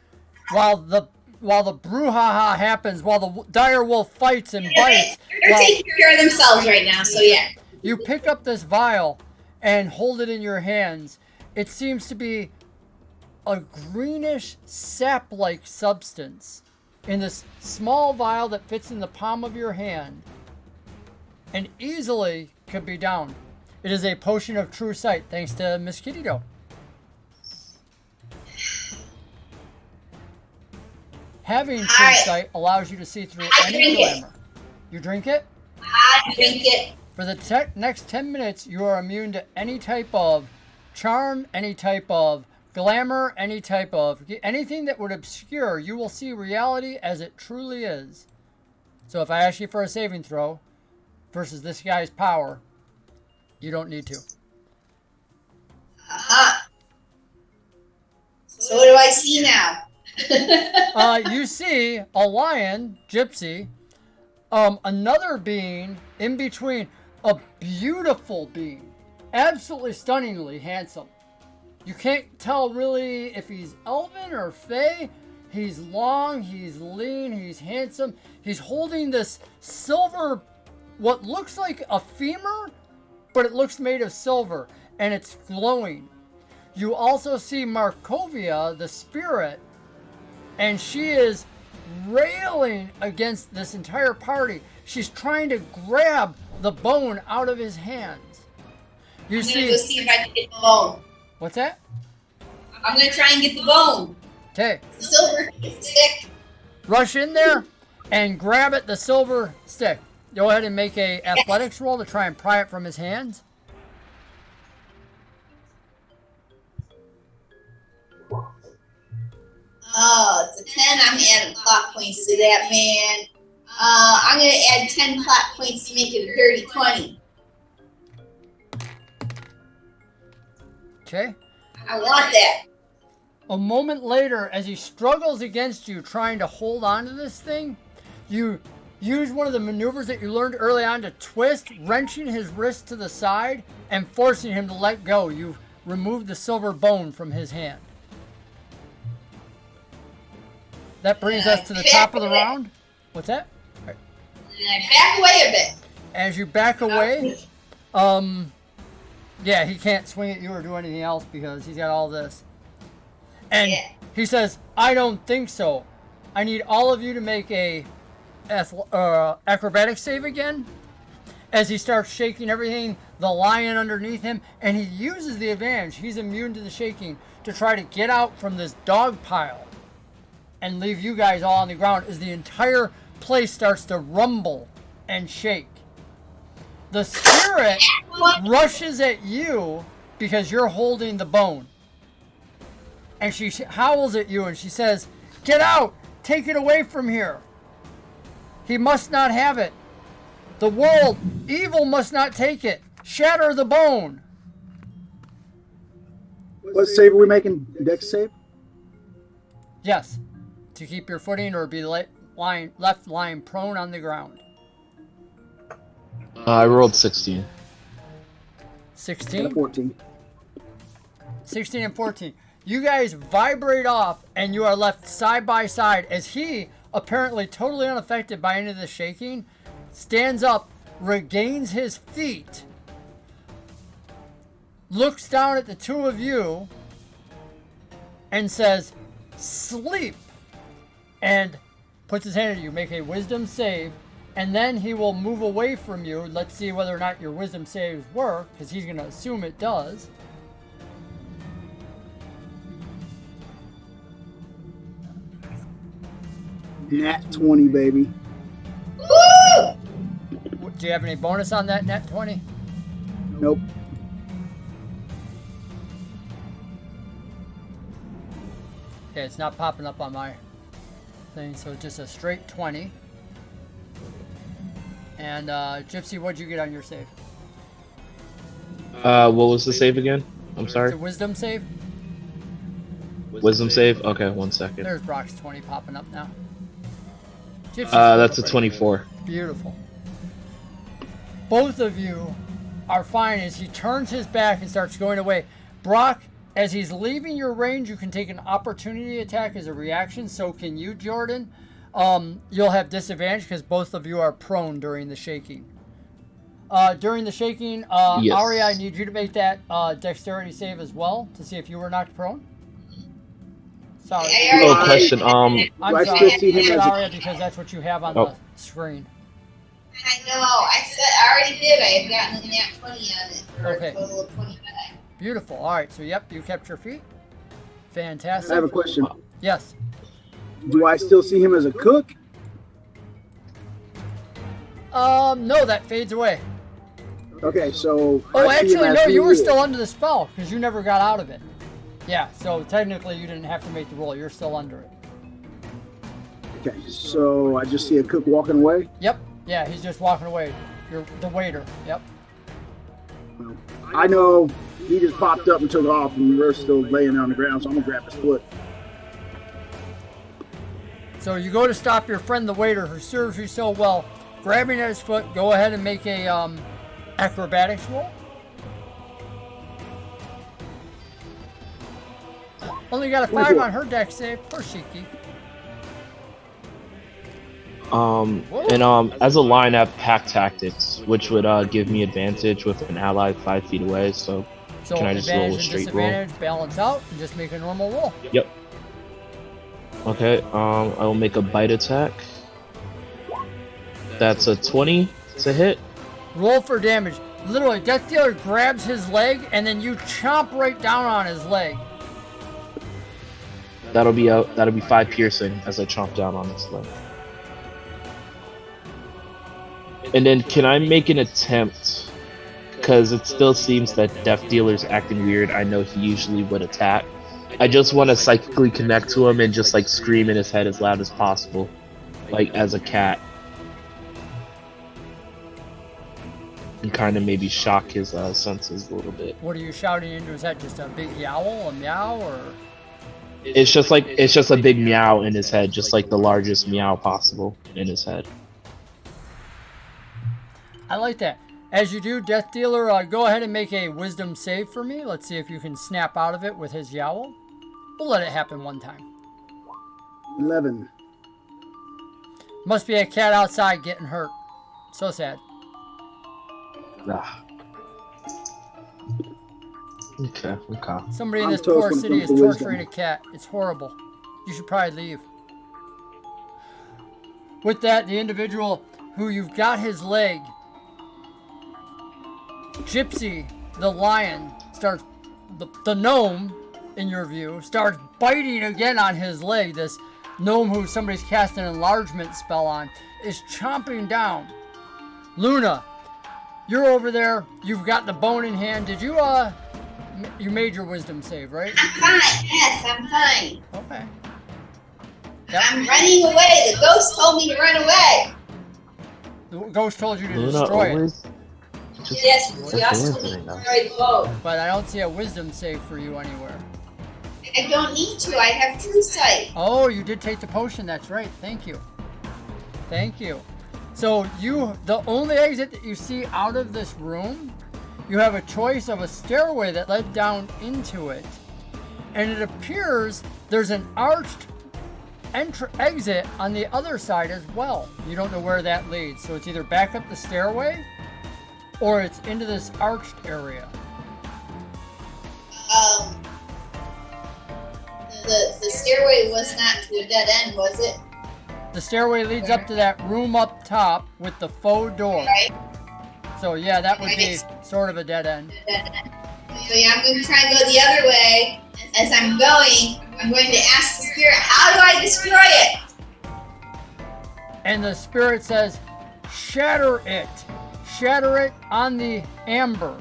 while the brouhaha happens, while the dire wolf fights and bites. They're taking care of themselves right now, so yeah. You pick up this vial and hold it in your hands. It seems to be a greenish sap-like substance in this small vial that fits in the palm of your hand and easily could be downed. It is a potion of true sight, thanks to Miss Kitty Doe. Having true sight allows you to see through any glamour. You drink it? I drink it. For the next 10 minutes, you are immune to any type of charm, any type of glamour, anything that would obscure. You will see reality as it truly is. So if I ask you for a saving throw versus this guy's power, you don't need to. So what do I see now? You see a lion, Gypsy, another being in between, a beautiful being, absolutely stunningly handsome. You can't tell really if he's elven or fey. He's long, he's lean, he's handsome. He's holding this silver, what looks like a femur, but it looks made of silver, and it's glowing. You also see Markovia, the spirit, and she is railing against this entire party. She's trying to grab the bone out of his hands. I'm gonna go see if I can get the bone. What's that? I'm gonna try and get the bone. Okay. The silver stick. Rush in there and grab it, the silver stick. Go ahead and make a athletics roll to try and pry it from his hands. Oh, it's a 10. I'm adding clock points to that, man. I'm going to add 10 clock points to make it a dirty 20. Okay. I want that. A moment later, as he struggles against you, trying to hold on to this thing, you use one of the maneuvers that you learned early on to twist, wrenching his wrist to the side and forcing him to let go. You've removed the silver bone from his hand. That brings us to the top of the round. What's that? And I back away a bit. As you back away, yeah, he can't swing at you or do anything else because he's got all this. And he says, I don't think so. I need all of you to make a acrobatic save again. As he starts shaking everything, the lion underneath him, and he uses the advantage. He's immune to the shaking to try to get out from this dog pile and leave you guys all on the ground as the entire place starts to rumble and shake. The spirit rushes at you because you're holding the bone. And she howls at you and she says, get out! Take it away from here! He must not have it. The world, evil must not take it. Shatter the bone. What save are we making? Dex save? Yes. To keep your footing or be left lying prone on the ground. I rolled 16. 16? 14. 16 and 14. You guys vibrate off and you are left side by side as he, apparently totally unaffected by any of the shaking, stands up, regains his feet, looks down at the two of you, and says, sleep, and puts his hand at you. Make a wisdom save, and then he will move away from you. Let's see whether or not your wisdom saves work, because he's going to assume it does. Nat 20, baby. Woo! Do you have any bonus on that nat 20? Nope. Okay, it's not popping up on my thing, so it's just a straight 20. And Gypsy, what'd you get on your save? What was the save again? I'm sorry. It's a wisdom save. Wisdom save? Okay, 1 second. There's Brock's 20 popping up now. Gypsy's That's a 24. beautiful. Both of you are fine as he turns his back and starts going away. Brock, As he's leaving your range, you can take an opportunity attack as a reaction. So can you, Jordan. You'll have disadvantage because both of you are prone during the shaking. During the shaking, Yes. Aria, I need you to make that dexterity save as well to see if you were knocked prone. Sorry. I Oh, already question. did. I'm Do I sorry. still see him It's as a Aria because that's what you have on the screen. I know. I said I already did. I had gotten a nat 20 on it for Okay. a total of 25. Beautiful. All right. So, yep, you kept your feet. I Fantastic. have a question. Yes. Do I still see him as a cook? No, that fades away. Okay, so Oh, I see him actually, as no, who you he were is. still under the spell because you never got out of it. Yeah, so technically you didn't have to make the roll. You're still under it. Okay, so I just see a cook walking away. Yep. Yeah, he's just walking away. You're the waiter. Yep. I know he just popped up and took off, and we're still laying on the ground, so I'm gonna grab his foot. So you go to stop your friend, the waiter, who serves you so well. Grabbing at his foot, go ahead and make a acrobatics roll. Only got a 5 24. on her dex save. Poor Shiki. As a line, I have pack tactics, which would give me advantage with an ally 5 feet away. So So can I just roll a advantage and straight roll? disadvantage, balance out, and just make a normal roll. Yep. Okay. I will make a bite attack. That's a 20 to hit. Roll for damage. Literally, Death Dealer grabs his leg, and then you chomp right down on his leg. That'll be 5 piercing as I chomp down on this leg. And then can I make an attempt? Because it still seems that Death Dealer's acting weird. I know he usually would attack. I just want to psychically connect to him and just like scream in his head as loud as possible, like as a cat, and kind of maybe shock his senses a little bit. What are you shouting into his head? Just a big yowl, a meow, or? It's just a big meow in his head, just like the largest meow possible in his head. I like that. As you do, Death Dealer, go ahead and make a wisdom save for me. Let's see if you can snap out of it with his yowl. We'll let it happen one time. 11. Must be a cat outside getting hurt. So sad. Ah. Okay. Somebody in I'm this toast poor when it city comes is to wisdom. torturing a cat. It's horrible. You should probably leave. With that, the individual who you've got his leg, Gypsy, the lion, starts, the gnome, in your view, starts biting again on his leg. This gnome who somebody's cast an enlargement spell on is chomping down. Luna, you're over there. You've got the bone in hand. Did you, you made your wisdom save, right? I'm fine. Yes, I'm fine. Okay. Yep. I'm running away. The ghost told me to run away. The ghost told you to Luna destroy it, always just Yes, just he also told doing me to something else. destroy the boat. but I don't see a wisdom save for you anywhere. I don't need to. I have true sight. Oh, you did take the potion. That's right. Thank you. Thank you. So the only exit that you see out of this room, you have a choice of a stairway that led down into it. And it appears there's an arched exit on the other side as well. You don't know where that leads. So it's either back up the stairway or it's into this arched area. The stairway was not to a dead end, was it? The stairway leads up to that room up top with the faux door. Right. So yeah, that would be sort of a dead end. Dead end. So yeah, I'm going to try and go the other way. As I'm going to ask the spirit, how do I destroy it? And the spirit says, shatter it. Shatter it on the amber.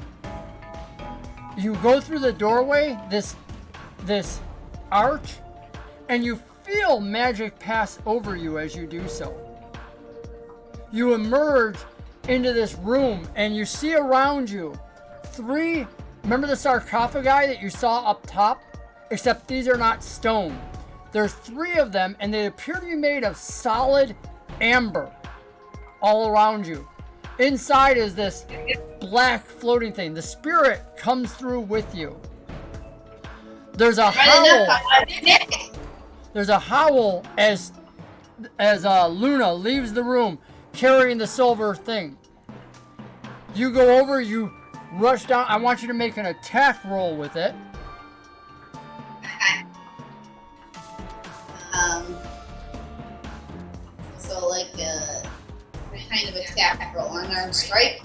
You go through the doorway, this arch, and you feel magic pass over you as you do so. You emerge into this room and you see around you 3, remember the sarcophagi that you saw up top? Except these are not stone. There's 3 of them and they appear to be made of solid amber all around you. Inside is this black floating thing. The spirit comes through with you. There's a Running up howl. on my neck. There's a howl as Luna leaves the room carrying the silver thing. You go over, you rush down. I want you to make an attack roll with it. Okay. So like what kind of attack roll? Unarmed strike?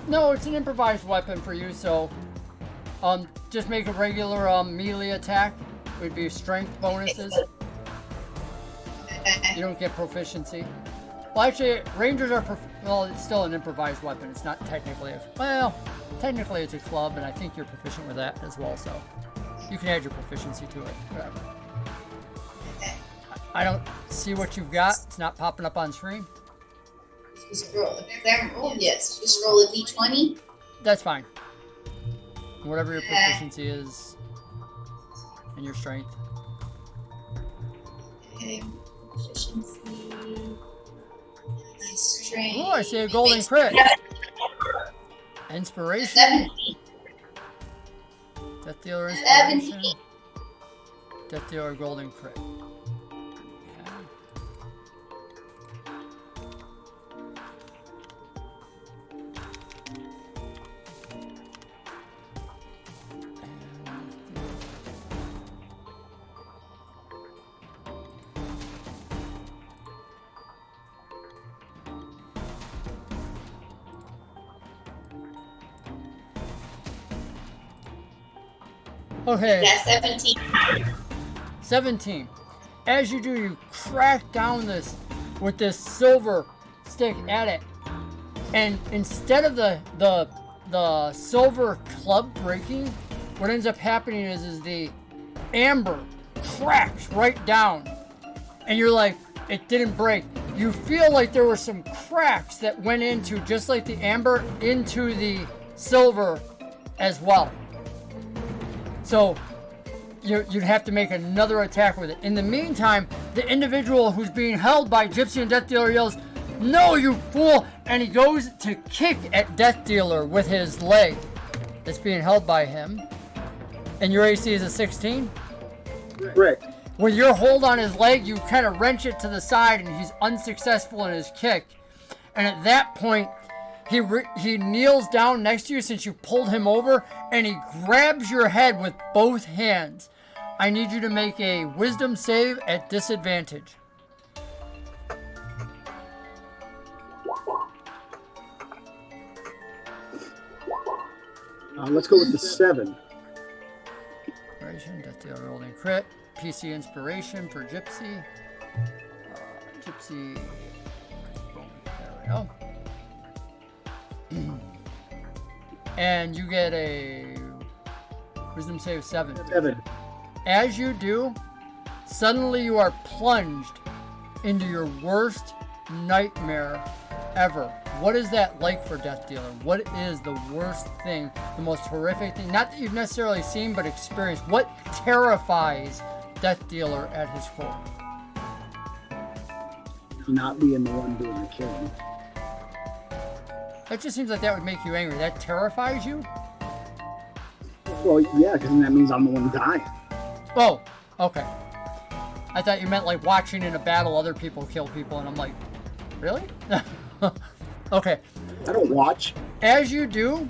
No, it's an improvised weapon for you, so just make a regular melee attack. It would be strength bonuses. You don't get proficiency. Well, actually, rangers are well, it's still an improvised weapon. It's not technically technically it's a club, and I think you're proficient with that as well, so you can add your proficiency to it. Whatever. I don't see what you've got. It's not popping up on screen. Just roll. If they haven't rolled yet, so just roll a d20. That's fine. Whatever your proficiency is and your strength. Okay. Proficiency. Strength. Oh, I see a golden crit. Inspiration. 17. Death dealer inspiration. 17. Death dealer golden crit. Okay. Yeah, 17. 17. As you do, you crack down this with this silver stick at it, and instead of the silver club breaking, what ends up happening is the amber cracks right down, and you're like, it didn't break. You feel like there were some cracks that went into, just like the amber, into the silver as well. So you'd have to make another attack with it. In the meantime, the individual who's being held by Gypsy and Death Dealer yells, "No, you fool!" And he goes to kick at Death Dealer with his leg that's being held by him. And your AC is a 16? Correct. With your hold on his leg, you kind of wrench it to the side, and he's unsuccessful in his kick. And at that point, he kneels down next to you since you pulled him over, and he grabs your head with both hands. I need you to make a wisdom save at disadvantage. Let's go with the 7. Inspiration, Death Dealer rolling crit. PC inspiration for Gypsy. Gypsy. There we go. And you get a wisdom save 7. 7. As you do, suddenly you are plunged into your worst nightmare ever. What is that like for Death Dealer? What is the worst thing, the most horrific thing, not that you've necessarily seen but experienced? What terrifies Death Dealer at his core? Not being the one doing the killing. That just seems like that would make you angry. That terrifies you? Well, yeah, because that means I'm the one dying. Oh, okay. I thought you meant like watching in a battle other people kill people, and I'm like, really? Okay. I don't watch. As you do,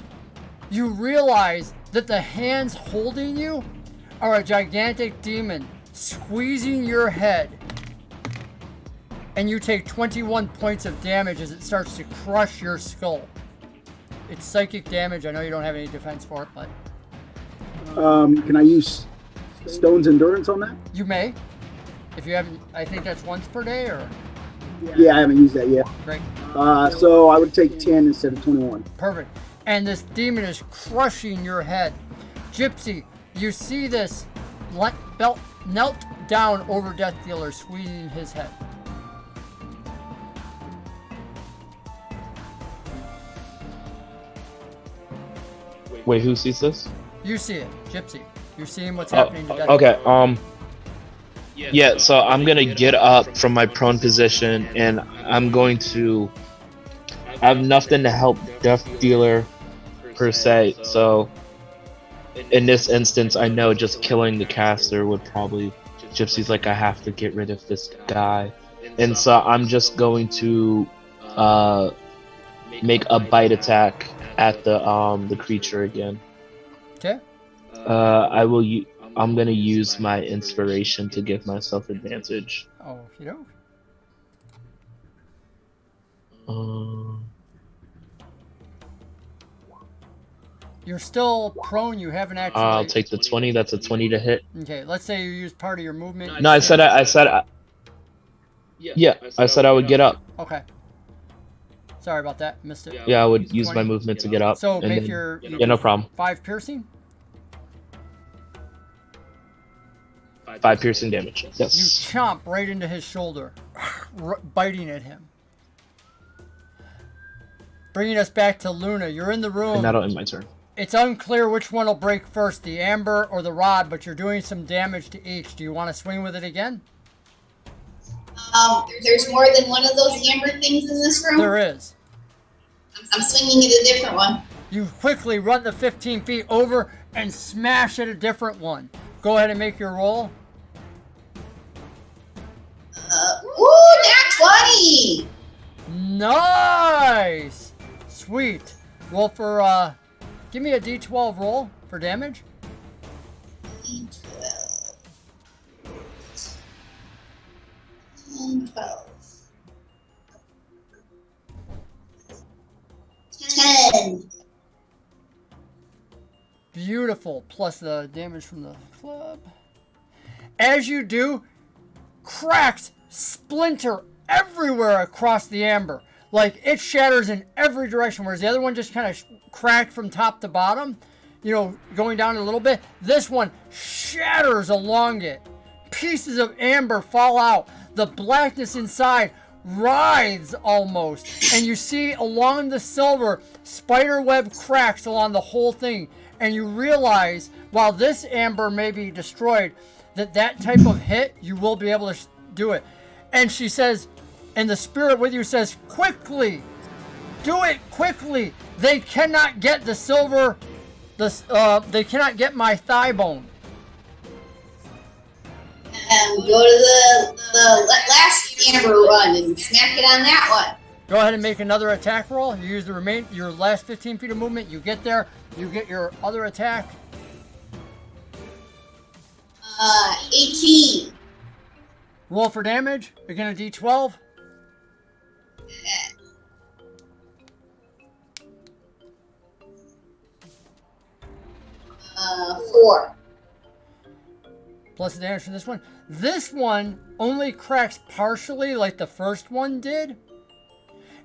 you realize that the hands holding you are a gigantic demon squeezing your head. And you take 21 points of damage as it starts to crush your skull. It's psychic damage. I know you don't have any defense for it, but... Can I use Stone's Endurance on that? You may. If you haven't... I think that's once per day, or... Yeah, I haven't used that yet. Great. So I would take 10 instead of 21. Perfect. And this demon is crushing your head. Gypsy, you see this belt knelt down over Death Dealer, squeezing his head. Wait, who sees this? You see it, Gypsy. You're seeing what's happening to Death Okay, Dealer. yeah, so I'm gonna get up from my prone position, and I'm going to... I have nothing to help Death Dealer, per se, so... in this instance, I know just killing the caster would probably. Gypsy's like, I have to get rid of this guy, and so I'm just going to make a bite attack at the creature again. Okay. I'm gonna use my inspiration to give myself advantage. Okie doke. You're still prone. You haven't actually. I'll take the 20. That's a 20 to hit. Okay. Let's say you use part of your movement. No, I said I would get up. Okay. Sorry about that. Missed it. Yeah, I would use my movement to get up. So and make then, your. Yeah, no problem. 5 piercing. 5 piercing damage. You Yes. chomp right into his shoulder, biting at him. Bringing us back to Luna. You're in the room. And that'll end my turn. It's unclear which one will break first, the amber or the rod, but you're doing some damage to each. Do you want to swing with it again? There's more than one of those amber things in this room? There is. I'm swinging at a different one. You quickly run the 15 feet over and smash at a different one. Go ahead and make your roll. Nat 20! Nice! Sweet. Roll for, give me a d12 roll for damage. D12. 10, 12. 10. Beautiful. Plus the damage from the club. As you do, cracks splinter everywhere across the amber. Like, it shatters in every direction, whereas the other one just kind of cracked from top to bottom, you know, going down a little bit. This one shatters along it. Pieces of amber fall out. The blackness inside writhes almost. And you see along the silver, spiderweb cracks along the whole thing. And you realize, while this amber may be destroyed, that type of hit, you will be able to do it. And she says, and the spirit with you says, quickly, do it quickly. They cannot get the silver, they cannot get my thigh bone. Go to the last amber one and smack it on that one. Go ahead and make another attack roll. You use your last 15 feet of movement. You get there, you get your other attack. 18. Roll for damage. Again, a d12. 4. Plus the damage from this one. This one only cracks partially like the first one did.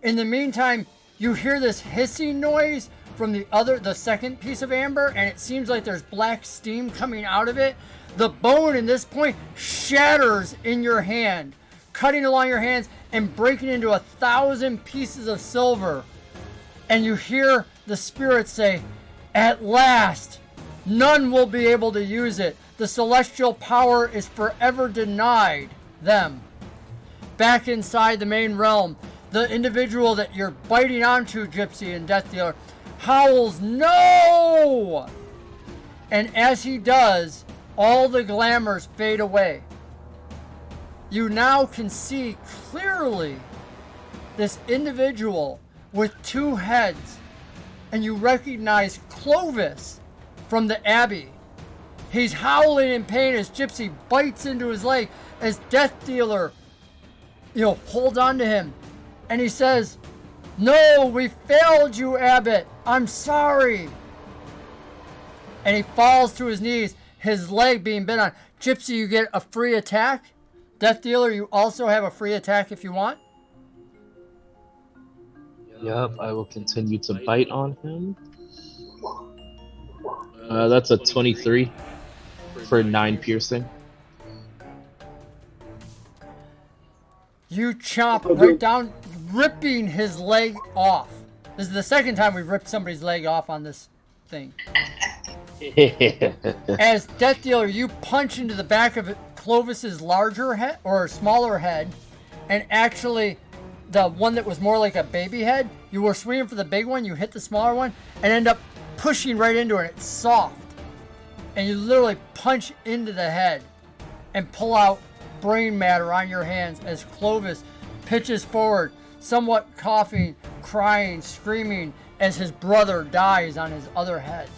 In the meantime, you hear this hissing noise from the second piece of amber, and it seems like there's black steam coming out of it. The bone in this point shatters in your hand, cutting along your hands and breaking into 1,000 pieces of silver. And you hear the spirit say, "At last, none will be able to use it. The celestial power is forever denied them." Back inside the main realm, the individual that you're biting onto, Gypsy and Death Dealer, howls, "No!" And as he does, all the glamours fade away. You now can see clearly this individual with 2 heads, and you recognize Clovis from the Abbey. He's howling in pain as Gypsy bites into his leg, as Death Dealer, holds on to him. And he says, "No, we failed you, Abbot. I'm sorry." And he falls to his knees, his leg being bit on. Gypsy, you get a free attack. Death Dealer, you also have a free attack if you want. Yep, I will continue to bite on him. That's a 23 for 9 piercing. You chomp right down, ripping his leg off. This is the second time we've ripped somebody's leg off on this thing. As Death Dealer, you punch into the back of Clovis's larger head, or smaller head, and actually the one that was more like a baby head, you were swinging for the big one, you hit the smaller one, and end up pushing right into it. It's soft. and you literally punch into the head and pull out brain matter on your hands as Clovis pitches forward, somewhat coughing, crying, screaming as his brother dies on his other head.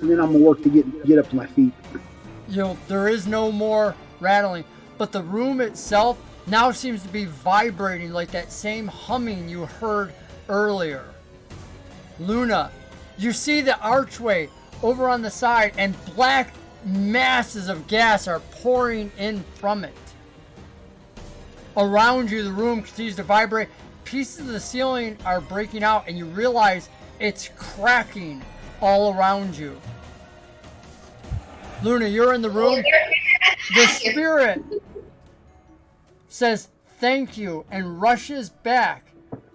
And then I'm gonna work to get up to my feet. There is no more rattling, but the room itself now seems to be vibrating like that same humming you heard earlier. Luna, you see the archway over on the side, and black masses of gas are pouring in from it. Around you, the room continues to vibrate. Pieces of the ceiling are breaking out, and you realize it's cracking all around you. Luna, you're in the room. The spirit says thank you and rushes back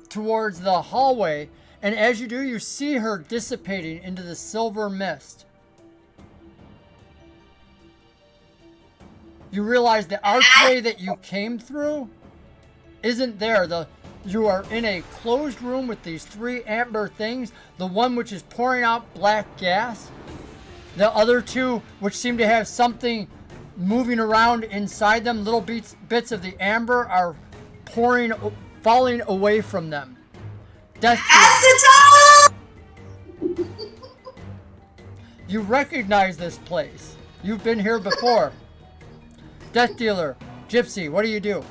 towards the hallway, and as you do, you see her dissipating into the silver mist. You realize the archway that you came through isn't there. You are in a closed room with these 3 amber things, the one which is pouring out black gas, the other 2 which seem to have something moving around inside them. Little bits of the amber are falling away from them. You recognize this place. You've been here before. Death Dealer, Gypsy, what do you do?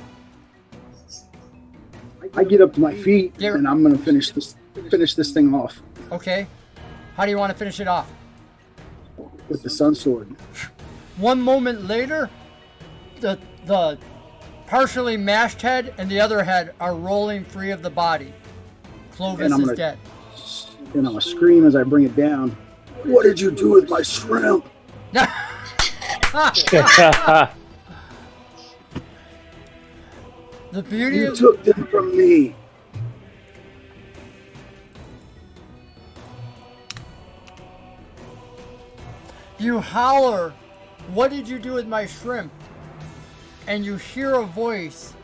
I get up to my feet, and I'm gonna finish this thing off. Okay. How do you want to finish it off? With the sun sword. One moment later, the partially mashed head and the other head are rolling free of the body. Clovis is dead. And I'm gonna scream as I bring it down. What did you do with my shrimp? The beauty You took them from me. You holler, what did you do with my shrimp? And you hear a voice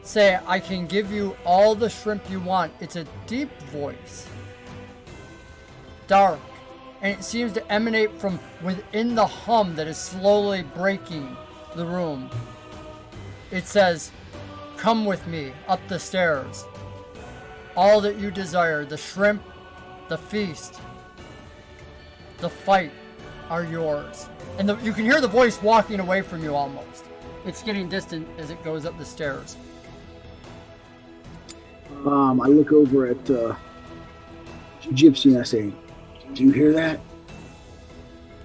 say, I can give you all the shrimp you want. It's a deep voice. Dark. And it seems to emanate from within the hum that is slowly breaking the room. It says, come with me up the stairs. All that you desire, the shrimp, the feast, the fight are yours. And you can hear the voice walking away from you almost. It's getting distant as it goes up the stairs. I look over at Gypsy and I say, do you hear that?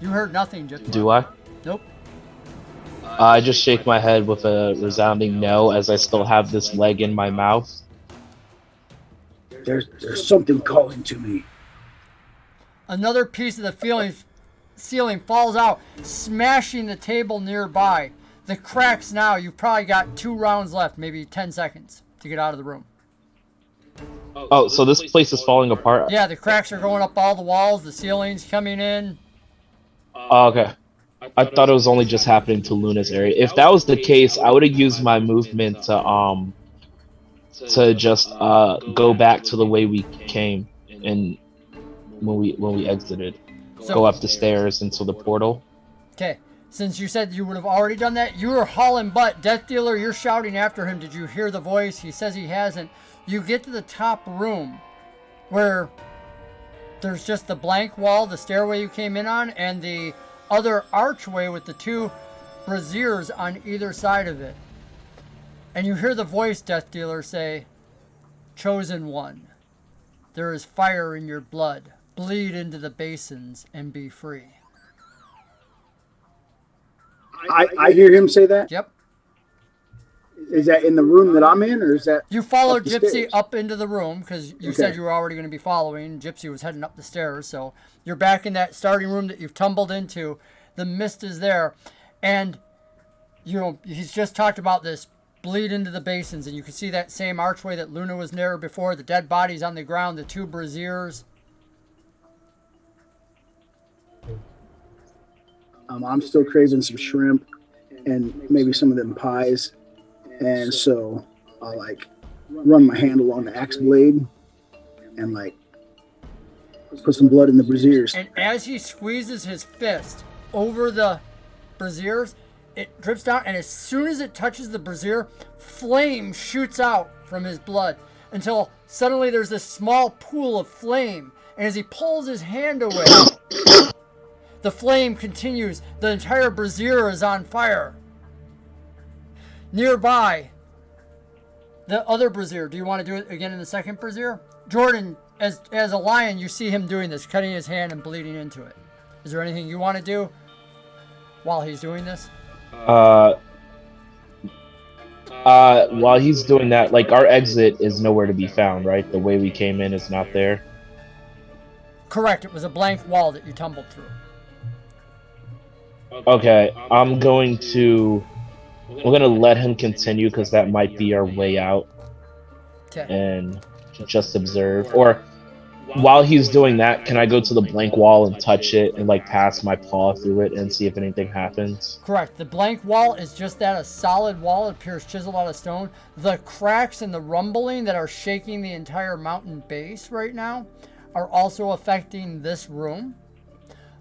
You heard nothing, Gypsy. Do I? Nope. I just shake my head with a resounding no as I still have this leg in my mouth. There's something calling to me. Another piece of the ceiling falls out, smashing the table nearby. The cracks now, you've probably got 2 rounds left, maybe 10 seconds to get out of the room. Oh, so this place is falling apart? Yeah, the cracks are going up all the walls, the ceiling's coming in. Oh, okay. I thought it was only just happening to Luna's area. If that was the case, I would have used my movement to just go back to the way we came and when we exited. So, go up the stairs into the portal. Okay. Since you said you would have already done that, you were hauling butt. Death Dealer, you're shouting after him. Did you hear the voice? He says he hasn't. You get to the top room where there's just the blank wall, the stairway you came in on, and the other archway with the 2 braziers on either side of it. And you hear the voice, Death Dealer, say, Chosen One, there is fire in your blood. Bleed into the basins and be free. I hear him say that? Yep. Is that in the room that I'm in, or is that... You followed Gypsy stairs? up into the room, because you said you were already going to be following. Gypsy was heading up the stairs, so you're back in that starting room that you've tumbled into. The mist is there, and he's just talked about this bleed into the basins, and you can see that same archway that Luna was near before, the dead bodies on the ground, the 2 braziers. I'm still craving some shrimp and maybe some of them pies. And so I run my hand along the axe blade and put some blood in the braziers. And as he squeezes his fist over the braziers, it drips down, and as soon as it touches the brazier, flame shoots out from his blood until suddenly there's this small pool of flame. And as he pulls his hand away, the flame continues. The entire brazier is on fire. Nearby, the other brazier. Do you want to do it again in the second brazier? Jordan, as a lion, you see him doing this, cutting his hand and bleeding into it. Is there anything you want to do while he's doing this? While he's doing that, like, our exit is nowhere to be found, right? The way we came in is not there. Correct. It was a blank wall that you tumbled through. Okay, we're gonna let him continue because that might be our way out. Okay. And just observe. Or while he's doing that, can I go to the blank wall and touch it and like pass my paw through it and see if anything happens? Correct. The blank wall is just that, a solid wall. It appears chiseled out of stone. The cracks and the rumbling that are shaking the entire mountain base right now are also affecting this room.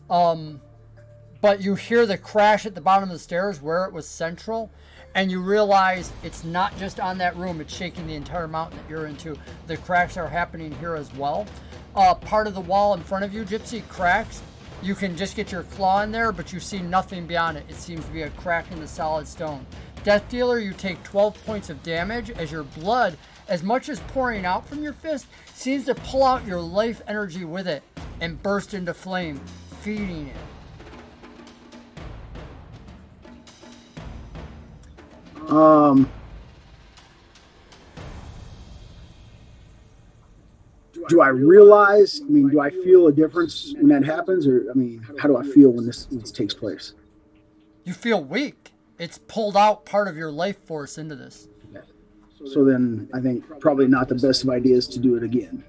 But you hear the crash at the bottom of the stairs where it was central, and you realize it's not just on that room, it's shaking the entire mountain that you're into. The cracks are happening here as well. Part of the wall in front of you, Gypsy, cracks. You can just get your claw in there, but you see nothing beyond it. It seems to be a crack in the solid stone. Death Dealer, you take 12 points of damage as your blood, as much as pouring out from your fist, seems to pull out your life energy with it and burst into flame, feeding it. Do I realize, do I feel a difference when that happens? Or, how do I feel when this takes place? You feel weak. It's pulled out part of your life force into this. So then I think probably not the best of ideas to do it again.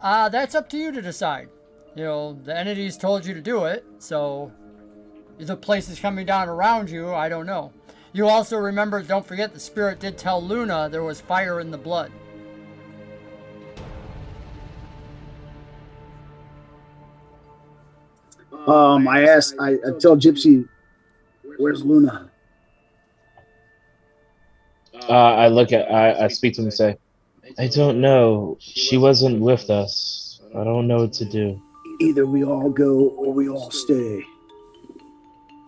That's up to you to decide. You know, the entities told you to do it, so if the place is coming down around you, I don't know. You also remember, don't forget, the spirit did tell Luna there was fire in the blood. I tell Gypsy, where's Luna? I speak to him and say, I don't know. She wasn't with us. I don't know what to do. Either we all go or we all stay.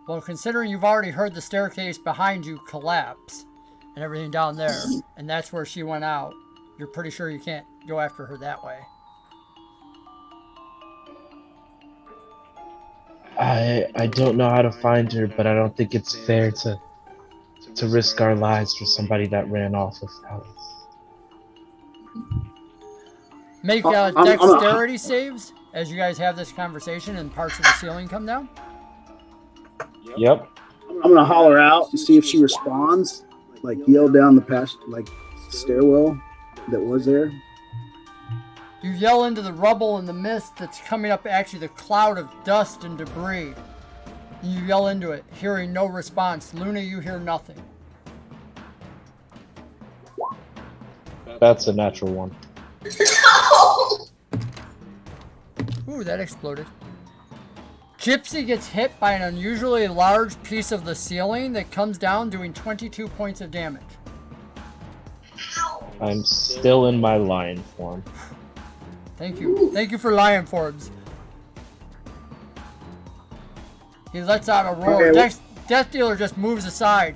Well, considering you've already heard the staircase behind you collapse and everything down there, and that's where she went out, you're pretty sure you can't go after her that way. I don't know how to find her, but I don't think it's fair to risk our lives for somebody that ran off without us. Make dexterity saves as you guys have this conversation and parts of the ceiling come down. Yep. I'm going to holler out and see if she responds, like yell down the stairwell that was there. You yell into the rubble and the mist that's coming up, actually the cloud of dust and debris. You yell into it, hearing no response. Luna, you hear nothing. That's a natural one. Ooh, that exploded. Gypsy gets hit by an unusually large piece of the ceiling that comes down, doing 22 points of damage. I'm still in my lion form. Thank you. Thank you for lion forms. He lets out a roar. Okay. Death Dealer just moves aside,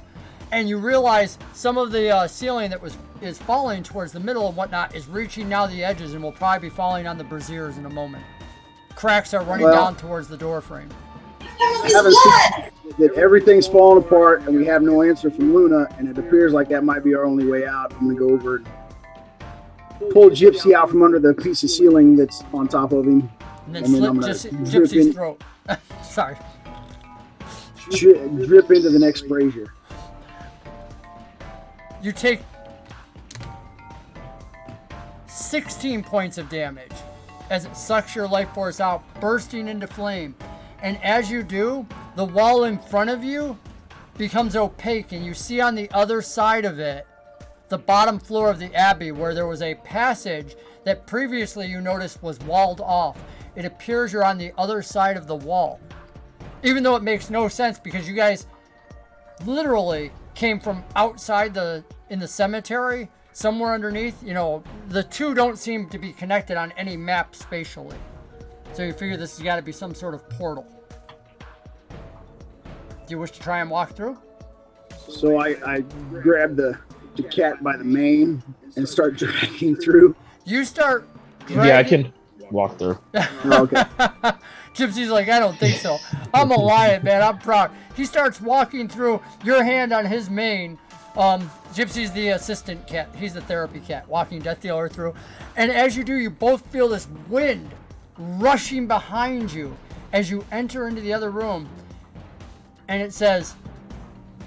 and you realize some of the ceiling that is falling towards the middle and whatnot is reaching now the edges and will probably be falling on the braziers in a moment. Cracks are running down towards the door frame. Having seen that everything's falling apart and we have no answer from Luna, and it appears like that might be our only way out, I'm going to go over and pull Gypsy out from under the piece of ceiling that's on top of him. And then I'm gonna Gypsy's throat. Sorry. Drip into the next brazier. You take 16 points of damage as it sucks your life force out, bursting into flame. And as you do, the wall in front of you becomes opaque, and you see on the other side of it the bottom floor of the Abbey, where there was a passage that previously you noticed was walled off. it appears you're on the other side of the wall. Even though it makes no sense because you guys literally came from outside in the cemetery, somewhere underneath. You know, the two don't seem to be connected on any map spatially. So you figure this has got to be some sort of portal. Do you wish to try and walk through? So I grab the cat by the mane and start dragging through. You start dragging... Yeah, I can walk through. Okay. Gypsy's like, I don't think so. I'm a lion, man. I'm proud. He starts walking through, your hand on his mane. Gypsy's the assistant cat. He's the therapy cat, walking Death Dealer through. And as you do, you both feel this wind rushing behind you as you enter into the other room. And it says,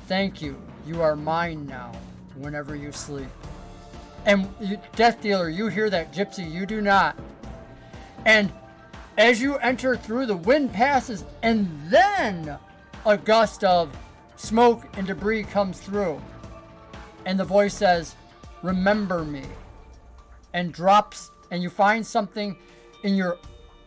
thank you. You are mine now whenever you sleep. And Death Dealer, you hear that. Gypsy, you do not. And as you enter through, the wind passes, and then a gust of smoke and debris comes through. And the voice says, remember me. And drops, and you find something in your...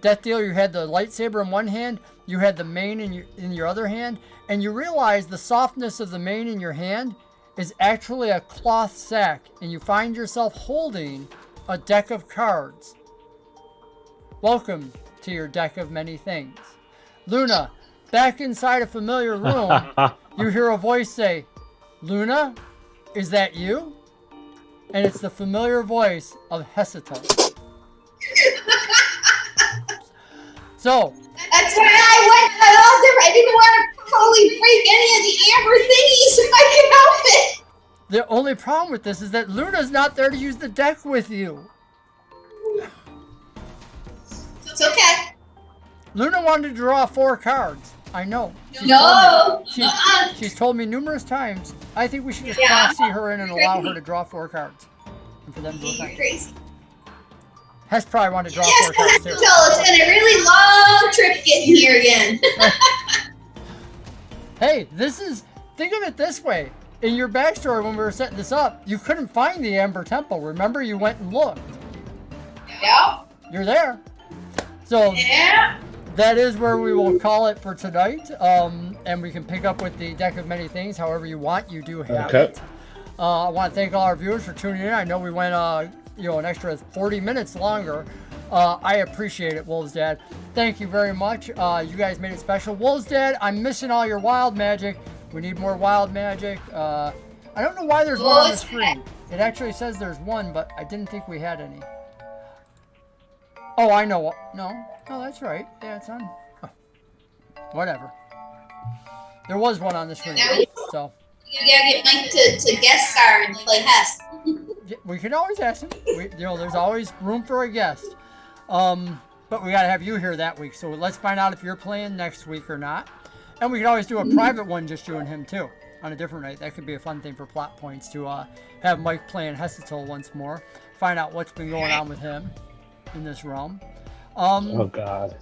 Death Dealer, you had the lightsaber in one hand, you had the mane in your other hand, and you realize the softness of the mane in your hand is actually a cloth sack, and you find yourself holding a deck of cards. Welcome to your deck of many things. Luna, back inside a familiar room, you hear a voice say, Luna, is that you? And it's the familiar voice of Hesital. So, that's why I went all different. I didn't want to totally break any of the amber thingies if I could help it. The only problem with this is that Luna's not there to use the deck with you. It's okay. Luna wanted to draw 4 cards. I know. She's told me numerous times. I think we should just proxy her in and allow her to draw 4 cards. And for them to do You're crazy. Hess probably wanted to draw 4 Yes, cards too. it's been a really long trip getting here again. Hey, think of it this way. In your backstory when we were setting this up, you couldn't find the Amber Temple. Remember, you went and looked. Yeah. You're there. So that is where we will call it for tonight. And we can pick up with the deck of many things however you want. You do have it. I want to thank all our viewers for tuning in. I know we went an extra 40 minutes longer. I appreciate it, Wolves Dad. Thank you very much. You guys made it special. Wolves Dad, I'm missing all your wild magic. We need more wild magic. I don't know why there's one on the screen. It actually says there's one, but I didn't think we had any. Oh, I know. No, that's right. Yeah, it's on. Oh, whatever. There was one on the screen. So. You gotta get Mike to guest star and play Hess. We can always ask him. There's always room for a guest. But we gotta have you here that week. So let's find out if you're playing next week or not. And we could always do a private one, just you and him too, on a different night. That could be a fun thing for plot points to have Mike playing Hesital once more. Find out what's been going on with him in this realm. Oh God.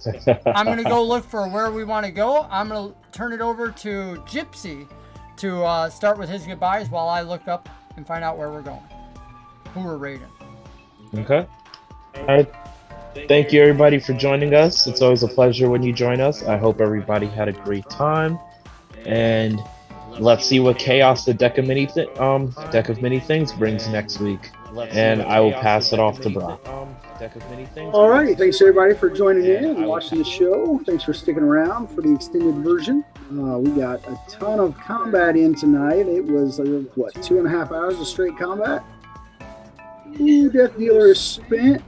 I'm gonna go look for where we want to go. I'm gonna turn it over to Gypsy to start with his goodbyes while I look up and find out where we're going, who we're raiding. Okay. All right. Thank you, everybody, for joining us. It's always a pleasure when you join us. I hope everybody had a great time, and let's see what chaos the deck of many things brings next week. And I will pass it off to Brock. All right, thanks everybody for joining in and watching the show. Thanks for sticking around for the extended version. We got a ton of combat in tonight. It was 2.5 hours of straight combat. Ooh, Death Dealer is spent.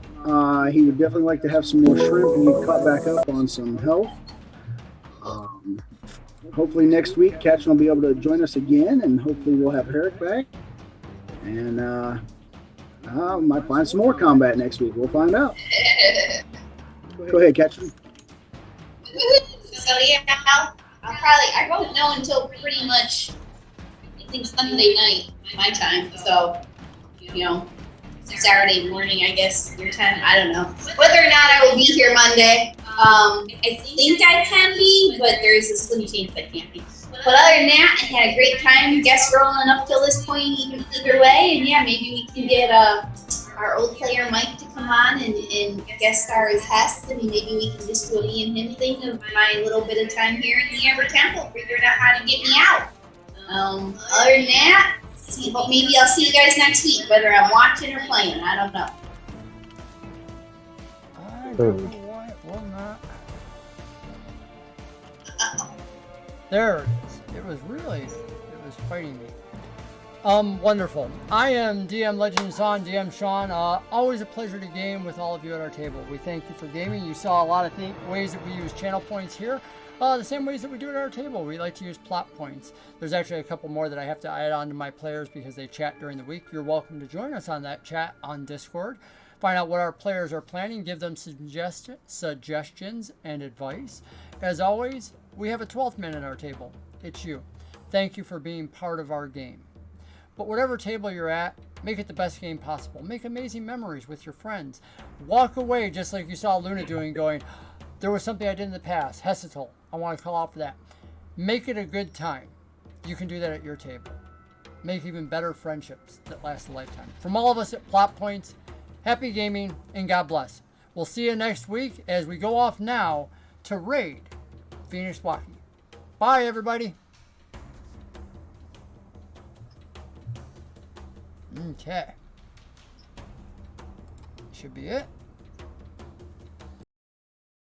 He would definitely like to have some more shrimp and get caught back up on some health. Hopefully next week, Catchin will be able to join us again, and hopefully we'll have Herrick back. And might find some more combat next week. We'll find out. Go ahead, Catchin. So yeah, I won't know until pretty much, I think, Sunday night, my time. So, Saturday morning, I guess, your time. I don't know. Whether or not I will be here Monday, I think I can be, but there's a slim chance I can't be. But other than that, I had a great time guest rolling up till this point either way. And yeah, maybe we can get our old player Mike to come on and guest star as Hess. I mean, maybe we can just do a me and him thing of my little bit of time here in the Amber Temple, figuring out how to get me out. Other than that, maybe I'll see you guys next week, whether I'm watching or playing. I don't know. I don't know why it will not. There it is. It was fighting me. Wonderful. I am DM Legends on, DM Sean. Always a pleasure to game with all of you at our table. We thank you for gaming. You saw a lot of ways that we use channel points here. The same ways that we do at our table. We like to use plot points. There's actually a couple more that I have to add on to my players because they chat during the week. You're welcome to join us on that chat on Discord. Find out what our players are planning. Give them suggestions and advice. As always, we have a 12th man at our table. It's you. Thank you for being part of our game. But whatever table you're at, make it the best game possible. Make amazing memories with your friends. Walk away just like you saw Luna doing, going, there was something I did in the past. Hesital. I want to call out for that. Make it a good time. You can do that at your table. Make even better friendships that last a lifetime. From all of us at Plot Points, happy gaming and God bless. We'll see you next week as we go off now to raid Phoenix Walking. Bye, everybody. Okay. Should be it.